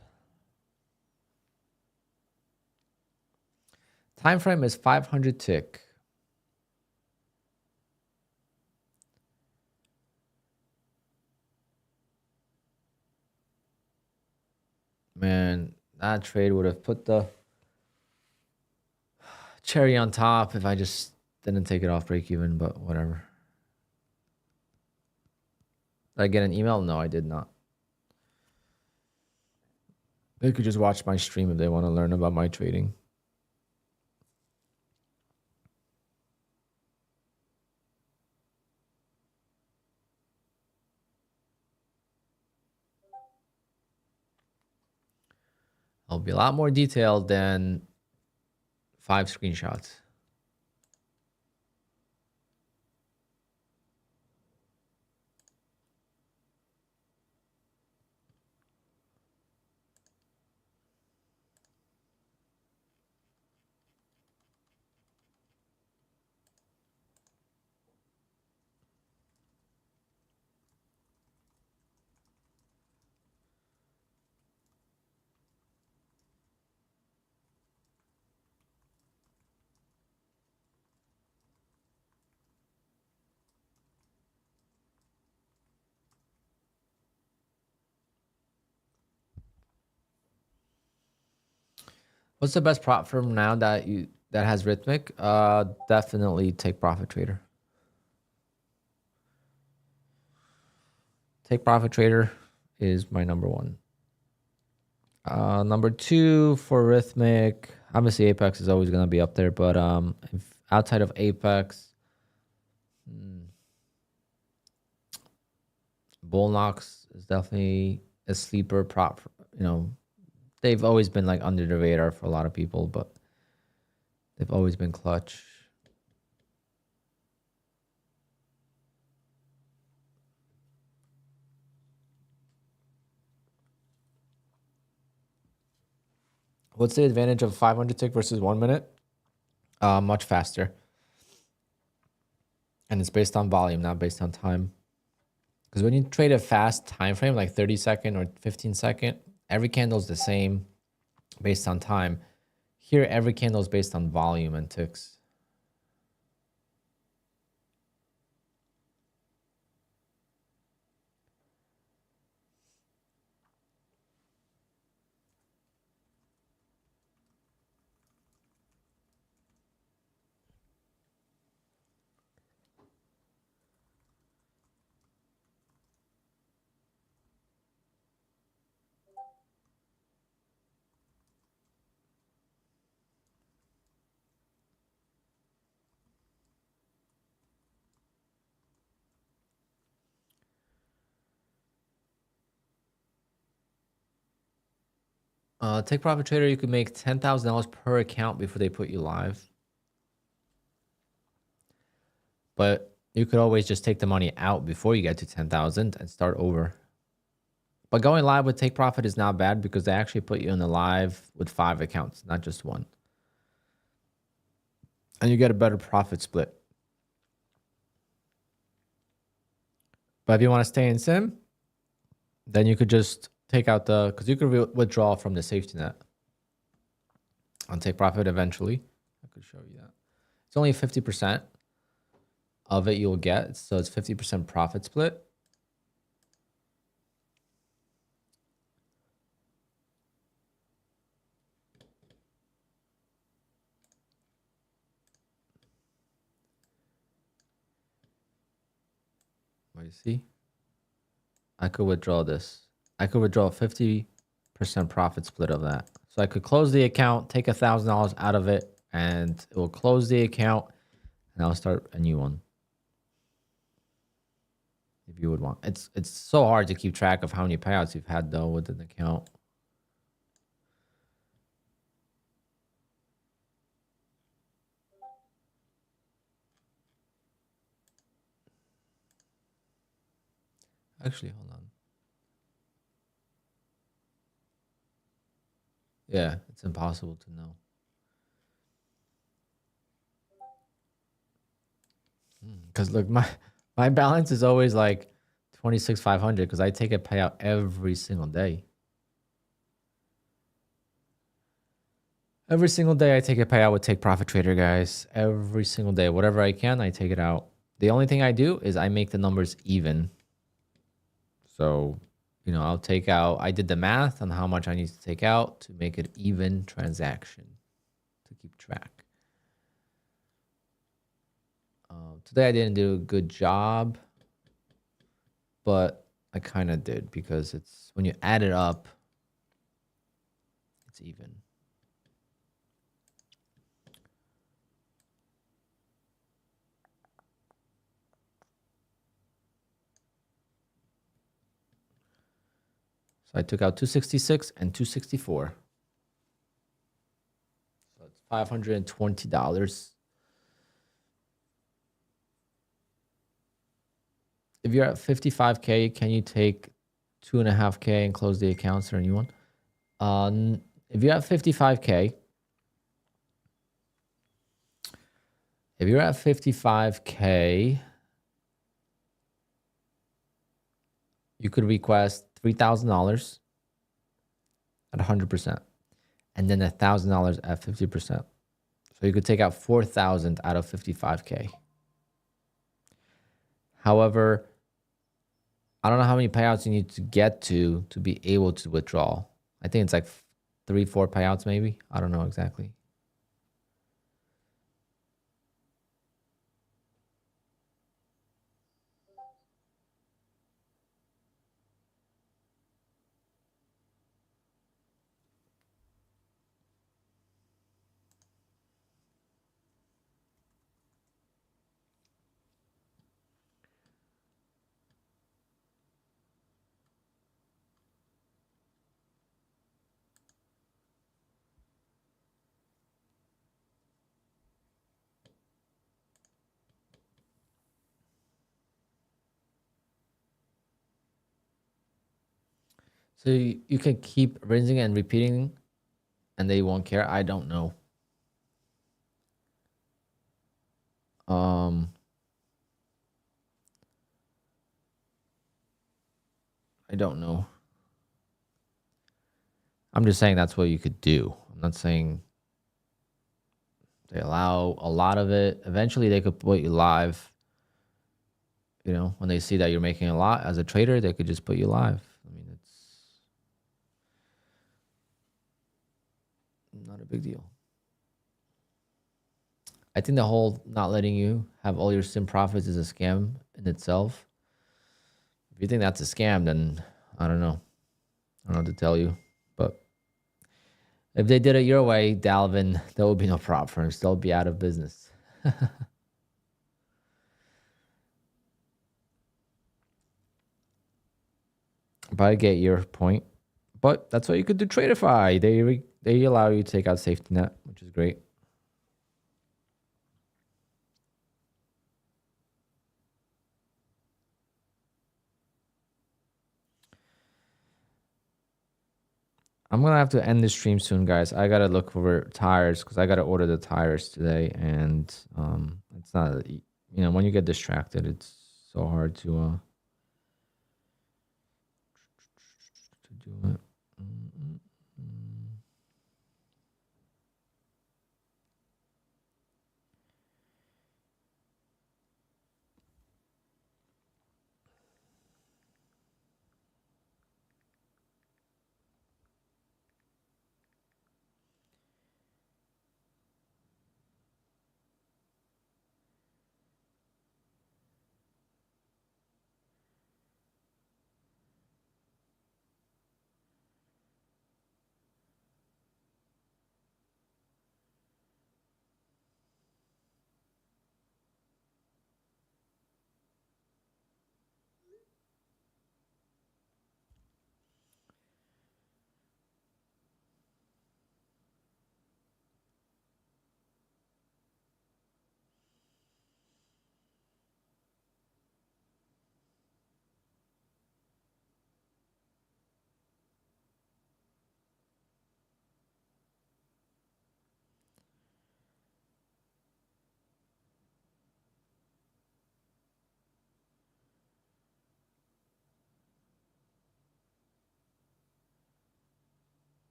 Time frame is 500 tick. Man, that trade would have put the cherry on top if I just didn't take it off break even, but whatever. Did I get an email? No, I did not. They could just watch my stream if they want to learn about my trading. I'll be a lot more detailed than 5 screenshots. What's the best prop firm now that has Rhythmic? Definitely Take Profit Trader. Take Profit Trader is my number one. Number 2 for Rhythmic, obviously Apex is always going to be up there, but if outside of Apex, Bullnox is definitely a sleeper prop. You know, they've always been like under the radar for a lot of people, but they've always been clutch. What's the advantage of 500 tick versus 1 minute? Much faster. And it's based on volume, not based on time. Because when you trade a fast time frame, like 30-second or 15-second, every candle is the same based on time. Here, every candle is based on volume and ticks. Take Profit Trader, you could make $10,000 per account before they put you live. But you could always just take the money out before you get to 10,000 and start over. But going live with Take Profit is not bad because they actually put you in the live with 5 accounts, not just 1. And you get a better profit split. But if you want to stay in Sim, then you could just take out the, because you could withdraw from the safety net on Take Profit eventually. I could show you that. It's only 50% of it you'll get. So it's 50% profit split. What do you see? I could withdraw this. I could withdraw 50% profit split of that. So I could close the account, take $1,000 out of it, and it will close the account, and I'll start a new one. If you would want. It's so hard to keep track of how many payouts you've had though with an account. Actually, hold on. Yeah, it's impossible to know. Because look, my balance is always like 26,500 because I take a payout every single day. Every single day I take a payout with Take Profit Trader, guys. Every single day. Whatever I can, I take it out. The only thing I do is I make the numbers even. So, you know, I'll take out, I did the math on how much I need to take out to make it even transaction to keep track. Today I didn't do a good job, but I kind of did because it's when you add it up, it's even. So I took out 266 and 264. So it's $520. If you're at 55K, can you take 2.5K and close the account? Is there anyone? If you're at 55K, you could request $3,000 at 100%, and then $1,000 at 50%. So you could take out 4,000 out of 55K. However, I don't know how many payouts you need to get to be able to withdraw. I think it's like 3-4 payouts maybe. I don't know exactly. So you can keep rinsing and repeating and they won't care. I don't know. I don't know. I'm just saying that's what you could do. I'm not saying they allow a lot of it. Eventually they could put you live. You know, when they see that you're making a lot as a trader, they could just put you live. I mean, it's not a big deal. I think the whole not letting you have all your sim profits is a scam in itself. If you think that's a scam, then I don't know. I don't know what to tell you. But if they did it your way, Dalvin, there would be no prop firms. They'll be out of business. But I get your point. But that's what you could do. Tradeify. They allow you to take out safety net, which is great. I'm gonna have to end the stream soon, guys. I gotta look for tires because I gotta order the tires today, and it's not, when you get distracted, it's so hard to do it.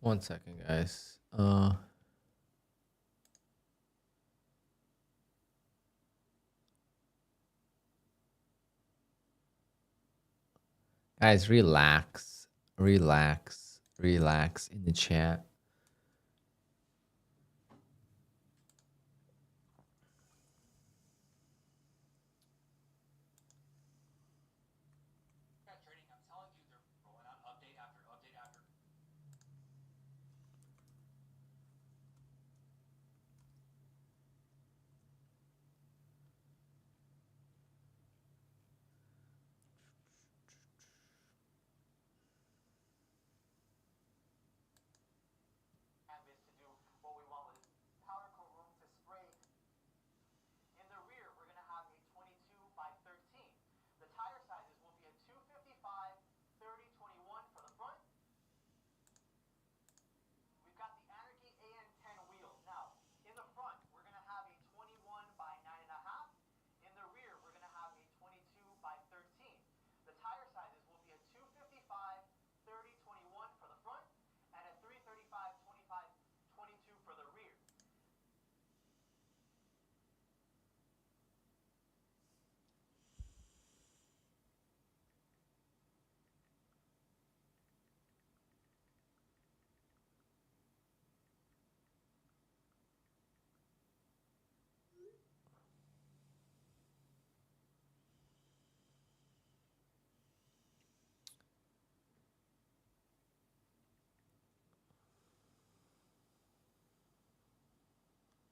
1 second, guys. Guys, relax, relax, relax in the chat.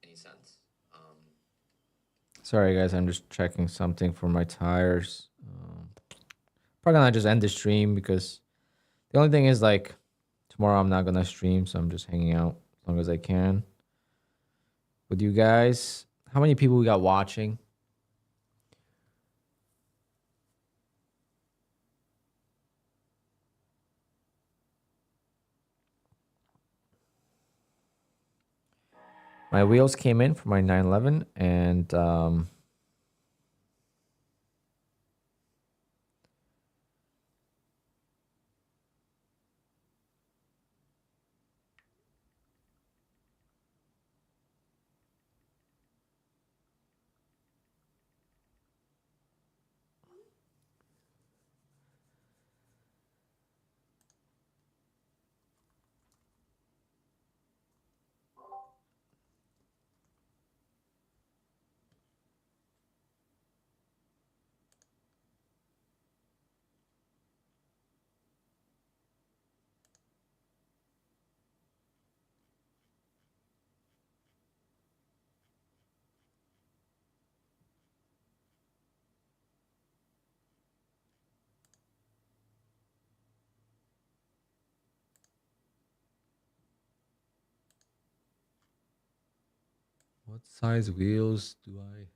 Any sense? Sorry, guys. I'm just checking something for my tires. Probably gonna just end the stream because the only thing is like tomorrow I'm not gonna stream, so I'm just hanging out as long as I can with you guys. How many people we got watching? My wheels came in for my 911 and what size wheels do I?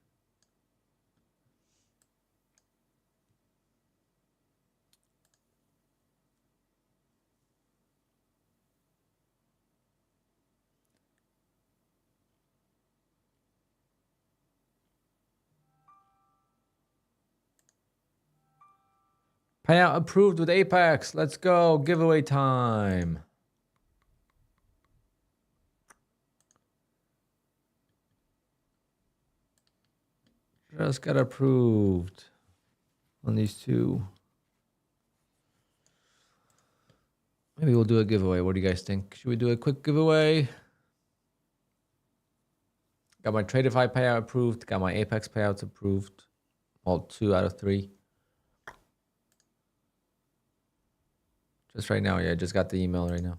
Payout approved with Apex. Let's go. Giveaway time. Just got approved on these two. Maybe we'll do a giveaway. What do you guys think? Should we do a quick giveaway? Got my Tradeify payout approved. Got my Apex payouts approved. All 2 out of 3. Just right now. Yeah, I just got the email right now.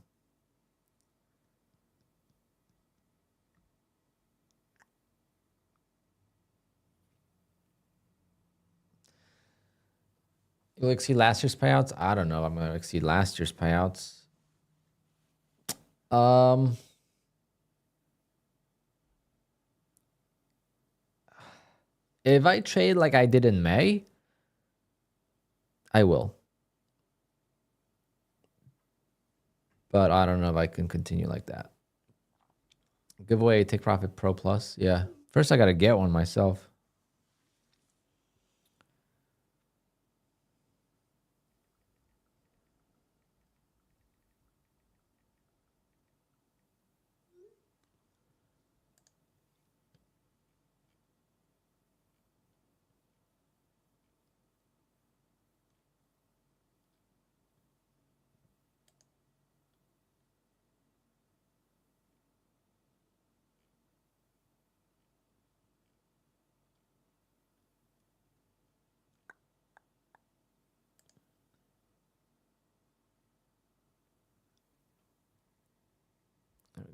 You'll exceed last year's payouts? I don't know if I'm going to exceed last year's payouts. If I trade like I did in May, I will. But I don't know if I can continue like that. Giveaway Take Profit Pro Plus. Yeah. First, I got to get one myself.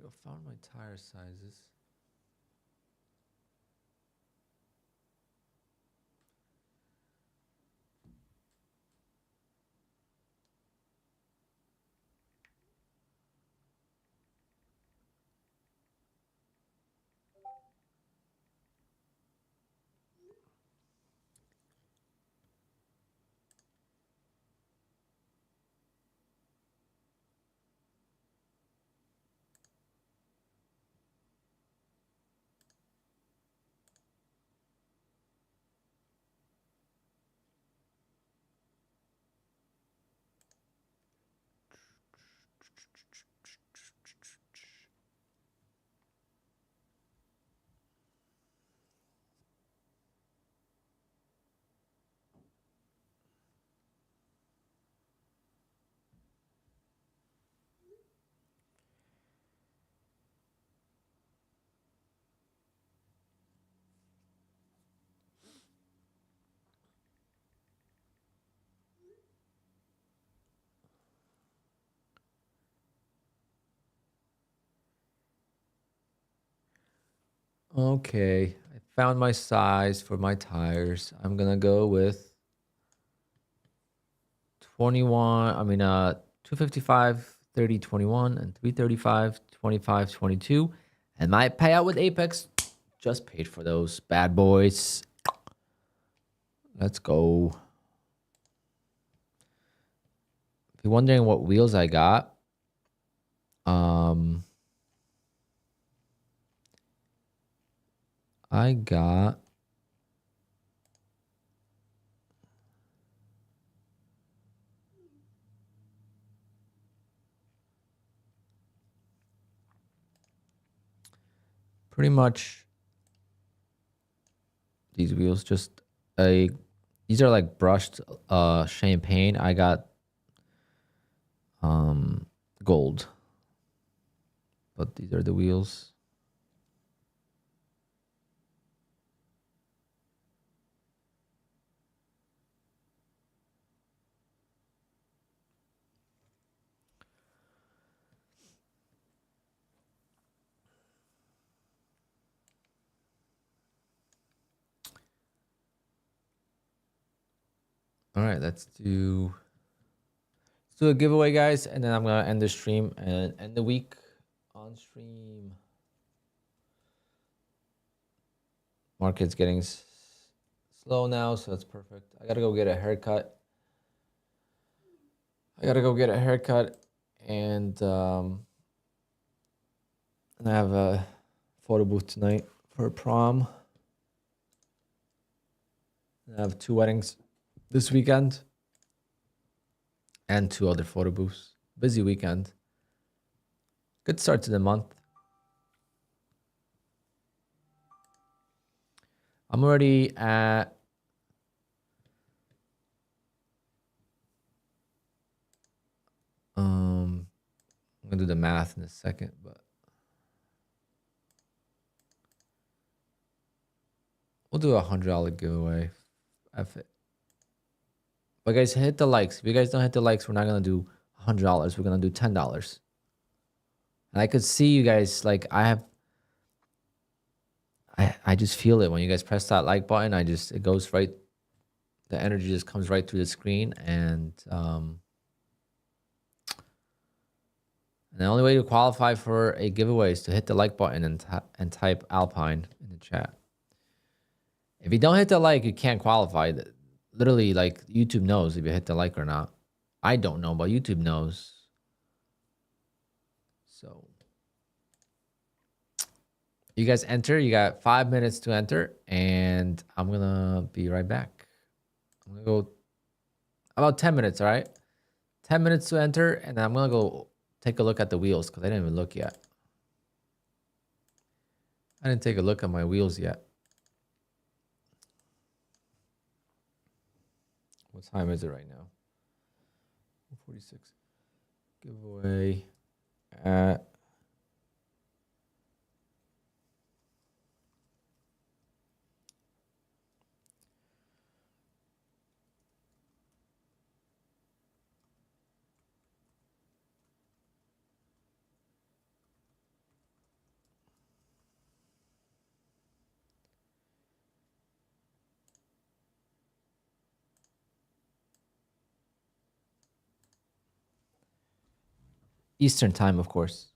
go. Found my tire sizes. Okay, I found my size for my tires. I'm gonna go with 255, 30, 21, and 335, 25, 22. And my payout with Apex just paid for those bad boys. Let's go. If you're wondering what wheels I got, I got pretty much these wheels. Just these are like brushed champagne. I got gold, but these are the wheels. All right, let's do a giveaway, guys, and then I'm gonna end the stream and end the week on stream. Market's getting slow now, so that's perfect. I gotta go get a haircut. And I have a photo booth tonight for prom. I have 2 weddings this weekend and 2 other photo booths. Busy weekend. Good start to the month. I'm already at I'm gonna do the math in a second, but we'll do $100 giveaway. F it. But guys, hit the likes. If you guys don't hit the likes, we're not gonna do $100. We're gonna do $10. And I could see you guys, like, I just feel it when you guys press that like button. It goes right, the energy just comes right through the screen. And the only way to qualify for a giveaway is to hit the like button and type Alpine in the chat. If you don't hit the like, you can't qualify. Literally, like, YouTube knows if you hit the like or not. I don't know, but YouTube knows. So you guys enter. You got 5 minutes to enter, and I'm gonna be right back. I'm gonna go about 10 minutes, all right? 10 minutes to enter, and I'm gonna go take a look at the wheels because I didn't even look yet. I didn't take a look at my wheels yet. What time is it right now? 46. Giveaway at Eastern time, of course.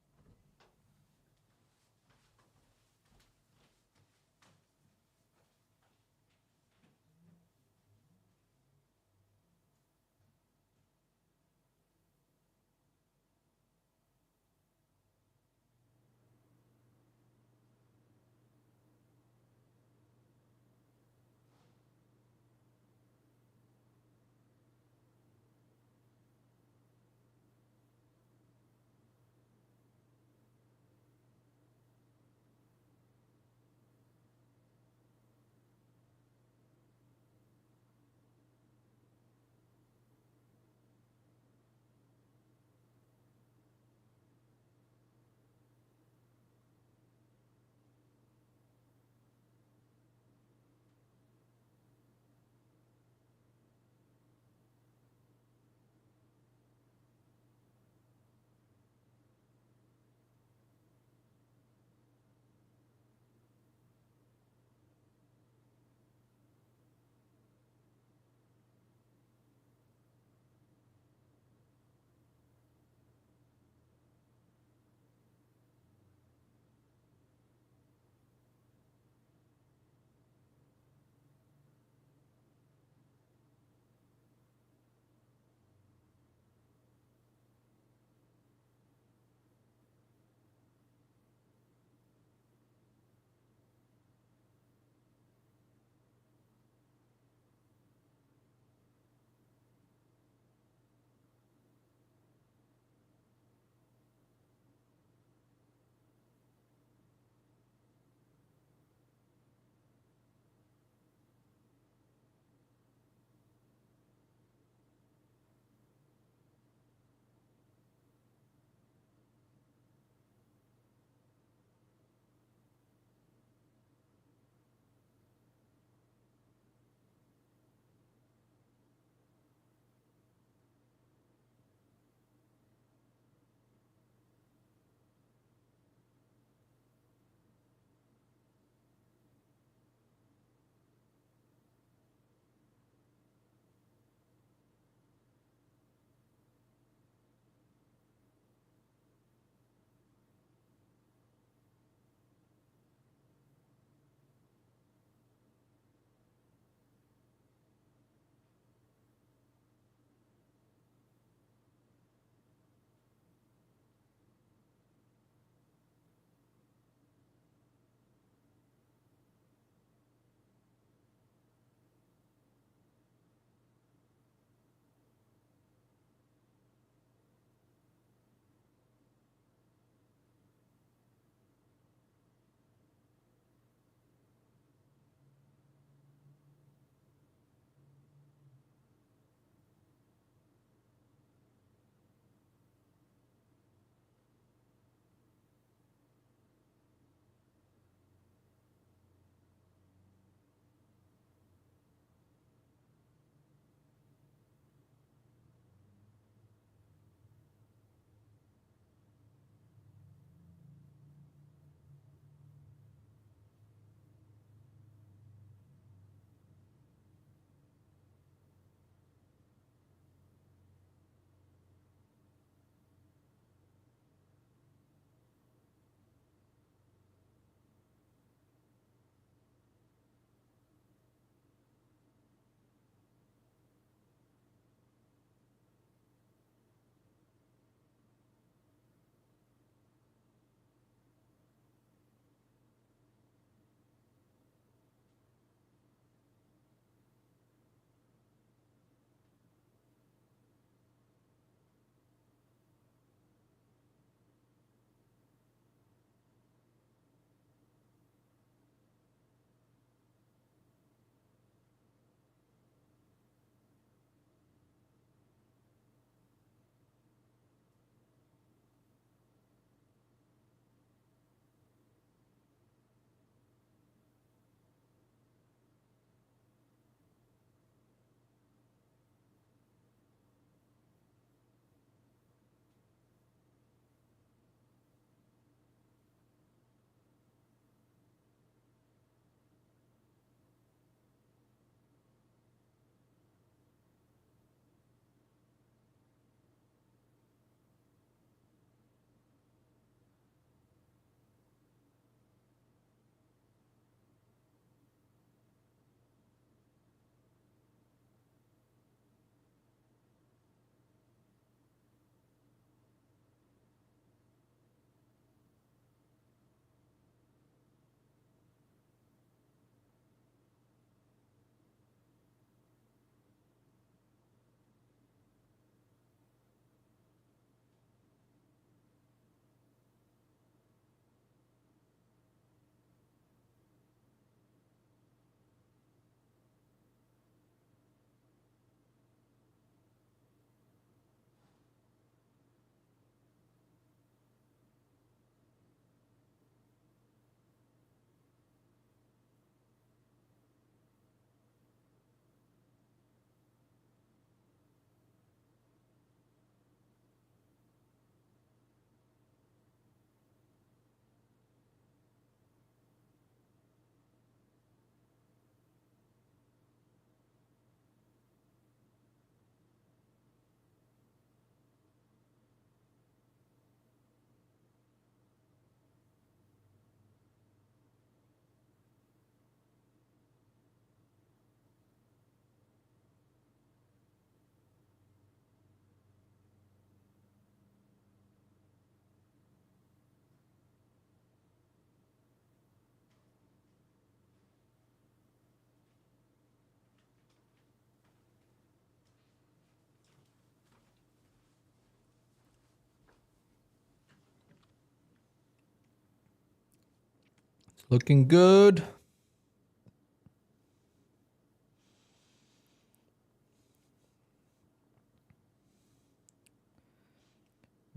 Looking good.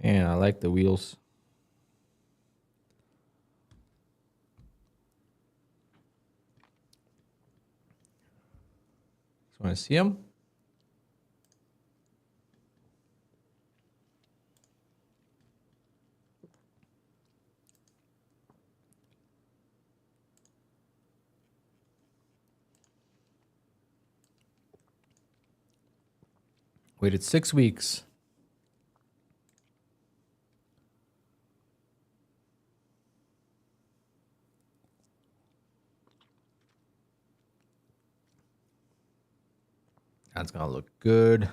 Man, I like the wheels. Just want to see them. Waited 6 weeks. That's gonna look good.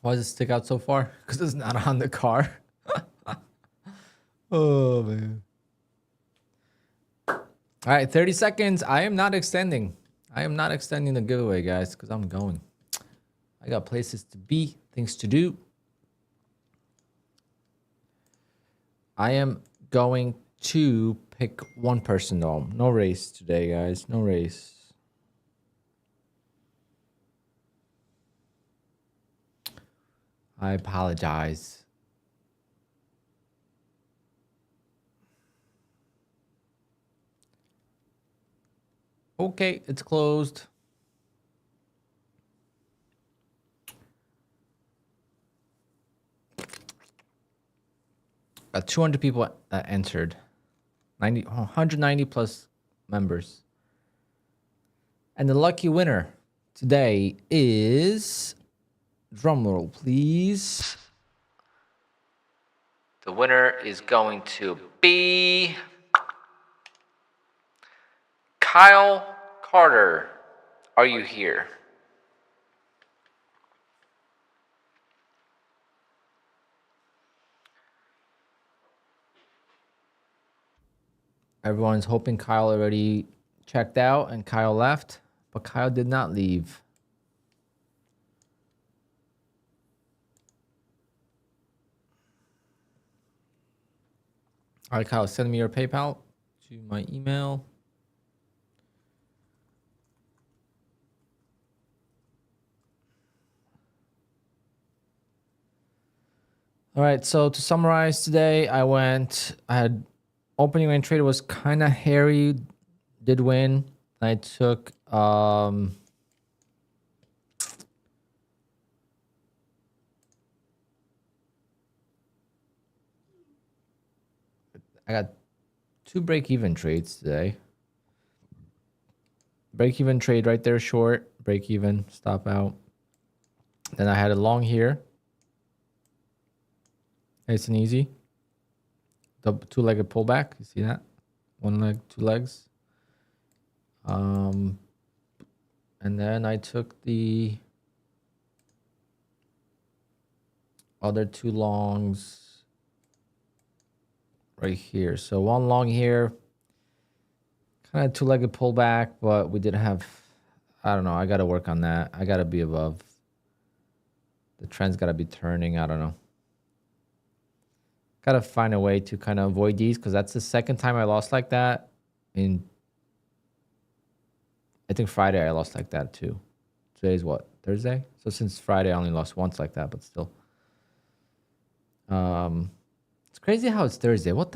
Why does it stick out so far? Because it's not on the car. Oh, man. All right, 30 seconds. I am not extending. I am not extending the giveaway, guys, because I'm going. I got places to be, things to do. I am going to pick one person, though. No race today, guys. No race. I apologize. Okay, it's closed. Got 200 people that entered. 190 plus members. And the lucky winner today is, drumroll please. The winner is going to be Kyle Carter. Are you here? Everyone's hoping Kyle already checked out and Kyle left, but Kyle did not leave. All right, Kyle, send me your PayPal to my email. All right, so to summarize today, I had opening range trade was kind of hairy, did win. I took I got 2 break-even trades today. Break-even trade right there, short, break-even, stop out. Then I had a long here. Nice and easy. The 2-legged pullback, you see that? 1 leg, 2 legs. And then I took the other 2 longs right here. So 1 long here, kind of 2-legged pullback, but we didn't have, I don't know, I got to work on that. I got to be above. The trend's got to be turning, I don't know. Got to find a way to kind of avoid these because that's the second time I lost like that. I think Friday I lost like that too. Today's what? Thursday? So since Friday I only lost once like that, but still. It's crazy how it's Thursday. Where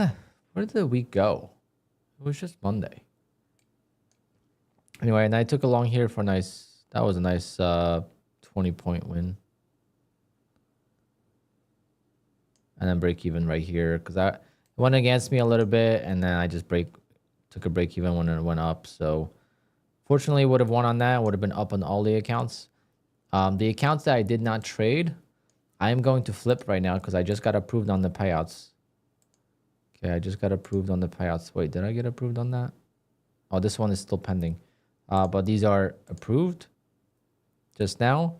did the week go? It was just Monday. Anyway, and I took a long here for that was a nice 20-point win. And then break even right here because it went against me a little bit, and then I just took a break even when it went up. So fortunately, would have won on that. Would have been up on all the accounts. The accounts that I did not trade, I am going to flip right now because I just got approved on the payouts. Okay, I just got approved on the payouts. Wait, did I get approved on that? Oh, this one is still pending. But these are approved just now.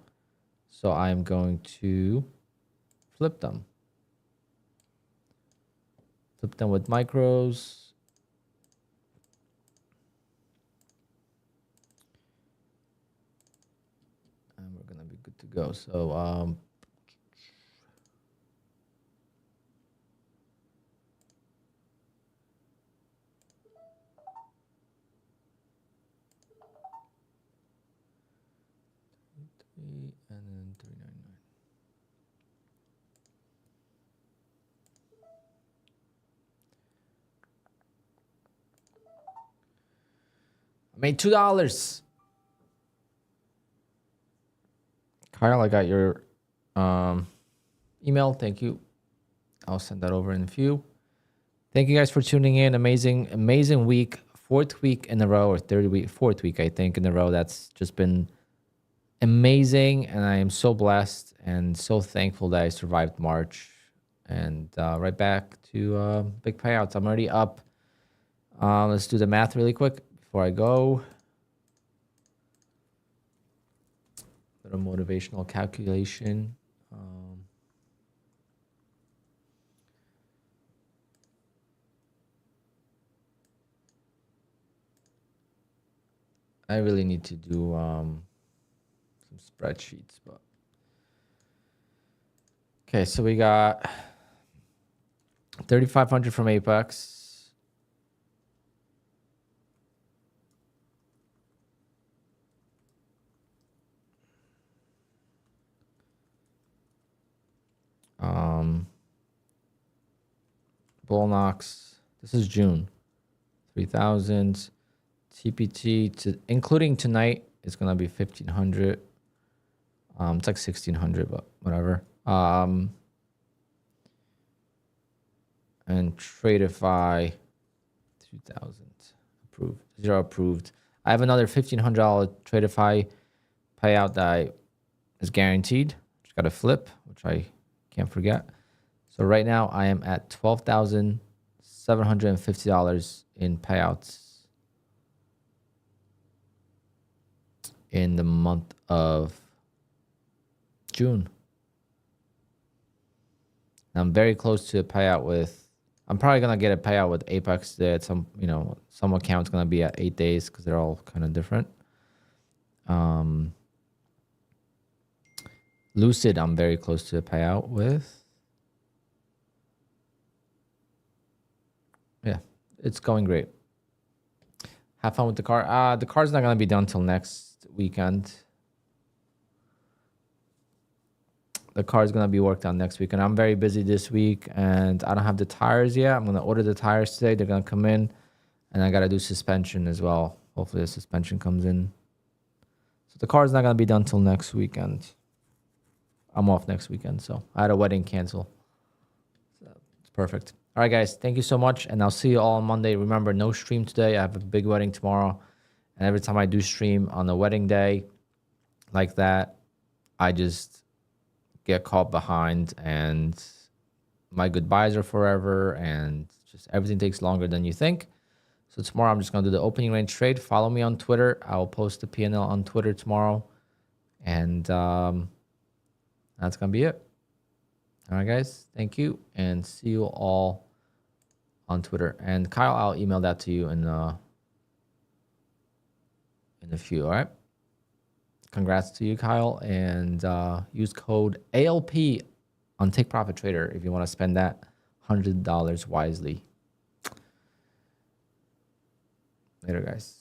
So I'm going to flip them. Flip them with micros. And we're going to be good to go. So, and then 399. I made $2. Kyle, I got your email. Thank you. I'll send that over in a few. Thank you guys for tuning in. Amazing week. Fourth week in a row, or fourth week, I think, in a row. That's just been amazing. And I am so blessed and so thankful that I survived March. And right back to big payouts. I'm already up. Let's do the math really quick before I go. Little motivational calculation. I really need to do some spreadsheets, but okay. So we got 3,500 from Apex. Bullnox. This is June. 3,000. TPT to including tonight is gonna be 1,500. It's like 1,600, but whatever. And Tradeify 2,000 approved. 0 approved. I have another $1,500 Tradeify payout that is guaranteed. Just got to flip, which I can't forget. So right now I am at $12,750 in payouts in the month of June. I'm very close to a payout with, I'm probably going to get a payout with Apex today at some, some account's going to be at 8 days because they're all kind of different. Lucid, I'm very close to a payout with. Yeah, it's going great. Have fun with the car. The car's not going to be done till next weekend. The car is going to be worked on next week. And I'm very busy this week. And I don't have the tires yet. I'm going to order the tires today. They're going to come in. And I got to do suspension as well. Hopefully the suspension comes in. So the car is not going to be done till next weekend. I'm off next weekend. So I had a wedding cancel. So it's perfect. All right, guys. Thank you so much. And I'll see you all on Monday. Remember, no stream today. I have a big wedding tomorrow. And every time I do stream on the wedding day like that, I just get caught behind and my goodbyes are forever and just everything takes longer than you think. So tomorrow I'm just going to do the opening range trade. Follow me on Twitter. I'll post the P&L on Twitter tomorrow. And that's going to be it. All right, guys. Thank you. And see you all on Twitter. And Kyle, I'll email that to you in a few. All right. Congrats to you, Kyle, and use code ALP on Take Profit Trader if you want to spend that $100 wisely. Later, guys.